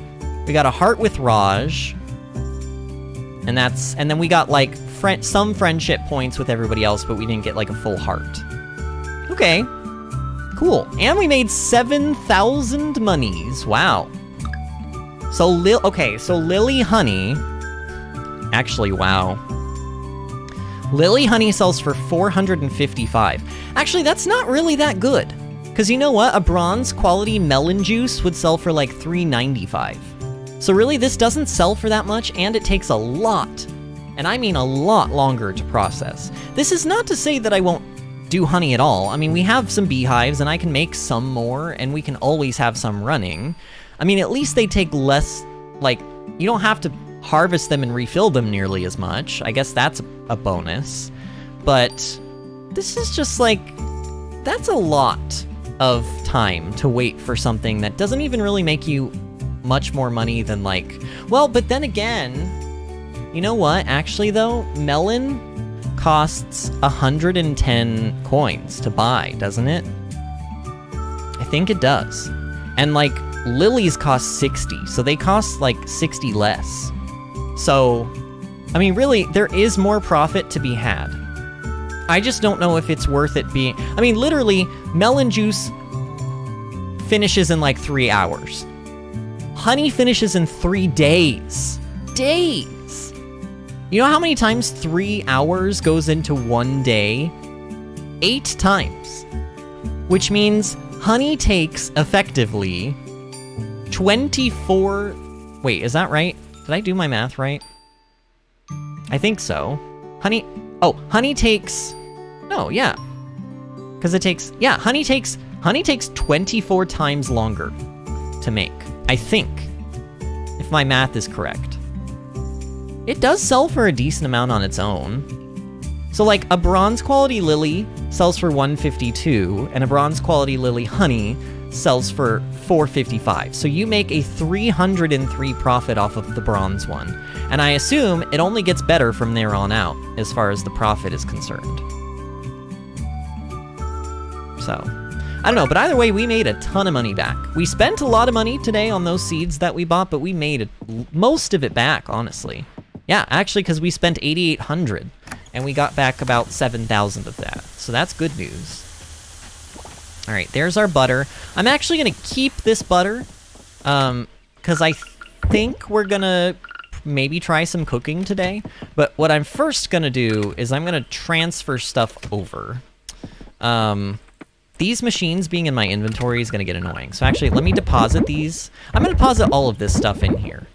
we got a heart with Raj, and then we got like some friendship points with everybody else, but we didn't get like a full heart. Okay, cool. And we made 7,000 monies, wow. So Lily Honey, actually, wow. Lily Honey sells for 455. Actually, that's not really that good. Because you know what? A bronze quality melon juice would sell for like 395. So really, this doesn't sell for that much, and it takes a lot, and I mean a lot longer to process. This is not to say that I won't do honey at all. I mean, we have some beehives, and I can make some more, and we can always have some running. I mean, at least they take less, like, you don't have to harvest them and refill them nearly as much. I guess that's a bonus. But this is just like, that's a lot of time to wait for something that doesn't even really make you much more money than like, well, but then again, you know what? Actually though, melon costs 110 coins to buy, doesn't it? I think it does. And like, lilies cost 60, so they cost like 60 less. So, I mean, really, there is more profit to be had. I just don't know if it's worth it being... I mean, literally, melon juice finishes in like 3 hours. Honey finishes in 3 days. Days! You know how many times 3 hours goes into 1 day? 8 times. Which means honey takes, effectively, 24... Wait, is that right? Did I do my math right? I think so. Honey... Oh, honey takes... No, yeah. Because it takes... Yeah, honey takes 24 times longer to make. I think. If my math is correct. It does sell for a decent amount on its own. So, like, a bronze quality lily sells for 152, and a bronze quality lily honey sells for 455. So you make a 303 profit off of the bronze one. And I assume it only gets better from there on out, as far as the profit is concerned. So, I don't know, but either way, we made a ton of money back. We spent a lot of money today on those seeds that we bought, but we made most of it back, honestly. Yeah, actually, because we spent 8,800, and we got back about 7,000 of that. So that's good news. All right, there's our butter. I'm actually going to keep this butter, because I think we're going to maybe try some cooking today. But what I'm first going to do is I'm going to transfer stuff over. These machines being in my inventory is going to get annoying. So actually, let me deposit these. I'm going to deposit all of this stuff in here.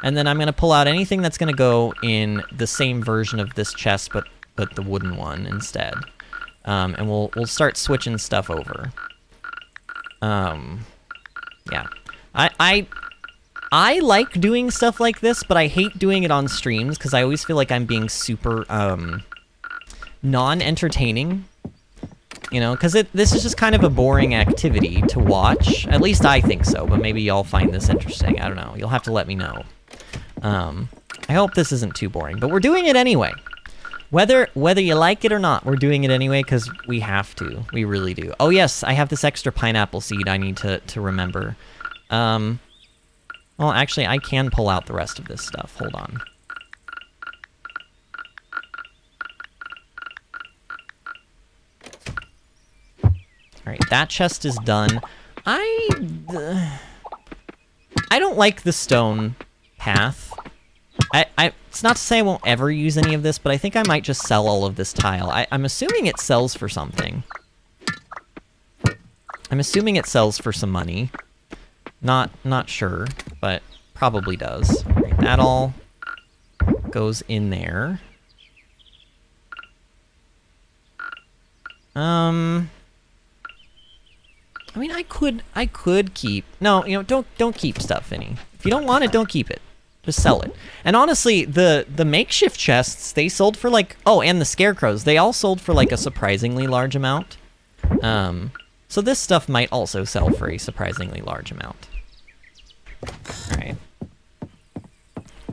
And then I'm going to pull out anything that's going to go in the same version of this chest, but the wooden one instead. And we'll start switching stuff over. Yeah. I like doing stuff like this, but I hate doing it on streams because I always feel like I'm being super non-entertaining. You know, because this is just kind of a boring activity to watch. At least I think so, but maybe y'all find this interesting. I don't know. You'll have to let me know. I hope this isn't too boring, but we're doing it anyway. Whether you like it or not, we're doing it anyway because we have to. We really do. Oh yes, I have this extra pineapple seed I need to remember. Well, actually, I can pull out the rest of this stuff. Hold on. Alright, that chest is done. I don't like the stone path. It's not to say I won't ever use any of this, but I think I might just sell all of this tile. I'm assuming it sells for something. I'm assuming it sells for some money. Not sure, but probably does. Right, that all goes in there. I mean, I could keep... No, you know, don't keep stuff, Vinny. If you don't want it, don't keep it. Just sell it. And honestly, the makeshift chests, they sold for like... Oh, and the scarecrows. They all sold for like a surprisingly large amount. So this stuff might also sell for a surprisingly large amount. Alright.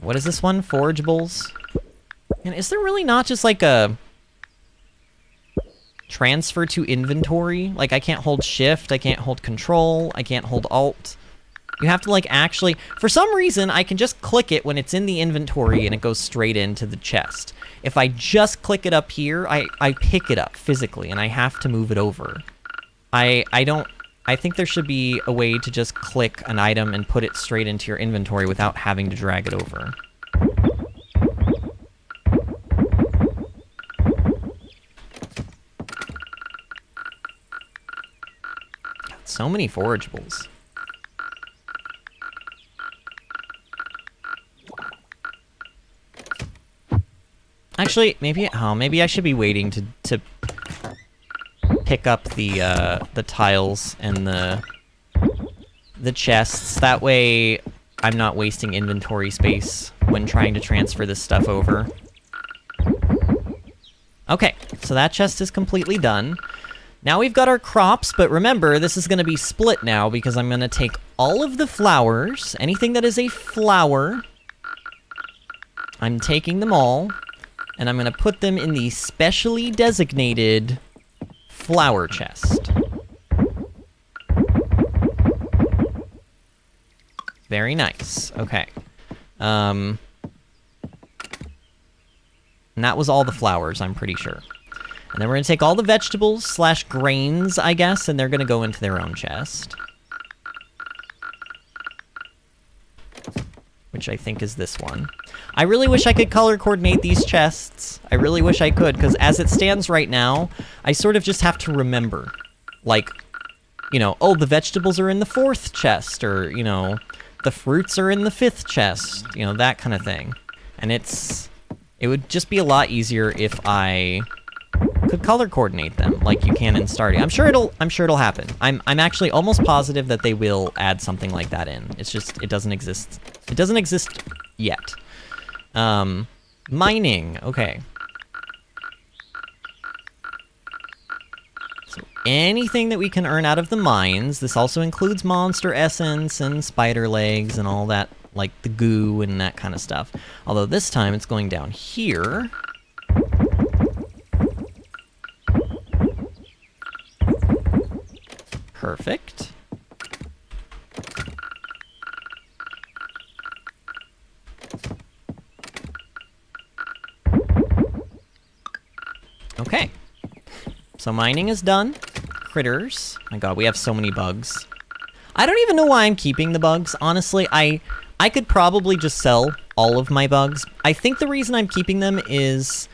What is this one? Forageables? And is there really not just like a... transfer to inventory? Like, I can't hold shift, I can't hold control, I can't hold alt. You have to, like, actually... For some reason, I can just click it when it's in the inventory and it goes straight into the chest. If I just click it up here, I pick it up physically and I have to move it over. I think there should be a way to just click an item and put it straight into your inventory without having to drag it over. So many forageables. Actually, maybe I should be waiting to pick up the tiles and the chests. That way, I'm not wasting inventory space when trying to transfer this stuff over. Okay, so that chest is completely done. Now we've got our crops, but remember, this is going to be split now because I'm going to take all of the flowers, anything that is a flower, I'm taking them all, and I'm going to put them in the specially designated flower chest. Very nice. Okay. And that was all the flowers, I'm pretty sure. And then we're going to take all the vegetables slash grains, I guess, and they're going to go into their own chest. Which I think is this one. I really wish I could color coordinate these chests. I really wish I could, because as it stands right now, I sort of just have to remember. Like, you know, oh, the vegetables are in the 4th chest, or, you know, the fruits are in the 5th chest, you know, that kind of thing. And it would just be a lot easier if I could color coordinate them like you can in Stardew. I'm sure it'll happen. I'm actually almost positive that they will add something like that in. It's just it doesn't exist. It doesn't exist yet. Mining. Okay. So anything that we can earn out of the mines, this also includes monster essence and spider legs and all that, like the goo and that kind of stuff. Although this time it's going down here. Perfect. Okay. So mining is done. Critters. My god, we have so many bugs. I don't even know why I'm keeping the bugs. Honestly, I could probably just sell all of my bugs. I think the reason I'm keeping them is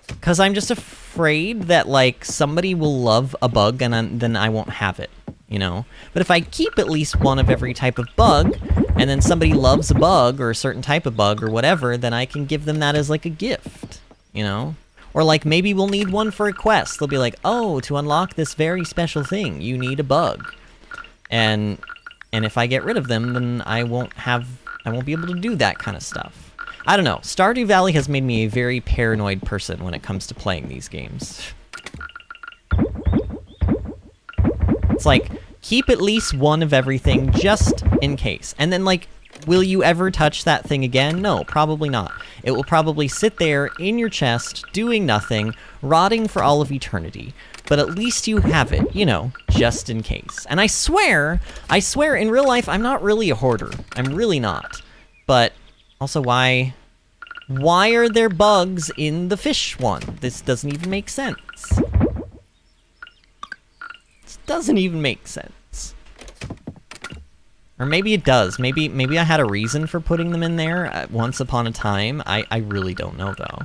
because I'm just afraid that, like, somebody will love a bug and then I won't have it, you know? But if I keep at least one of every type of bug, and then somebody loves a bug or a certain type of bug or whatever, then I can give them that as, like, a gift, you know? Or, like, maybe we'll need one for a quest. They'll be like, oh, to unlock this very special thing, you need a bug. And if I get rid of them, then I won't be able to do that kind of stuff. I don't know. Stardew Valley has made me a very paranoid person when it comes to playing these games. It's like, keep at least one of everything just in case. And then, like, will you ever touch that thing again? No, probably not. It will probably sit there in your chest, doing nothing, rotting for all of eternity. But at least you have it, you know, just in case. And I swear, in real life, I'm not really a hoarder. I'm really not. But also, why are there bugs in the fish one? This doesn't even make sense. This doesn't even make sense. Or maybe it does. Maybe I had a reason for putting them in there once upon a time. I really don't know, though.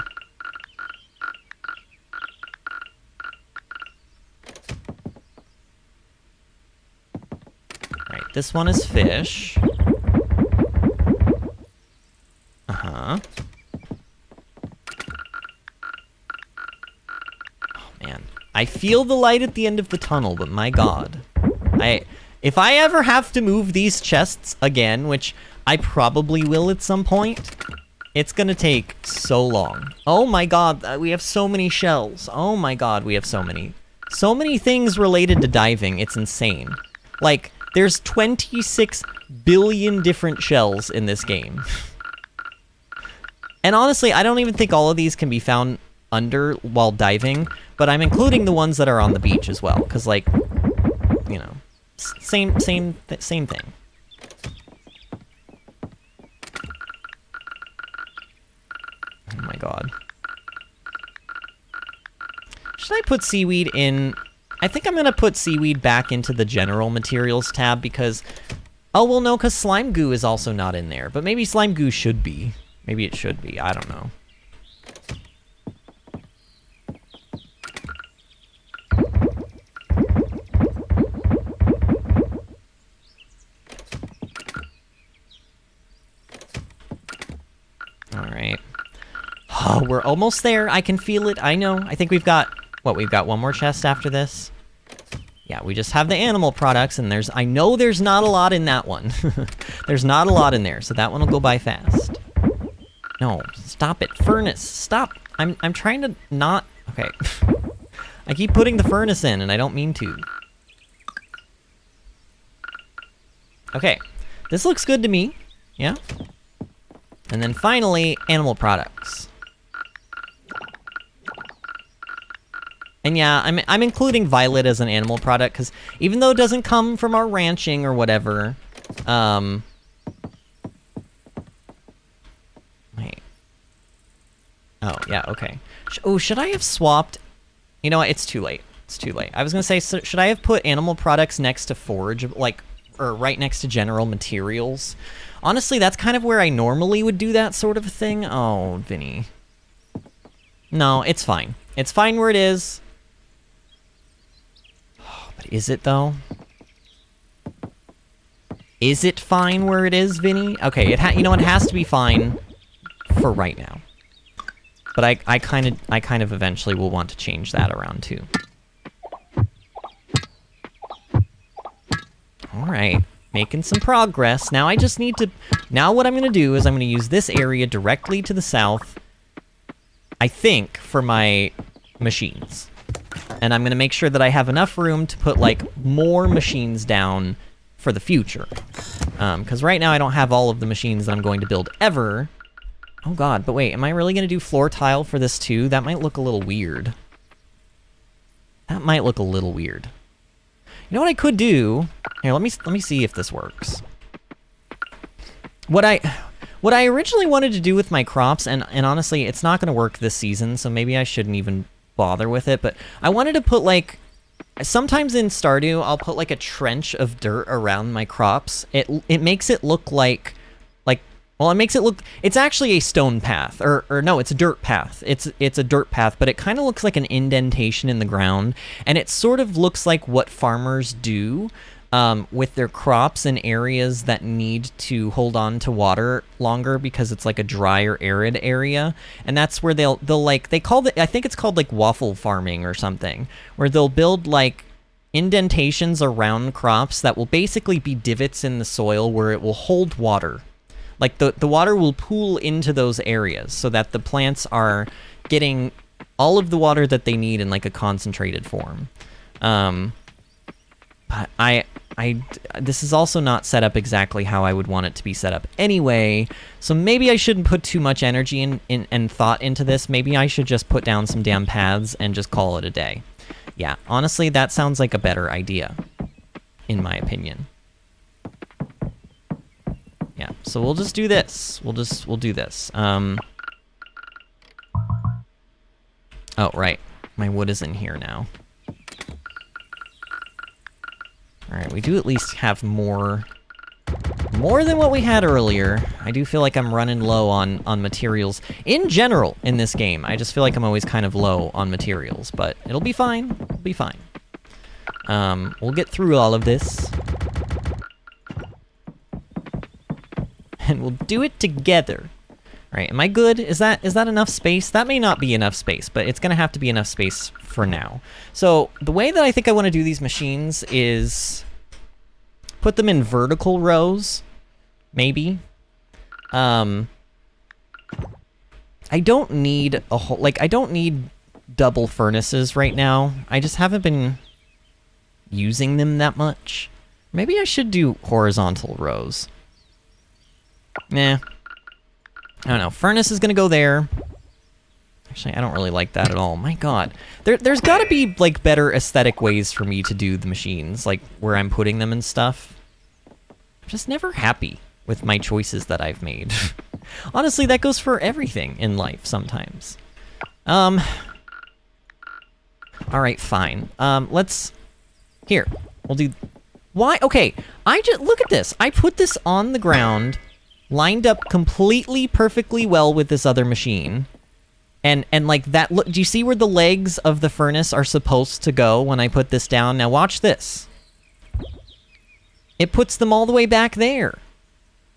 Right, this one is fish. Uh-huh. Oh, man. I feel the light at the end of the tunnel, but my god. If I ever have to move these chests again, which I probably will at some point, it's gonna take so long. Oh my god, we have so many shells. Oh my god, we have so many. So many things related to diving, it's insane. Like, there's 26 billion different shells in this game. And honestly, I don't even think all of these can be found under while diving, but I'm including the ones that are on the beach as well, because, like, you know, same thing. Oh my god. Should I put seaweed in? I think I'm gonna put seaweed back into the general materials tab because, oh well no, because slime goo is also not in there, but maybe slime goo should be. Maybe it should be, I don't know. Alright. Oh, we're almost there. I can feel it. I know. I think we've got... What, we've got one more chest after this? Yeah, we just have the animal products, and there's... I know there's not a lot in that one. There's not a lot in there, so that one will go by fast. No, stop it. Furnace, stop. I'm trying to not... Okay. I keep putting the furnace in, and I don't mean to. Okay. This looks good to me. Yeah? And then finally, animal products. And yeah, I'm including Violet as an animal product, because even though it doesn't come from our ranching or whatever, wait. Oh, yeah, okay. Oh, should I have swapped? You know what, it's too late. It's too late. I was gonna say, should I have put animal products next to forage, like, or right next to general materials? Honestly, that's kind of where I normally would do that sort of thing. Oh, Vinny. No, it's fine. It's fine where it is. Oh, but is it, though? Is it fine where it is, Vinny? Okay, you know, it has to be fine for right now. But I kind of eventually will want to change that around, too. All right. Making some progress. Now I just need to... Now what I'm going to do is I'm going to use this area directly to the south, I think, for my machines. And I'm going to make sure that I have enough room to put, like, more machines down for the future. Because right now I don't have all of the machines that I'm going to build ever. Oh god, but wait, am I really going to do floor tile for this too? That might look a little weird. That might look a little weird. You know what I could do? Here, let me see if this works. What I originally wanted to do with my crops, and honestly, it's not going to work this season, so maybe I shouldn't even bother with it, but I wanted to put, like, sometimes in Stardew, I'll put, like, a trench of dirt around my crops. It makes it look like, well, it makes it look, it's actually a stone path, or no, it's a dirt path. It's a dirt path, but it kind of looks like an indentation in the ground, and it sort of looks like what farmers do with their crops in areas that need to hold on to water longer because it's like a dry or arid area, and that's where they'll like, they call it, I think it's called like waffle farming or something, where they'll build like indentations around crops that will basically be divots in the soil where it will hold water. Like, the water will pool into those areas so that the plants are getting all of the water that they need in, like, a concentrated form. But this is also not set up exactly how I would want it to be set up anyway, so maybe I shouldn't put too much energy and thought into this. Maybe I should just put down some damn paths and just call it a day. Yeah, honestly, that sounds like a better idea, in my opinion. Yeah, so we'll just do this. We'll do this. Oh, right. My wood is in here now. Alright, we do at least have more than what we had earlier. I do feel like I'm running low on materials. In general, in this game, I just feel like I'm always kind of low on materials, but it'll be fine. It'll be fine. We'll get through all of this. And we'll do it together. All right, am I good? Is that enough space? That may not be enough space, but it's gonna have to be enough space for now. So the way that I think I want to do these machines is Put them in vertical rows, maybe. I don't need a whole, like, I don't need double furnaces right now. I just haven't been using them that much. Maybe I should do horizontal rows. Nah. I don't know. Furnace is gonna go there. Actually, I don't really like that at all. My god. There's gotta be, like, better aesthetic ways for me to do the machines, like, where I'm putting them and stuff. I'm just never happy with my choices that I've made. Honestly, that goes for everything in life sometimes. Alright, fine. Let's... Here. We'll do... Why? Okay, look at this. I put this on the ground, lined up completely perfectly well with this other machine. And like that, look, do you see where the legs of the furnace are supposed to go when I put this down? Now watch this. It puts them all the way back there.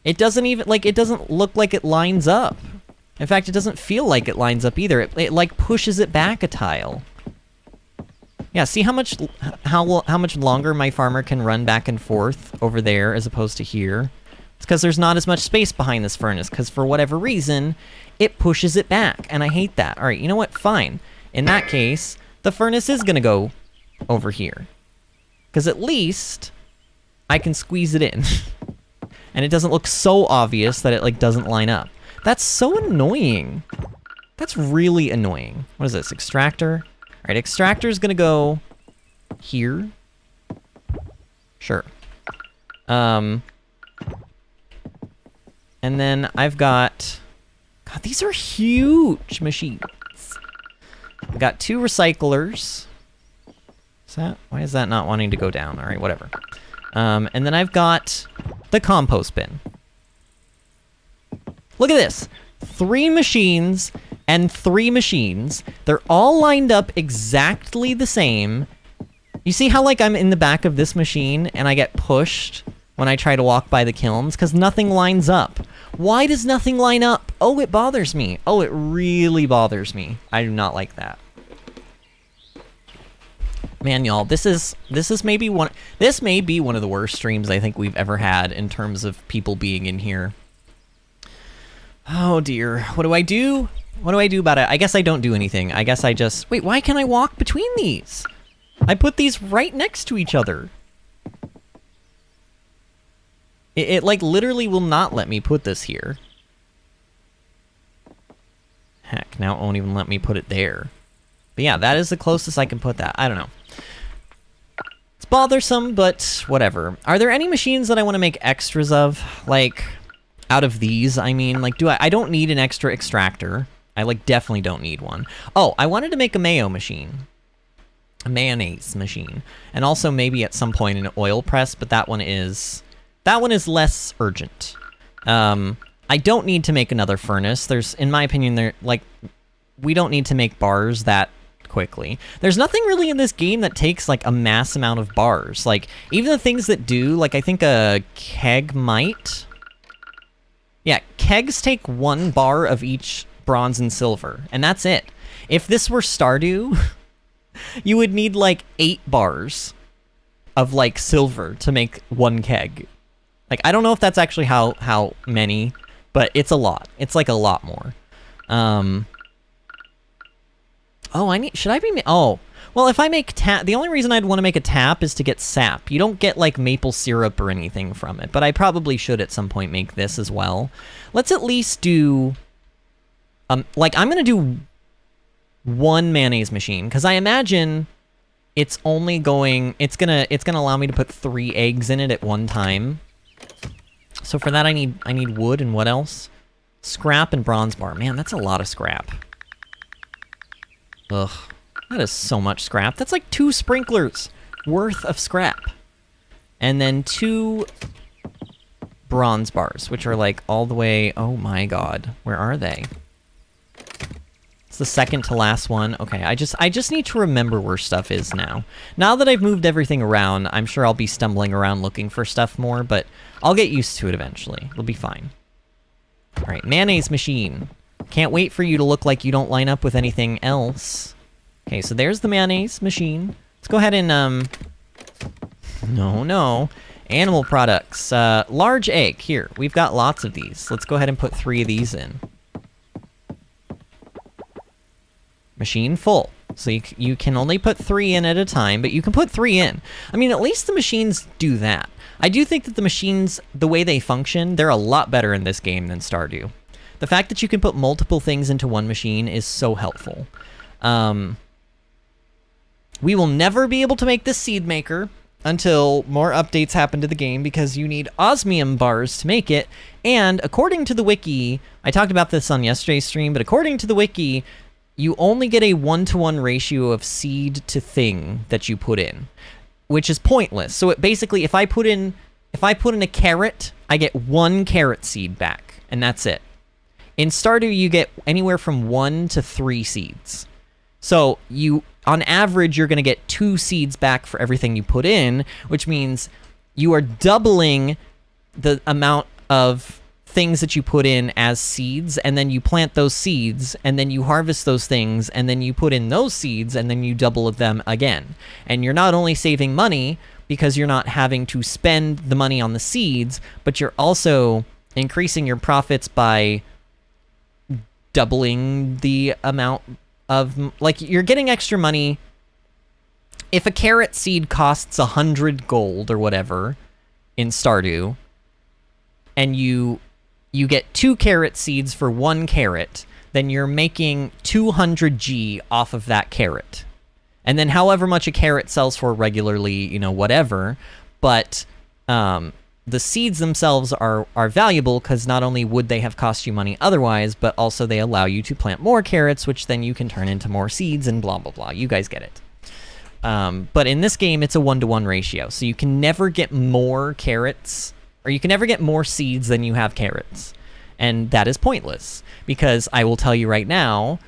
It doesn't even, like, it doesn't look like it lines up. In fact, it doesn't feel like it lines up either. It like pushes it back a tile. Yeah, see how much longer my farmer can run back and forth over there as opposed to here? It's because there's not as much space behind this furnace, because for whatever reason, it pushes it back, and I hate that. All right, you know what? Fine. In that case, the furnace is gonna go over here. Because at least I can squeeze it in. And it doesn't look so obvious that it, like, doesn't line up. That's so annoying. That's really annoying. What is this? Extractor? All right, extractor's gonna go here. Sure. And then I've got... God, these are huge machines. I've got 2 recyclers. Why is that not wanting to go down? All right, whatever. And then I've got the compost bin. Look at this. 3 machines and 3 machines. They're all lined up exactly the same. You see how, like, I'm in the back of this machine and I get pushed when I try to walk by the kilns? Because nothing lines up. Why does nothing line up? Oh, it bothers me. Oh, it really bothers me. I do not like that. Man, y'all, this may be one of the worst streams I think we've ever had in terms of people being in here. Oh dear. What do I do? What do I do about it? I guess I don't do anything. I guess I just... Wait, why can't I walk between these? I put these right next to each other. It like, literally will not let me put this here. Heck, now it won't even let me put it there. But yeah, that is the closest I can put that. I don't know. It's bothersome, but whatever. Are there any machines that I want to make extras of? Like, out of these, I mean, like, I don't need an extra extractor. I, like, definitely don't need one. Oh, I wanted to make a mayo machine. A mayonnaise machine. And also maybe at some point an oil press, but that one is less urgent. I don't need to make another furnace. In my opinion, we don't need to make bars that quickly. There's nothing really in this game that takes, like, a mass amount of bars. Like, even the things that do, like, I think a keg might. Yeah, kegs take 1 bar of each bronze and silver, and that's it. If this were Stardew, you would need, like, 8 bars of, like, silver to make 1 keg. Like, I don't know if that's actually how many, but it's a lot. It's, like, a lot more. Oh, should I be... Oh, well, if I make tap... The only reason I'd want to make a tap is to get sap. You don't get, like, maple syrup or anything from it, but I probably should at some point make this as well. Let's at least do... like, I'm gonna do 1 mayonnaise machine, because I imagine it's only going... It's gonna allow me to put 3 eggs in it at one time. So for that, I need wood, and what else? Scrap and bronze bar. Man, that's a lot of scrap. Ugh, that is so much scrap. That's like 2 sprinklers worth of scrap. And then 2 bronze bars, which are like all the way... Oh my god, where are they? It's the second to last one. Okay, I just need to remember where stuff is now. Now that I've moved everything around, I'm sure I'll be stumbling around looking for stuff more, but I'll get used to it eventually. It'll be fine. All right, mayonnaise machine. Can't wait for you to look like you don't line up with anything else. Okay, so there's the mayonnaise machine. Let's go ahead and, No. Animal products. Large egg. Here, we've got lots of these. Let's go ahead and put 3 of these in. Machine full. So you can only put 3 in at a time, but you can put 3 in. I mean, at least the machines do that. I do think that the machines, the way they function, they're a lot better in this game than Stardew. The fact that you can put multiple things into one machine is so helpful. We will never be able to make this seed maker until more updates happen to the game, because you need osmium bars to make it. And according to the wiki, I talked about this on yesterday's stream, but according to the wiki, you only get a 1-to-1 ratio of seed to thing that you put in, which is pointless. So it basically, if I put in a carrot, I get 1 carrot seed back, and that's it. In Stardew, you get anywhere from 1 to 3 seeds. So on average, you're going to get 2 seeds back for everything you put in, which means you are doubling the amount of things that you put in as seeds, and then you plant those seeds, and then you harvest those things, and then you put in those seeds, and then you double them again. And you're not only saving money because you're not having to spend the money on the seeds, but you're also increasing your profits by doubling the amount of, like, you're getting extra money. If a carrot seed costs 100 gold or whatever in Stardew, and you get 2 carrot seeds for 1 carrot, then you're making 200 G off of that carrot. And then however much a carrot sells for regularly, you know, whatever, but the seeds themselves are valuable because not only would they have cost you money otherwise, but also they allow you to plant more carrots, which then you can turn into more seeds and blah, blah, blah. You guys get it. But in this game, it's a 1-to-1 ratio, so you can never get more carrots, or you can never get more seeds than you have carrots. And that is pointless, because I will tell you right now,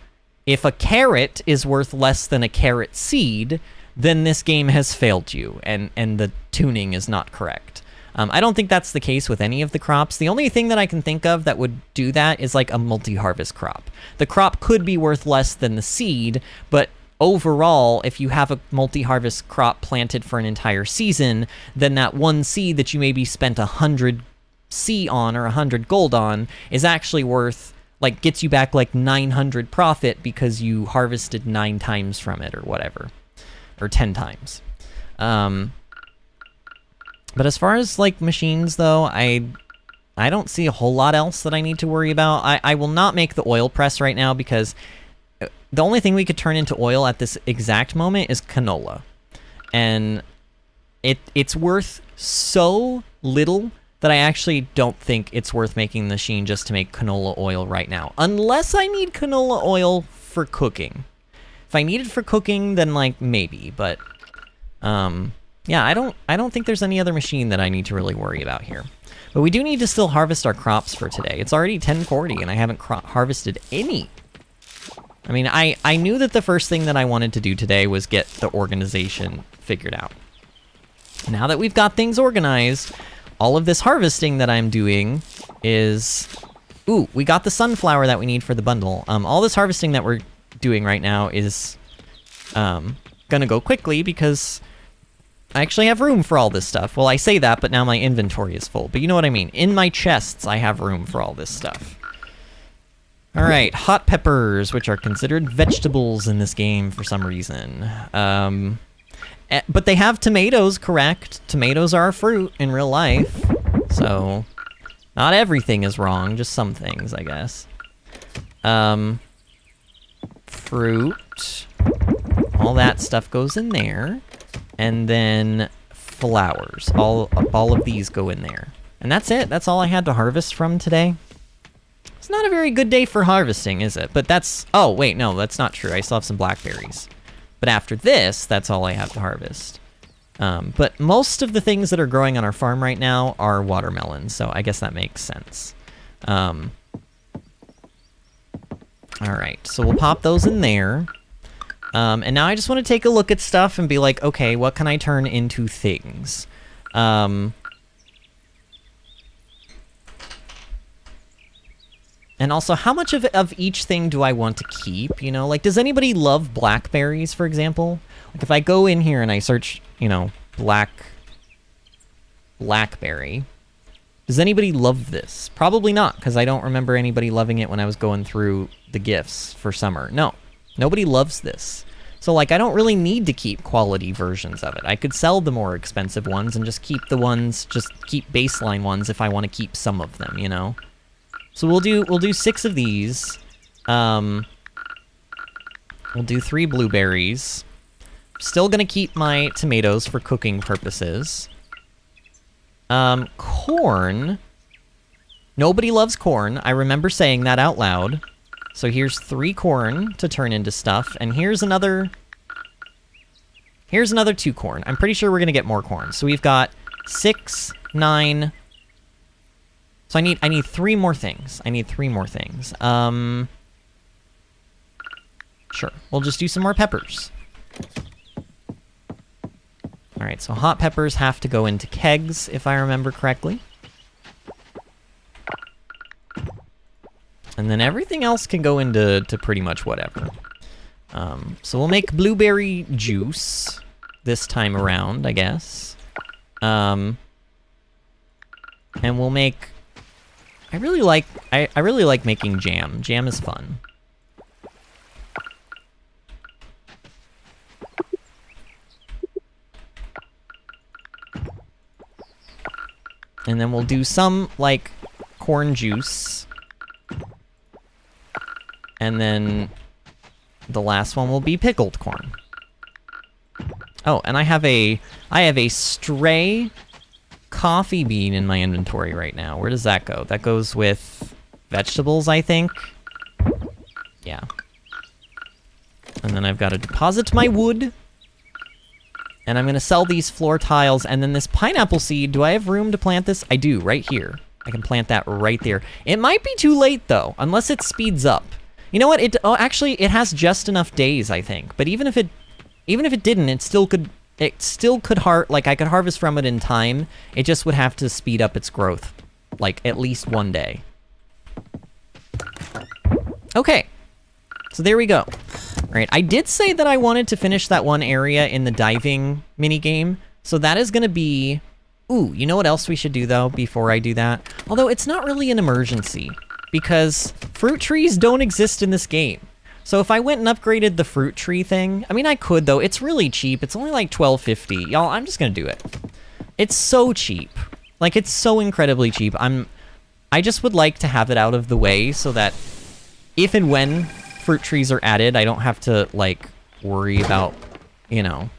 if a carrot is worth less than a carrot seed, then this game has failed you, and the tuning is not correct. I don't think that's the case with any of the crops. The only thing that I can think of that would do that is like a multi-harvest crop. The crop could be worth less than the seed, but overall, if you have a multi-harvest crop planted for an entire season, then that one seed that you maybe spent 100 C on or 100 gold on is actually worth, like, gets you back like 900 profit because you harvested 9 times from it or whatever, or 10 times. But as far as like machines though, I don't see a whole lot else that I need to worry about. I will not make the oil press right now because the only thing we could turn into oil at this exact moment is canola. And it's worth so little that I actually don't think it's worth making the machine just to make canola oil right now. Unless I need canola oil for cooking. If I need it for cooking, then like maybe, but yeah, I don't think there's any other machine that I need to really worry about here. But we do need to still harvest our crops for today. It's already 10:40 and I haven't harvested any. I mean, I knew that the first thing that I wanted to do today was get the organization figured out. Now that we've got things organized, all of this harvesting that I'm doing is... Ooh, we got the sunflower that we need for the bundle. All this harvesting that we're doing right now is gonna go quickly because I actually have room for all this stuff. Well, I say that, but now my inventory is full. But you know what I mean. In my chests, I have room for all this stuff. All right, hot peppers, which are considered vegetables in this game for some reason. But they have tomatoes, correct? Tomatoes are a fruit in real life. So, not everything is wrong, just some things, I guess. Fruit. All that stuff goes in there. And then flowers. All of these go in there. And that's it. That's all I had to harvest from today. It's not a very good day for harvesting, is it? But that's... Oh, wait, no, that's not true. I still have some blackberries. But after this, that's all I have to harvest. But most of the things that are growing on our farm right now are watermelons, so I guess that makes sense. All right, so we'll pop those in there. And now I just want to take a look at stuff and be like, okay, what can I turn into things? And also, how much of each thing do I want to keep, you know? Like, does anybody love blackberries, for example? Like, if I go in here and I search, you know, blackberry. Does anybody love this? Probably not, because I don't remember anybody loving it when I was going through the gifts for summer. No, nobody loves this. So, like, I don't really need to keep quality versions of it. I could sell the more expensive ones and just keep keep baseline ones if I want to keep some of them, you know? So we'll do 6 of these. We'll do 3 blueberries. Still gonna keep my tomatoes for cooking purposes. Corn. Nobody loves corn. I remember saying that out loud. So here's 3 corn to turn into stuff, and here's another 2 corn. I'm pretty sure we're gonna get more corn. So we've got 6, 9. So I need 3 more things. Sure. We'll just do some more peppers. Alright, so hot peppers have to go into kegs, if I remember correctly. And then everything else can go into pretty much whatever. So we'll make blueberry juice this time around, I guess. And we'll make... I really like making jam. Jam is fun. And then we'll do some, like, corn juice. And then the last one will be pickled corn. Oh, and I have a stray coffee bean in my inventory right now. Where does that go? That goes with vegetables, I think. Yeah. And then I've got to deposit my wood. And I'm going to sell these floor tiles. And then this pineapple seed, do I have room to plant this? I do, right here. I can plant that right there. It might be too late, though, unless it speeds up. You know what? Actually, it has just enough days, I think. But even if it didn't, it still could I could harvest from it in time. It just would have to speed up its growth, like, at least 1 day. Okay. So there we go. All right, I did say that I wanted to finish that one area in the diving minigame. So that is going to be... Ooh, you know what else we should do, though, before I do that? Although it's not really an emergency, because fruit trees don't exist in this game. So if I went and upgraded the fruit tree thing... I mean, I could, though. It's really cheap. It's only like $12.50. Y'all, I'm just going to do it. It's so cheap. Like, it's so incredibly cheap. I just would like to have it out of the way so that if and when fruit trees are added, I don't have to, like, worry about, you know,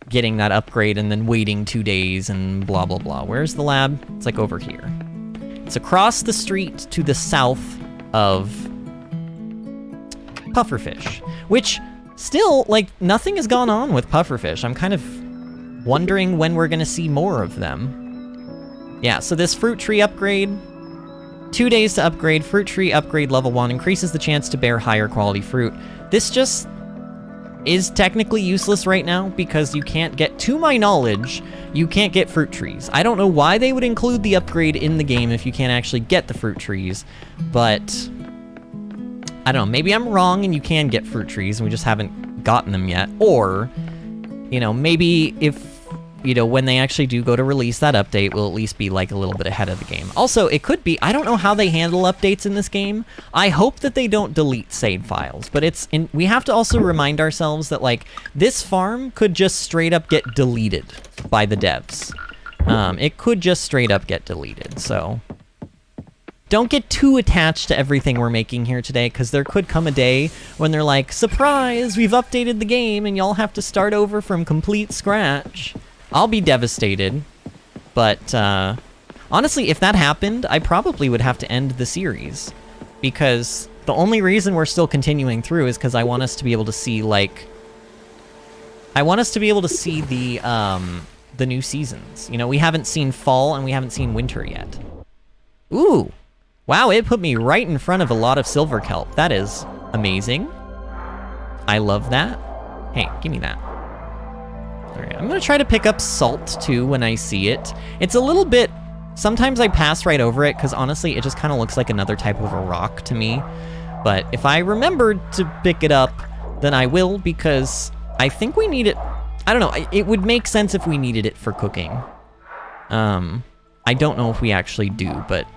getting that upgrade and then waiting 2 days and blah, blah, blah. Where's the lab? It's, like, over here. It's across the street to the south of pufferfish, which still, like, nothing has gone on with pufferfish. I'm kind of wondering when we're gonna see more of them. Yeah, so this fruit tree upgrade, 2 days to upgrade. Fruit tree upgrade level 1 increases the chance to bear higher quality fruit. This just is technically useless right now because you can't get, to my knowledge, you can't get fruit trees. I don't know why they would include the upgrade in the game if you can't actually get the fruit trees, but I don't know, maybe I'm wrong and you can get fruit trees and we just haven't gotten them yet. Or, you know, maybe if, you know, when they actually do go to release that update, we'll at least be like a little bit ahead of the game. Also, it could be, I don't know how they handle updates in this game. I hope that they don't delete save files, but we have to also remind ourselves that, like, this farm could just straight up get deleted by the devs. It could just straight up get deleted, so don't get too attached to everything we're making here today, because there could come a day when they're like, surprise, we've updated the game and y'all have to start over from complete scratch. I'll be devastated, but honestly, if that happened, I probably would have to end the series, because the only reason we're still continuing through is because I want us to be able to see, like, the new seasons. You know, we haven't seen fall and we haven't seen winter yet. Ooh, wow, it put me right in front of a lot of silver kelp. That is amazing. I love that. Hey, give me that. Alright, I'm gonna try to pick up salt, too, when I see it. It's a little bit... Sometimes I pass right over it, because honestly, it just kind of looks like another type of a rock to me. But if I remembered to pick it up, then I will, because I think we need it... I don't know, it would make sense if we needed it for cooking. I don't know if we actually do, but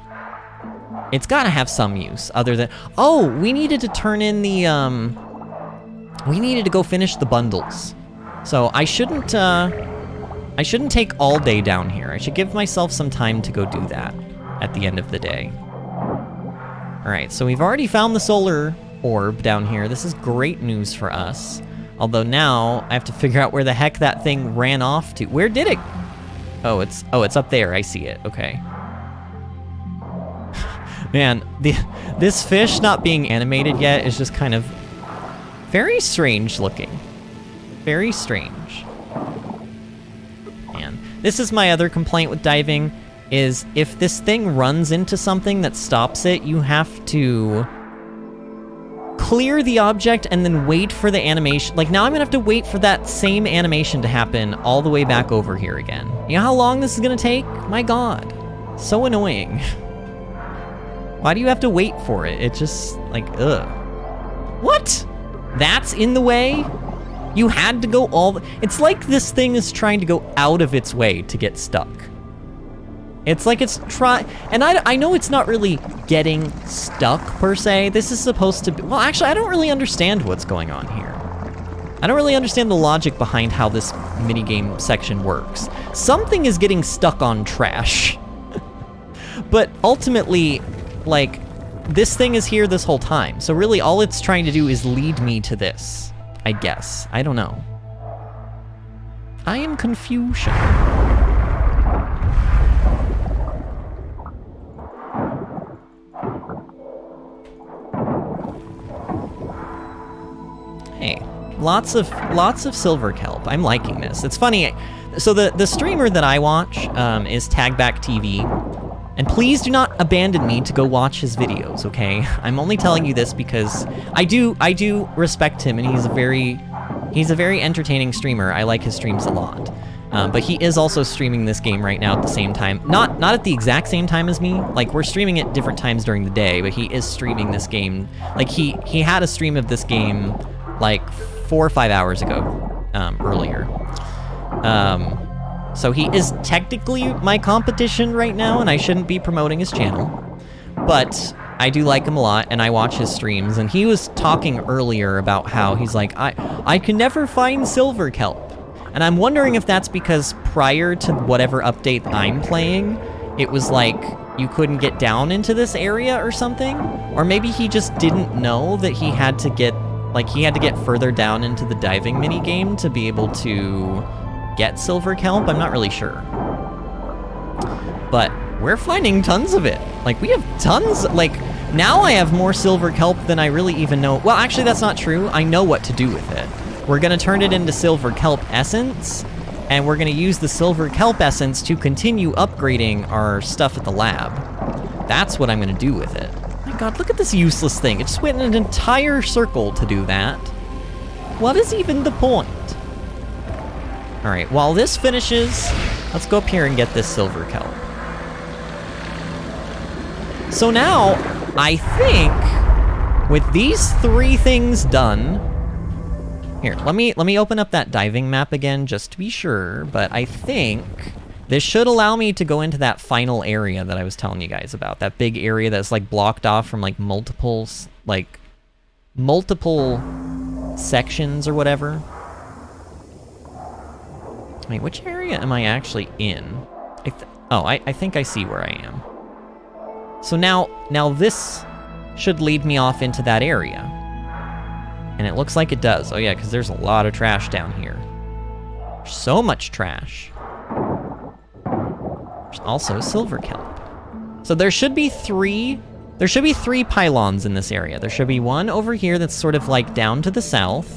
it's gotta have some use other than... Oh, we needed to turn in the, we needed to go finish the bundles. So I shouldn't take all day down here. I should give myself some time to go do that at the end of the day. All right, so we've already found the solar orb down here. This is great news for us. Although now I have to figure out where the heck that thing ran off to. Where did it? Oh, it's up there. I see it. Okay. Man, this fish not being animated yet is just kind of very strange looking. Very strange. Man, this is my other complaint with diving, is if this thing runs into something that stops it, you have to clear the object and then wait for the animation. Like, now I'm gonna have to wait for that same animation to happen all the way back over here again. You know how long this is gonna take? My God, so annoying. Why do you have to wait for it? It's just like, ugh. What? That's in the way? You had to go all the... It's like this thing is trying to go out of its way to get stuck. It's like it's trying... And I know it's not really getting stuck, per se. This is supposed to be... Well, actually, I don't really understand what's going on here. I don't really understand the logic behind how this minigame section works. Something is getting stuck on trash. But ultimately, like, this thing is here this whole time. So really, all it's trying to do is lead me to this, I guess. I don't know. I am confusion. Hey, lots of silver kelp. I'm liking this. It's funny. So the streamer that I watch is Tagback TV. And please do not abandon me to go watch his videos, okay? I'm only telling you this because I do respect him, and he's a very entertaining streamer. I like his streams a lot. But he is also streaming this game right now at the same time. Not at the exact same time as me. Like, we're streaming at different times during the day, but he is streaming this game. Like, he had a stream of this game like 4 or 5 hours ago, earlier. So he is technically my competition right now, and I shouldn't be promoting his channel. But I do like him a lot, and I watch his streams, and he was talking earlier about how he's like, I can never find silver kelp. And I'm wondering if that's because prior to whatever update I'm playing, it was like you couldn't get down into this area or something? Or maybe he just didn't know that he had to get further down into the diving minigame to be able to get silver kelp. I'm not really sure. But we're finding tons of it. Like, we have tons, like, now I have more silver kelp than I really even know. Well, actually, that's not true. I know what to do with it. We're gonna turn it into silver kelp essence, and we're gonna use the silver kelp essence to continue upgrading our stuff at the lab. That's what I'm gonna do with it. My God, look at this useless thing. It just went in an entire circle to do that. What is even the point? All right, while this finishes, let's go up here and get this silver kelp. So now, I think, with these 3 things done, here, let me open up that diving map again just to be sure, but I think this should allow me to go into that final area that I was telling you guys about, that big area that's like blocked off from like multiple sections or whatever. Wait, which area am I actually in? I think I see where I am. So now this should lead me off into that area. And it looks like it does. Oh yeah, because there's a lot of trash down here. So much trash. There's also silver kelp. So there should be 3 pylons in this area. There should be one over here that's sort of like down to the south.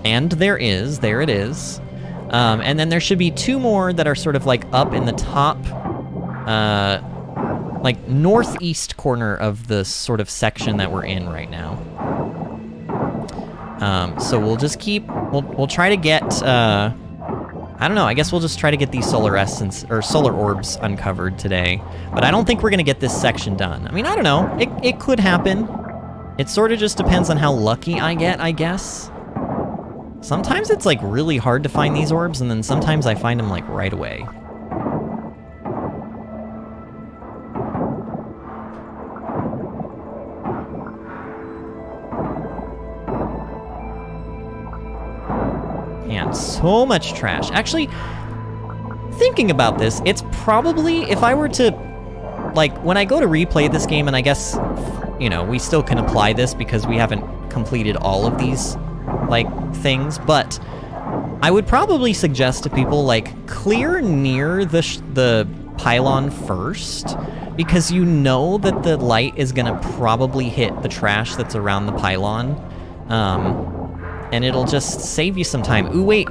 And there it is. And then there should be 2 more that are sort of like up in the top, like northeast corner of the sort of section that we're in right now. So we'll just we'll try to get, I don't know, I guess we'll just try to get these solar orbs uncovered today. But I don't think we're gonna get this section done. I mean, I don't know, it could happen. It sort of just depends on how lucky I get, I guess. Sometimes it's like really hard to find these orbs, and then sometimes I find them like right away. Man, so much trash. Actually, thinking about this, it's probably, if I were to, like, when I go to replay this game, and I guess, you know, we still can apply this because we haven't completed all of these, like, things, but I would probably suggest to people, like, clear near the pylon first, because you know that the light is gonna probably hit the trash that's around the pylon, and it'll just save you some time. Ooh, wait.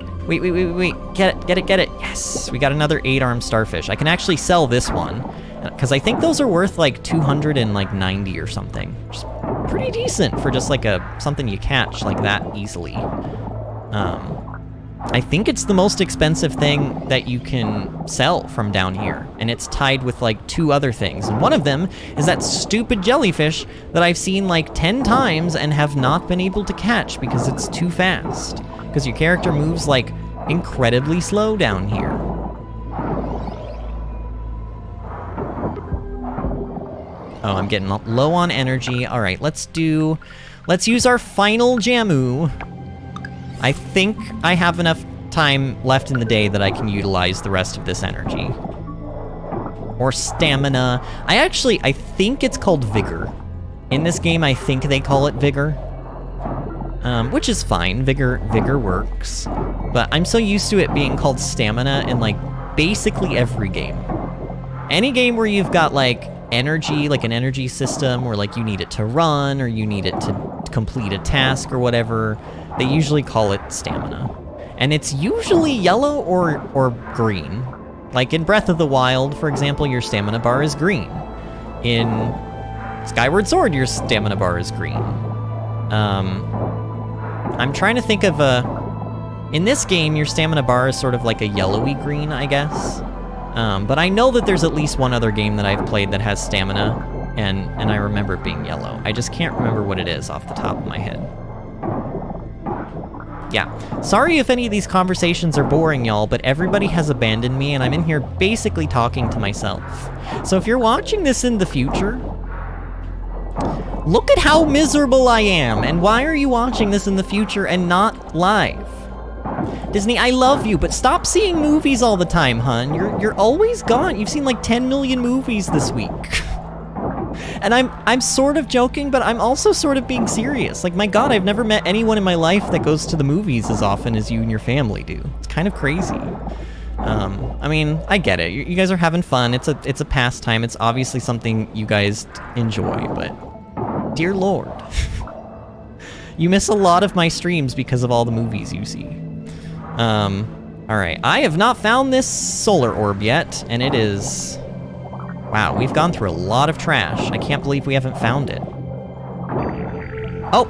Get it. Yes, we got another 8-armed starfish. I can actually sell this one, because I think those are worth like 290 or something. Which is pretty decent for just like something you catch like that easily. I think it's the most expensive thing that you can sell from down here, and it's tied with like 2 other things. And one of them is that stupid jellyfish that I've seen like 10 times and have not been able to catch because it's too fast. Because your character moves like incredibly slow down here. Oh, I'm getting low on energy. All right, let's use our final Jamu. I think I have enough time left in the day that I can utilize the rest of this energy. Or stamina. I think it's called Vigor. In this game, I think they call it Vigor. Which is fine, Vigor works. But I'm so used to it being called stamina in, like, basically every game. Any game where you've got, like, energy, like an energy system, where, like, you need it to run, or you need it to complete a task or whatever, they usually call it stamina. And it's usually yellow or green. Like in Breath of the Wild, for example, your stamina bar is green. In Skyward Sword, your stamina bar is green. I'm trying to think of in this game, your stamina bar is sort of like a yellowy green, I guess. But I know that there's at least one other game that I've played that has stamina, and I remember it being yellow. I just can't remember what it is off the top of my head. Yeah, sorry if any of these conversations are boring, y'all, but everybody has abandoned me, and I'm in here basically talking to myself. So if you're watching this in the future, look at how miserable I am, and why are you watching this in the future and not live? Disney, I love you, but stop seeing movies all the time, hun. You're always gone. You've seen like 10 million movies this week. And I'm sort of joking, but I'm also sort of being serious. Like, my God, I've never met anyone in my life that goes to the movies as often as you and your family do. It's kind of crazy. I mean, I get it. You guys are having fun. It's a pastime. It's obviously something you guys enjoy, but dear Lord. You miss a lot of my streams because of all the movies you see. Alright. I have not found this solar orb yet, and it is... Wow, we've gone through a lot of trash. I can't believe we haven't found it. Oh!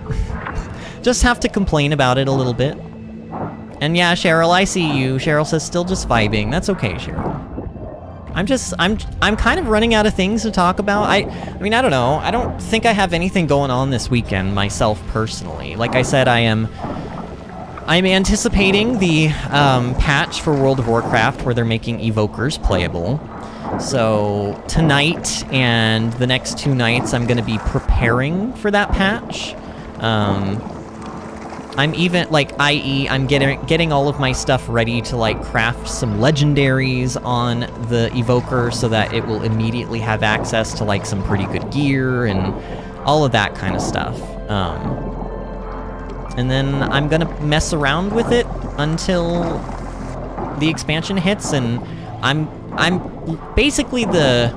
Just have to complain about it a little bit. And yeah, Cheryl, I see you. Cheryl says still just vibing. That's okay, Cheryl. I'm kind of running out of things to talk about. I mean, I don't know. I don't think I have anything going on this weekend myself personally. Like I said, I'm anticipating the patch for World of Warcraft where they're making evokers playable. So tonight and the next 2 nights, I'm going to be preparing for that patch. I'm even, like, i.e., I'm getting all of my stuff ready to, like, craft some legendaries on the evoker so that it will immediately have access to, like, some pretty good gear and all of that kind of stuff. And then I'm going to mess around with it until the expansion hits, and I'm basically the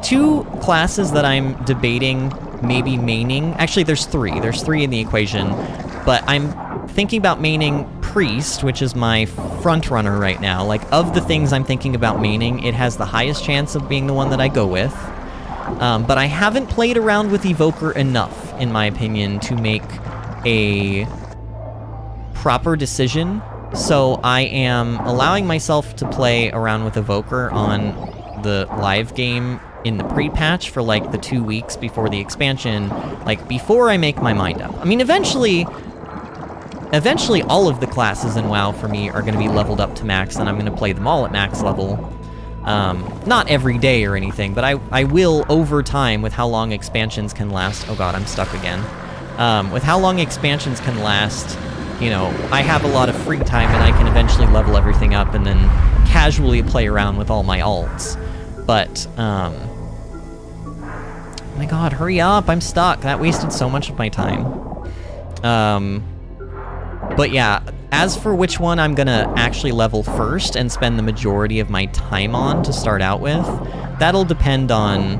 2 classes that I'm debating maybe maining. Actually, there's 3. There's 3 in the equation, but I'm thinking about maining Priest, which is my front runner right now. Like, of the things I'm thinking about maining, it has the highest chance of being the one that I go with. But I haven't played around with Evoker enough, in my opinion, to make a proper decision. So I am allowing myself to play around with Evoker on the live game in the pre-patch for like the 2 weeks before the expansion, like before I make my mind up. I mean, eventually eventually all of the classes in WoW for me are going to be leveled up to max, and I'm going to play them all at max level. Not every day or anything, but I will over time with how long expansions can last. Oh god, I'm stuck again. With how long expansions can last, you know, I have a lot of free time and I can eventually level everything up and then casually play around with all my alts. But, oh my god, hurry up, I'm stuck. That wasted so much of my time. But yeah, as for which one I'm gonna actually level first and spend the majority of my time on to start out with, that'll depend on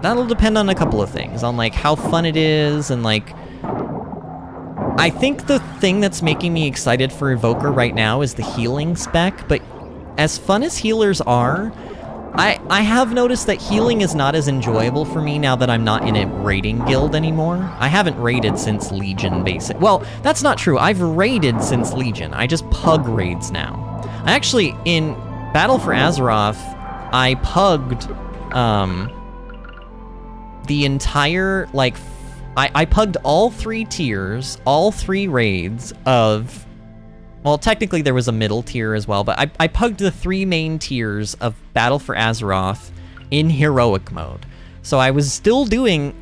a couple of things, on like how fun it is, and like, I think the thing that's making me excited for Evoker right now is the healing spec, but as fun as healers are, I have noticed that healing is not as enjoyable for me now that I'm not in a raiding guild anymore. I haven't raided since Legion, basic. Well, that's not true. I've raided since Legion. I just pug raids now. I actually, in Battle for Azeroth, I pugged, the entire, like, I pugged all 3 tiers, all 3 raids of... Well, technically there was a middle tier as well, but I pugged the 3 main tiers of Battle for Azeroth in heroic mode. So I was still doing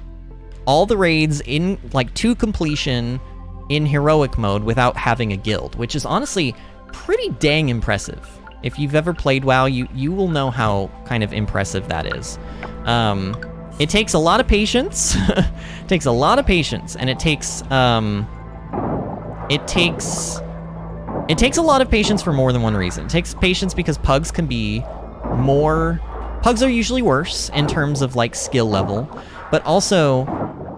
all the raids in, like, to completion in heroic mode without having a guild, which is honestly pretty dang impressive. If you've ever played WoW, you will know how kind of impressive that is. It takes a lot of patience. It takes a lot of patience, and it takes a lot of patience for more than one reason. It takes patience because pugs can be more... Pugs are usually worse in terms of, like, skill level, but also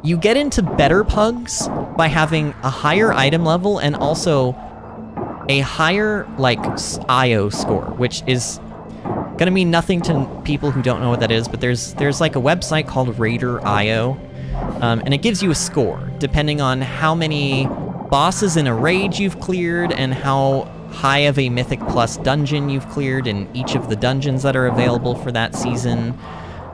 you get into better pugs by having a higher item level and also a higher, like, IO score, which is gonna mean nothing to people who don't know what that is, but there's like a website called Raider IO, and it gives you a score depending on how many bosses in a raid you've cleared and how high of a Mythic Plus dungeon you've cleared in each of the dungeons that are available for that season.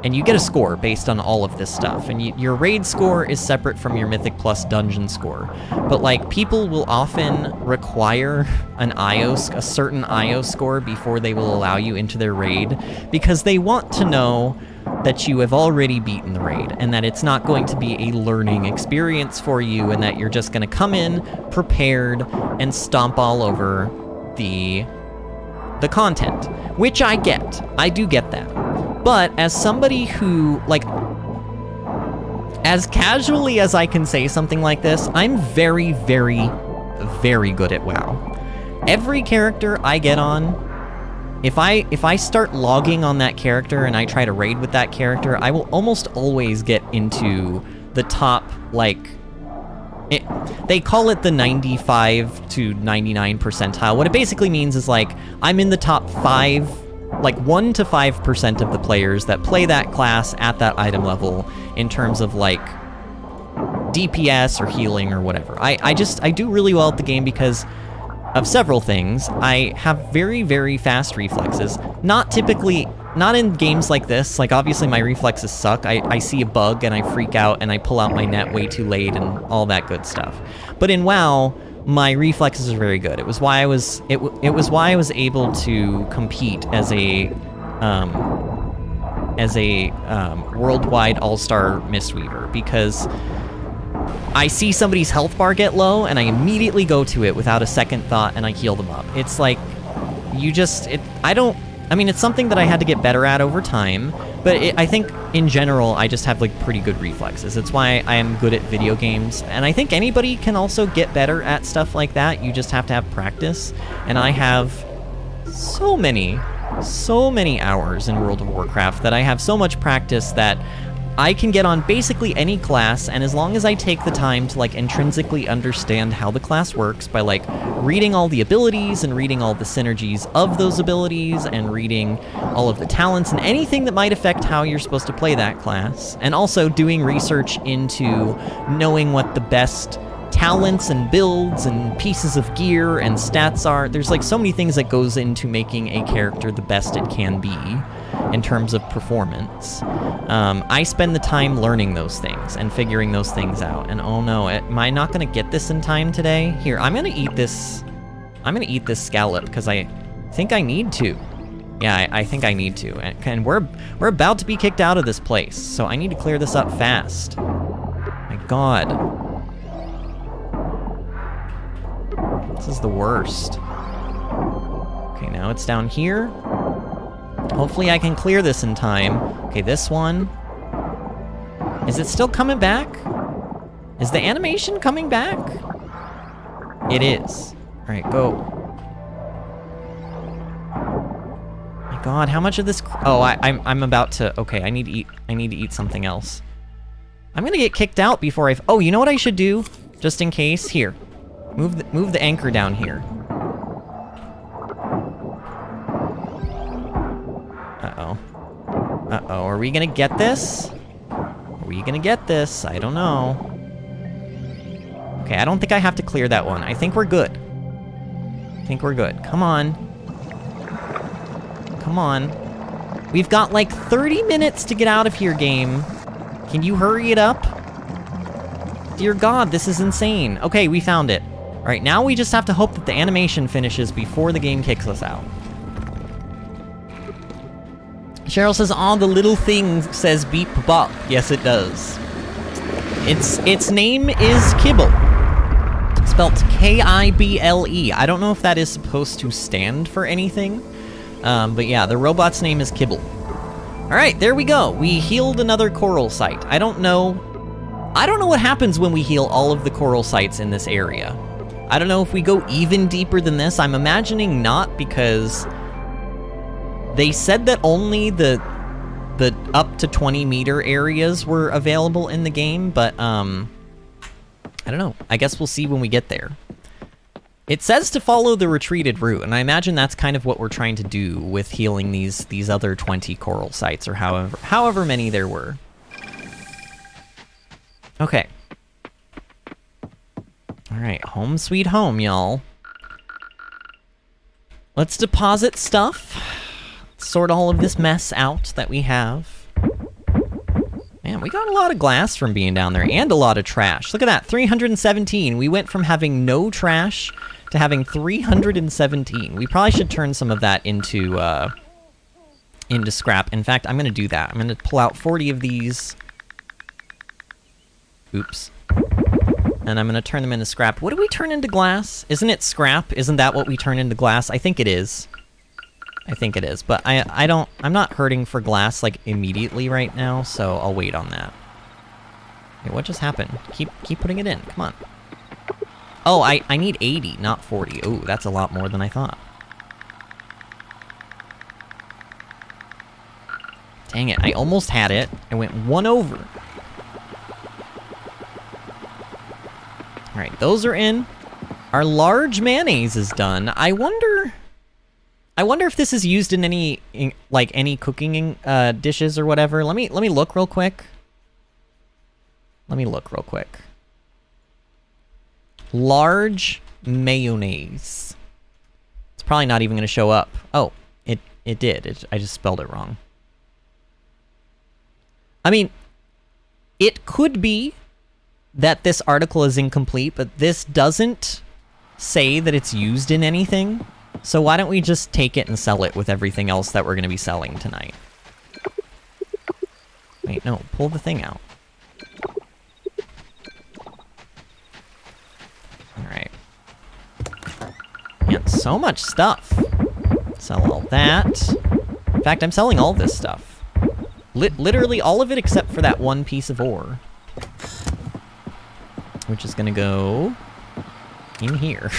And you get a score based on all of this stuff. And your raid score is separate from your Mythic Plus dungeon score. But, like, people will often require a certain IO score before they will allow you into their raid, because they want to know that you have already beaten the raid, and that it's not going to be a learning experience for you, and that you're just going to come in prepared and stomp all over the content, which I get. I do get that. But as somebody who, like, as casually as I can say something like this, I'm very, very, very good at WoW. Every character I get on, if I start logging on that character and I try to raid with that character, I will almost always get into the top, like, they call it the 95 to 99 percentile. What it basically means is, like, I'm in the top 1 to 5% of the players that play that class at that item level in terms of, like, DPS or healing or whatever. I do really well at the game because of several things. I have very, very fast reflexes. Not in games like this. Like, obviously my reflexes suck. I see a bug and I freak out and I pull out my net way too late and all that good stuff. But in WoW, my reflexes are very good. It was why I was able to compete as a worldwide all-star Mistweaver, because I see somebody's health bar get low, and I immediately go to it without a second thought, and I heal them up. It's like, it's something that I had to get better at over time, but I think, in general, I just have, like, pretty good reflexes. It's why I am good at video games, and I think anybody can also get better at stuff like that. You just have to have practice, and I have so many hours in World of Warcraft that I have so much practice that I can get on basically any class, and as long as I take the time to, like, intrinsically understand how the class works by, like, reading all the abilities and reading all the synergies of those abilities and reading all of the talents and anything that might affect how you're supposed to play that class, and also doing research into knowing what the best talents and builds and pieces of gear and stats are. There's like so many things that goes into making a character the best it can be in terms of performance. I spend the time learning those things and figuring those things out. And oh no, am I not gonna get this in time today? Here, I'm gonna eat this scallop because I think I need to. Yeah, I think I need to. And we're about to be kicked out of this place, so I need to clear this up fast. My God. This is the worst. Okay, now it's down here. Hopefully I can clear this in time. Okay, this one. Is it still coming back? Is the animation coming back? It is. All right, go. My God, how much of this? Oh, I'm about to. Okay, I need to eat something else. I'm gonna get kicked out before I've. Oh, you know what I should do? Just in case. Here, move the anchor down here. Uh-oh, are we gonna get this? Are we gonna get this? I don't know. Okay, I don't think I have to clear that one. I think we're good. Come on. Come on. We've got like 30 minutes to get out of here, game. Can you hurry it up? Dear God, this is insane. Okay, we found it. All right, now we just have to hope that the animation finishes before the game kicks us out. Cheryl says, "Oh, the little thing says beep bop." Yes, it does. Its name is Kibble. Spelt K-I-B-L-E. I don't know if that is supposed to stand for anything. But yeah, the robot's name is Kibble. Alright, there we go. We healed another coral site. I don't know what happens when we heal all of the coral sites in this area. I don't know if we go even deeper than this. I'm imagining not, because they said that only the up to 20 meter areas were available in the game, but I don't know. I guess we'll see when we get there. It says to follow the retreated route, and I imagine that's kind of what we're trying to do with healing these other 20 coral sites, or however many there were. Okay. Alright, home sweet home, y'all. Let's deposit stuff. Sort all of this mess out that we have. Man, we got a lot of glass from being down there, and a lot of trash. Look at that, 317. We went from having no trash to having 317. We probably should turn some of that into scrap. In fact, I'm gonna do that. I'm gonna pull out 40 of these. Oops. And I'm gonna turn them into scrap. What do we turn into glass? Isn't it scrap? Isn't that what we turn into glass? I think it is. But I'm not hurting for glass like immediately right now, so I'll wait on that. Okay, what just happened? Keep putting it in. Come on. Oh, I need 80, not 40. Ooh, that's a lot more than I thought. Dang it, I almost had it. I went one over. All right, those are in. Our large mayonnaise is done. I wonder if this is used in any cooking dishes or whatever. Let me look real quick. Large mayonnaise. It's probably not even going to show up. Oh, it did. I just spelled it wrong. I mean, it could be that this article is incomplete, but this doesn't say that it's used in anything. So why don't we just take it and sell it with everything else that we're going to be selling tonight? Wait, no, pull the thing out. Alright. Man, so much stuff. Sell all that. In fact, I'm selling all this stuff. Literally all of it except for that one piece of ore. Which is gonna go in here.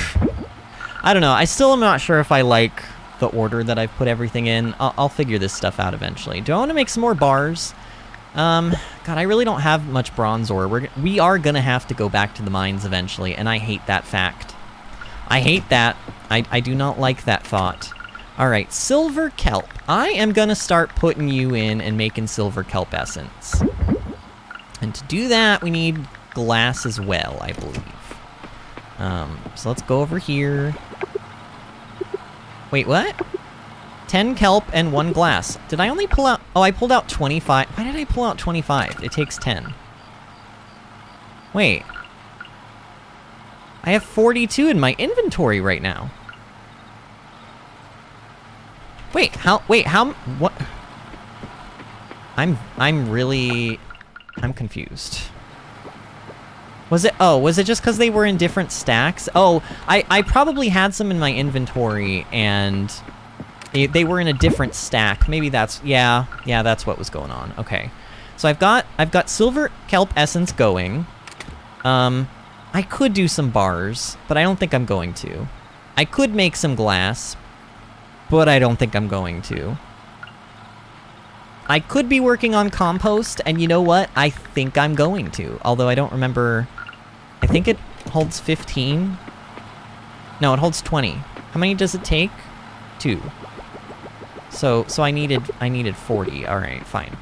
I don't know, I still am not sure if I like the order that I've put everything in. I'll figure this stuff out eventually. Do I want to make some more bars? God, I really don't have much bronze ore. We are gonna have to go back to the mines eventually, and I hate that fact. I hate that. I do not like that thought. Alright, silver kelp. I am gonna start putting you in and making silver kelp essence. And to do that, we need glass as well, I believe. So let's go over here. Wait, what? 10 kelp and 1 glass. Did I only pull out... Oh, I pulled out 25. Why did I pull out 25? It takes 10. Wait. I have 42 in my inventory right now. Wait, how... What? I'm confused. Was it just because they were in different stacks? Oh, I probably had some in my inventory, and they were in a different stack. Maybe that's... Yeah, that's what was going on. Okay. So I've got silver kelp essence going. I could do some bars, but I don't think I'm going to. I could make some glass, but I don't think I'm going to. I could be working on compost, and you know what? I think I'm going to, although I don't remember... I think it holds 15. No, it holds 20. How many does it take? 2. So I needed 40. All right, fine.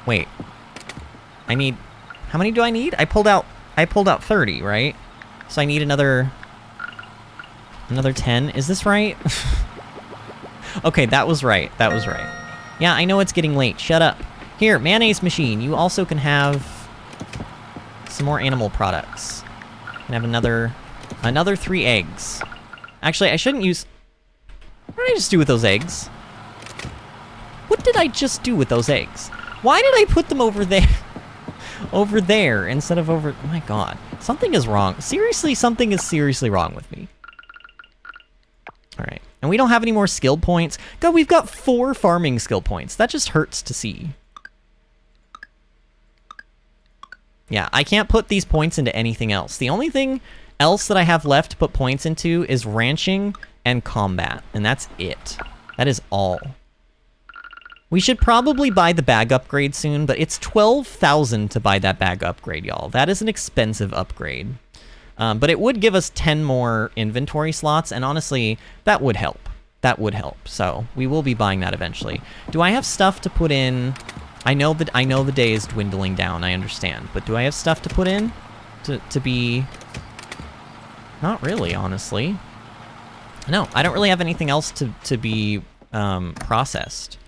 Wait. I need... How many do I need? I pulled out 30, right? So I need another 10. Is this right? Okay, that was right. Yeah, I know it's getting late. Shut up. Here, mayonnaise machine. You also can have some more animal products. Can have another 3 eggs. Actually, I shouldn't use... What did I just do with those eggs? What did I just do with those eggs? Why did I put them over there? Over there instead of over... Oh my god. Something is wrong. Seriously, something is seriously wrong with me. Alright. And we don't have any more skill points. God, we've got 4 farming skill points. That just hurts to see. Yeah, I can't put these points into anything else. The only thing else that I have left to put points into is ranching and combat. And that's it. That is all. We should probably buy the bag upgrade soon, but it's 12,000 to buy that bag upgrade, y'all. That is an expensive upgrade. But it would give us 10 more inventory slots, and honestly, that would help. That would help. So we will be buying that eventually. Do I have stuff to put in? I know the day is dwindling down, I understand. But do I have stuff to put in? To be... Not really, honestly. No, I don't really have anything else to be processed.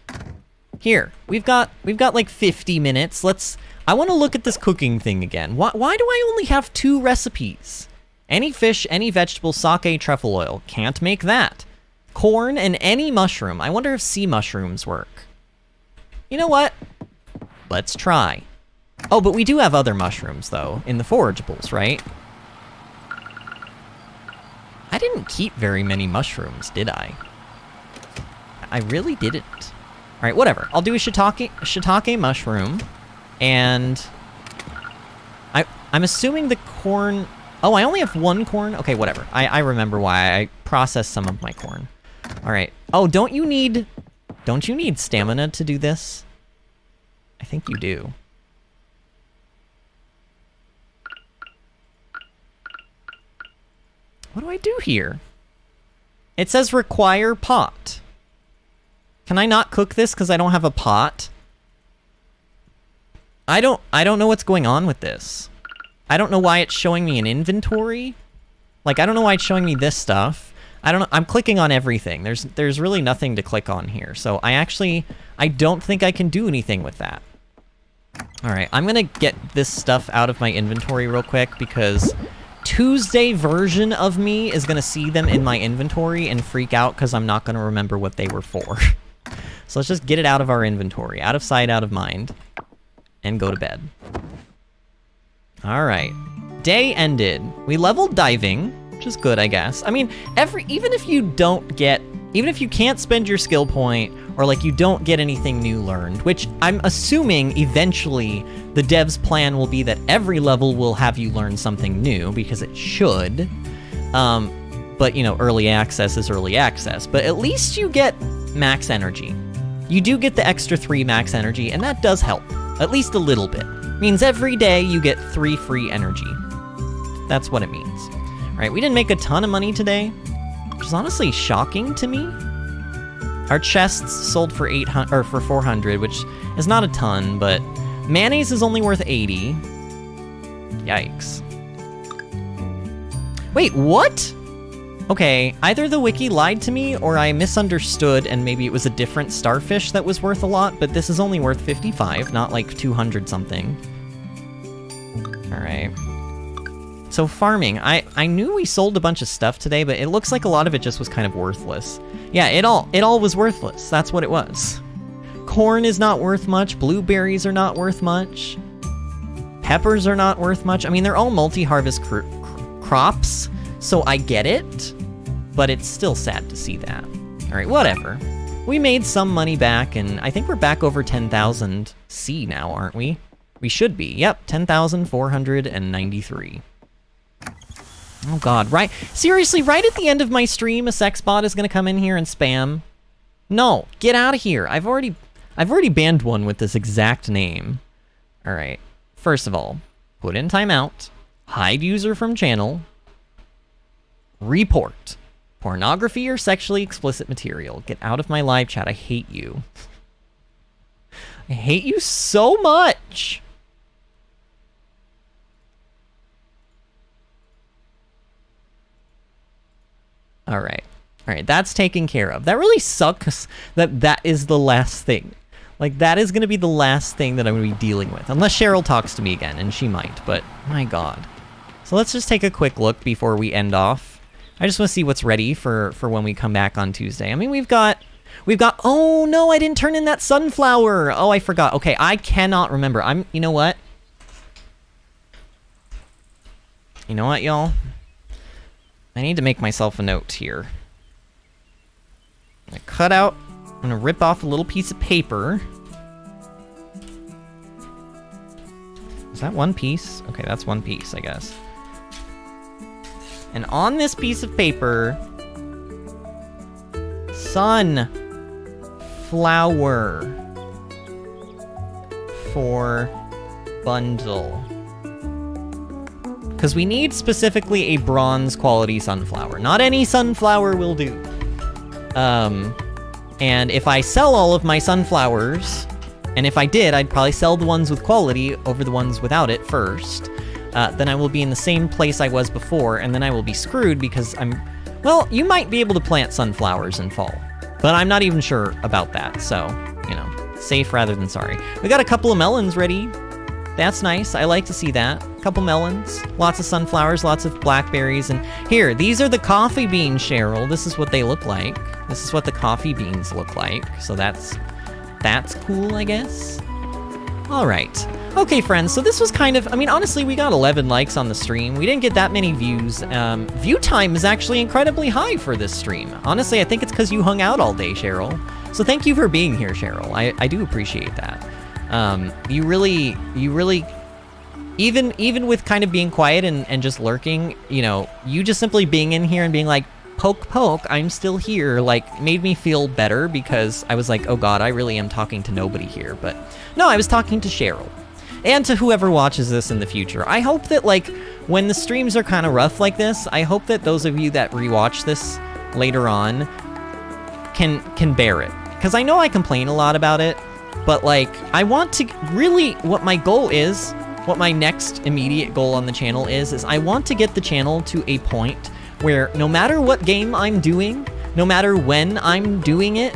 Here, we've got like 50 minutes. I want to look at this cooking thing again. Why do I only have 2 recipes? Any fish, any vegetable, sake, truffle oil. Can't make that. Corn and any mushroom. I wonder if sea mushrooms work. You know what? Let's try. Oh, but we do have other mushrooms, though, in the forageables, right? I didn't keep very many mushrooms, did I? I really didn't. All right, whatever. I'll do a shiitake mushroom, and I'm assuming the corn... Oh, I only have 1 corn? Okay, whatever. I remember why. I processed some of my corn. All right. Oh, don't you need stamina to do this? I think you do. What do I do here? It says require pot. Can I not cook this because I don't have a pot? I don't know what's going on with this. I don't know why it's showing me an inventory. Like, I don't know why it's showing me this stuff. I don't know. I'm clicking on everything. There's really nothing to click on here. So I don't think I can do anything with that. All right, I'm gonna get this stuff out of my inventory real quick because Tuesday version of me is gonna see them in my inventory and freak out because I'm not gonna remember what they were for. So let's just get it out of our inventory, out of sight, out of mind, and go to bed. All right, day ended. We leveled diving, which is good, I guess. I mean, even if you can't spend your skill point, or like you don't get anything new learned, which I'm assuming eventually the devs' plan will be that every level will have you learn something new, because it should. But, you know, early access is early access. But at least you get max energy. You do get the extra 3 max energy, and that does help. At least a little bit. It means every day you get 3 free energy. That's what it means. All right, we didn't make a ton of money today, which is honestly shocking to me. Our chests sold for 400, which is not a ton, but Mayonnaise is only worth 80. Yikes. Wait, what? Okay, either the wiki lied to me or I misunderstood and maybe it was a different starfish that was worth a lot, but this is only worth 55, not like 200 something. All right. So farming, I knew we sold a bunch of stuff today, but it looks like a lot of it just was kind of worthless. Yeah, it all was worthless. That's what it was. Corn is not worth much. Blueberries are not worth much. Peppers are not worth much. I mean, they're all multi-harvest crops, so I get it, but it's still sad to see that. All right, whatever. We made some money back, and I think we're back over 10,000 C now, aren't we? We should be. Yep, 10,493. Oh god, right? Seriously, right at the end of my stream, a sex bot is gonna come in here and spam? No, get out of here. I've already banned one with this exact name. All right. First of all, put in timeout, hide user from channel, report pornography or sexually explicit material. Get out of my live chat. I hate you. I hate you so much. All right. All right, that's taken care of. That really sucks that is the last thing. Like, that is going to be the last thing that I'm going to be dealing with. Unless Cheryl talks to me again, and she might, but my god. So let's just take a quick look before we end off. I just want to see what's ready for when we come back on Tuesday. I mean, we've got, oh no, I didn't turn in that sunflower. Oh, I forgot. Okay, I cannot remember. You know what? You know what, y'all? I need to make myself a note here. I'm gonna cut out, I'm gonna rip off a little piece of paper. Is that one piece? Okay, that's one piece, I guess. And on this piece of paper, sunflower for bundle. Because we need specifically a bronze quality sunflower. Not any sunflower will do. And if I sell all of my sunflowers, and if I did, I'd probably sell the ones with quality over the ones without it first. Then I will be in the same place I was before, and then I will be screwed because well, you might be able to plant sunflowers in fall, but I'm not even sure about that, so, you know, safe rather than sorry. We got a couple of melons ready. That's nice. I like to see that. A couple melons, lots of sunflowers, lots of blackberries, and here, these are the coffee beans, Cheryl. This is what they look like. This is what the coffee beans look like, so that's cool, I guess. All right. Okay, friends, so this was kind of, I mean, honestly, we got 11 likes on the stream. We didn't get that many views. View time is actually incredibly high for this stream. Honestly, I think it's because you hung out all day, Cheryl. So thank you for being here, Cheryl. I do appreciate that. You really, even with kind of being quiet and just lurking, you know, you just simply being in here and being like, poke, poke, I'm still here, like, made me feel better because I was like, oh god, I really am talking to nobody here. But no, I was talking to Cheryl. And to whoever watches this in the future. I hope that, like, when the streams are kind of rough like this, I hope that those of you that rewatch this later on can bear it. Because I know I complain a lot about it, but, like, I want to really, what my goal is, what my next immediate goal on the channel is I want to get the channel to a point where no matter what game I'm doing, no matter when I'm doing it,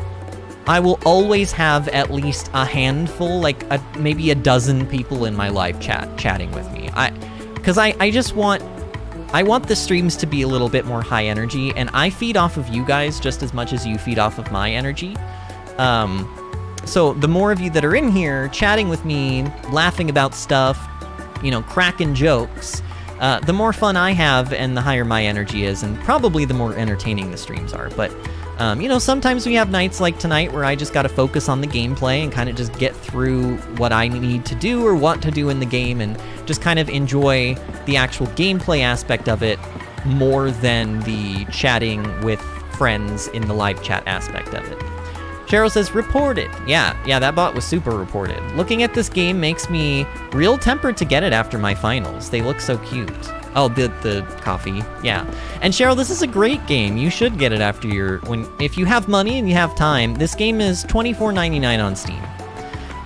I will always have at least a handful, like maybe a dozen people in my live chat chatting with me. Because I just want, I want the streams to be a little bit more high energy, and I feed off of you guys just as much as you feed off of my energy. So the more of you that are in here chatting with me, laughing about stuff, you know, cracking jokes, the more fun I have and the higher my energy is, and probably the more entertaining the streams are. But you know, sometimes we have nights like tonight where I just gotta focus on the gameplay and kind of just get through what I need to do or want to do in the game and just kind of enjoy the actual gameplay aspect of it more than the chatting with friends in the live chat aspect of it. Cheryl says, reported. Yeah, that bot was super reported. Looking at this game makes me real tempered to get it after my finals. They look so cute. Oh, the coffee, yeah. And Cheryl, this is a great game. You should get it after your, if you have money and you have time. This game is $24.99 on Steam.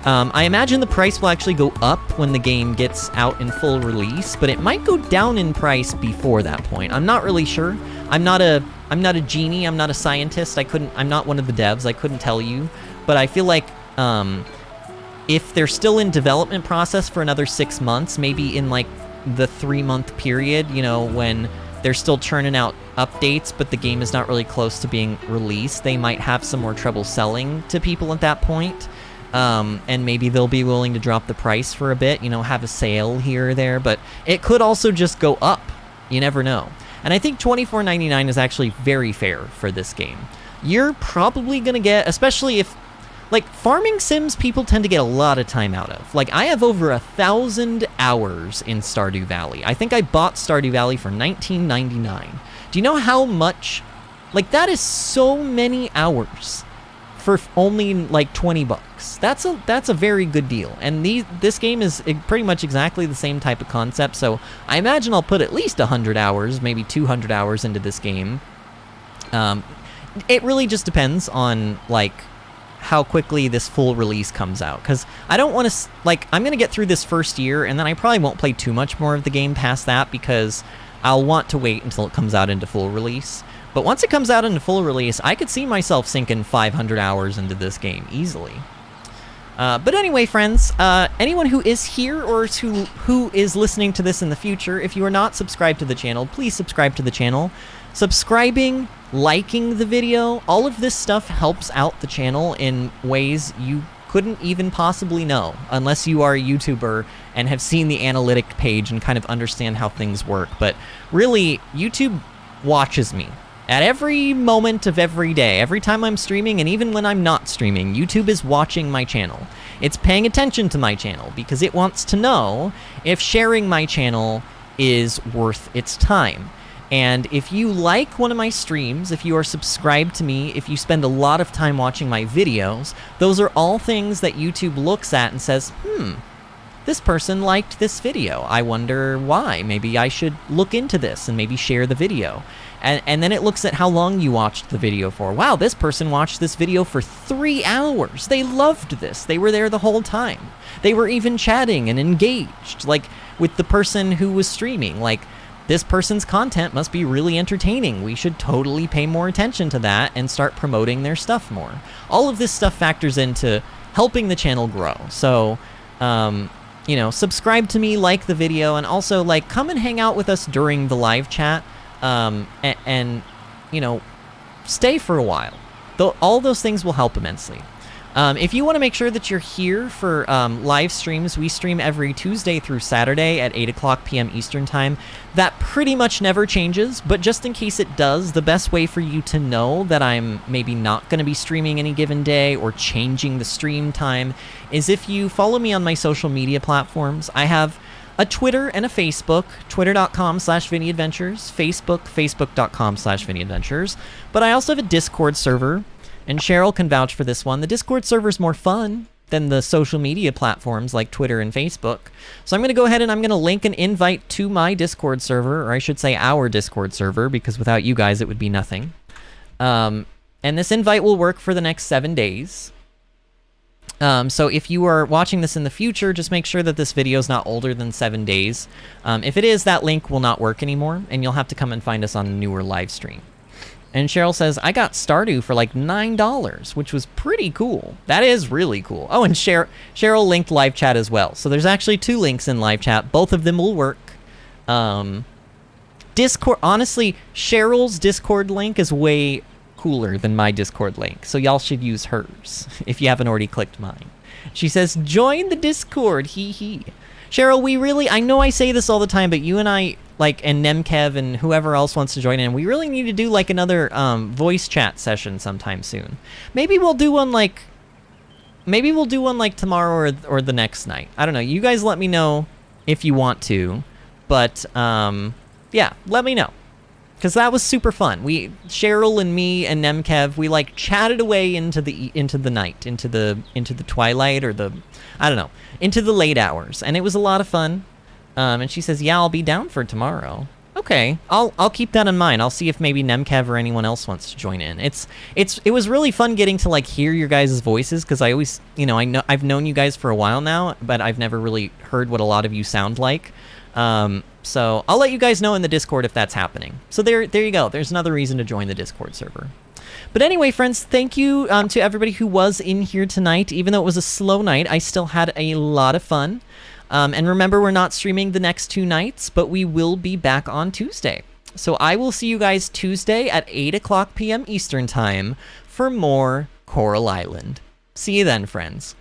I imagine the price will actually go up when the game gets out in full release, but it might go down in price before that point. I'm not really sure. I'm not a genie. I'm not a scientist. I'm not one of the devs. I couldn't tell you, but I feel like if they're still in development process for another 6 months, maybe in like the 3-month period, you know, when they're still churning out updates, but the game is not really close to being released, they might have some more trouble selling to people at that point. And maybe they'll be willing to drop the price for a bit, you know, have a sale here or there, but it could also just go up. You never know. And I think $24.99 is actually very fair for this game. You're probably going to get, especially if, like, farming sims, people tend to get a lot of time out of. Like, I have over 1,000 hours in Stardew Valley. I think I bought Stardew Valley for $19.99. Do you know how much? Like, that is so many hours for only like 20 bucks. That's a very good deal. And this game is pretty much exactly the same type of concept, so I imagine I'll put at least 100 hours, maybe 200 hours into this game. It really just depends on like how quickly this full release comes out, because I don't want to, like, I'm going to get through this first year, and then I probably won't play too much more of the game past that, because I'll want to wait until it comes out into full release. But once it comes out into full release, I could see myself sinking 500 hours into this game easily. But anyway, friends, anyone who is here or who is listening to this in the future, if you are not subscribed to the channel, please subscribe to the channel. Subscribing, liking the video, all of this stuff helps out the channel in ways you couldn't even possibly know unless you are a YouTuber and have seen the analytic page and kind of understand how things work. But really, YouTube watches me. At every moment of every day, every time I'm streaming, and even when I'm not streaming, YouTube is watching my channel. It's paying attention to my channel because it wants to know if sharing my channel is worth its time. And if you like one of my streams, if you are subscribed to me, if you spend a lot of time watching my videos, those are all things that YouTube looks at and says, this person liked this video. I wonder why. Maybe I should look into this and maybe share the video. And then it looks at how long you watched the video for. Wow, this person watched this video for 3 hours. They loved this. They were there the whole time. They were even chatting and engaged, like, with the person who was streaming. Like, this person's content must be really entertaining. We should totally pay more attention to that and start promoting their stuff more. All of this stuff factors into helping the channel grow. So, you know, subscribe to me, like the video, and also, like, come and hang out with us during the live chat. And, you know, stay for a while. All those things will help immensely. If you want to make sure that you're here for live streams, we stream every Tuesday through Saturday at 8 o'clock p.m. Eastern Time. That pretty much never changes, but just in case it does, the best way for you to know that I'm maybe not going to be streaming any given day or changing the stream time is if you follow me on my social media platforms. I have a Twitter and a Facebook, twitter.com/VinnyAdventures, facebook.com/VinnyAdventures. But I also have a Discord server, and Cheryl can vouch for this one. The Discord server is more fun than the social media platforms like Twitter and Facebook. So I'm going to go ahead and I'm going to link an invite to my Discord server, or I should say our Discord server, because without you guys it would be nothing. And this invite will work for the next 7 days. So if you are watching this in the future, just make sure that this video is not older than 7 days. If it is, that link will not work anymore, and you'll have to come and find us on a newer live stream. And Cheryl says, I got Stardew for like $9, which was pretty cool. That is really cool. Oh, and Cheryl linked live chat as well. So there's actually 2 links in live chat. Both of them will work. Discord, honestly, Cheryl's Discord link is way cooler than my Discord link, so y'all should use hers if you haven't already clicked mine. She says, join the Discord, hee hee. Cheryl, we really, I know I say this all the time, but you and I, like, and Nemkev and whoever else wants to join in, we really need to do like another voice chat session sometime soon. Maybe we'll do one like tomorrow or the next night. I don't know. You guys let me know if you want to, but yeah, let me know. Because that was super fun. Cheryl and me and Nemkev, we like chatted away into the night, into the twilight, or into the late hours, and it was a lot of fun. And she says, "Yeah, I'll be down for tomorrow." Okay, I'll keep that in mind. I'll see if maybe Nemkev or anyone else wants to join in. It was really fun getting to like hear your guys' voices, because I always, I've known you guys for a while now, but I've never really heard what a lot of you sound like. So I'll let you guys know in the Discord if that's happening. So there you go. There's another reason to join the Discord server. But anyway, friends, thank you to everybody who was in here tonight. Even though it was a slow night, I still had a lot of fun. And remember, we're not streaming the next 2 nights, but we will be back on Tuesday. So I will see you guys Tuesday at 8 o'clock p.m. Eastern Time for more Coral Island. See you then, friends.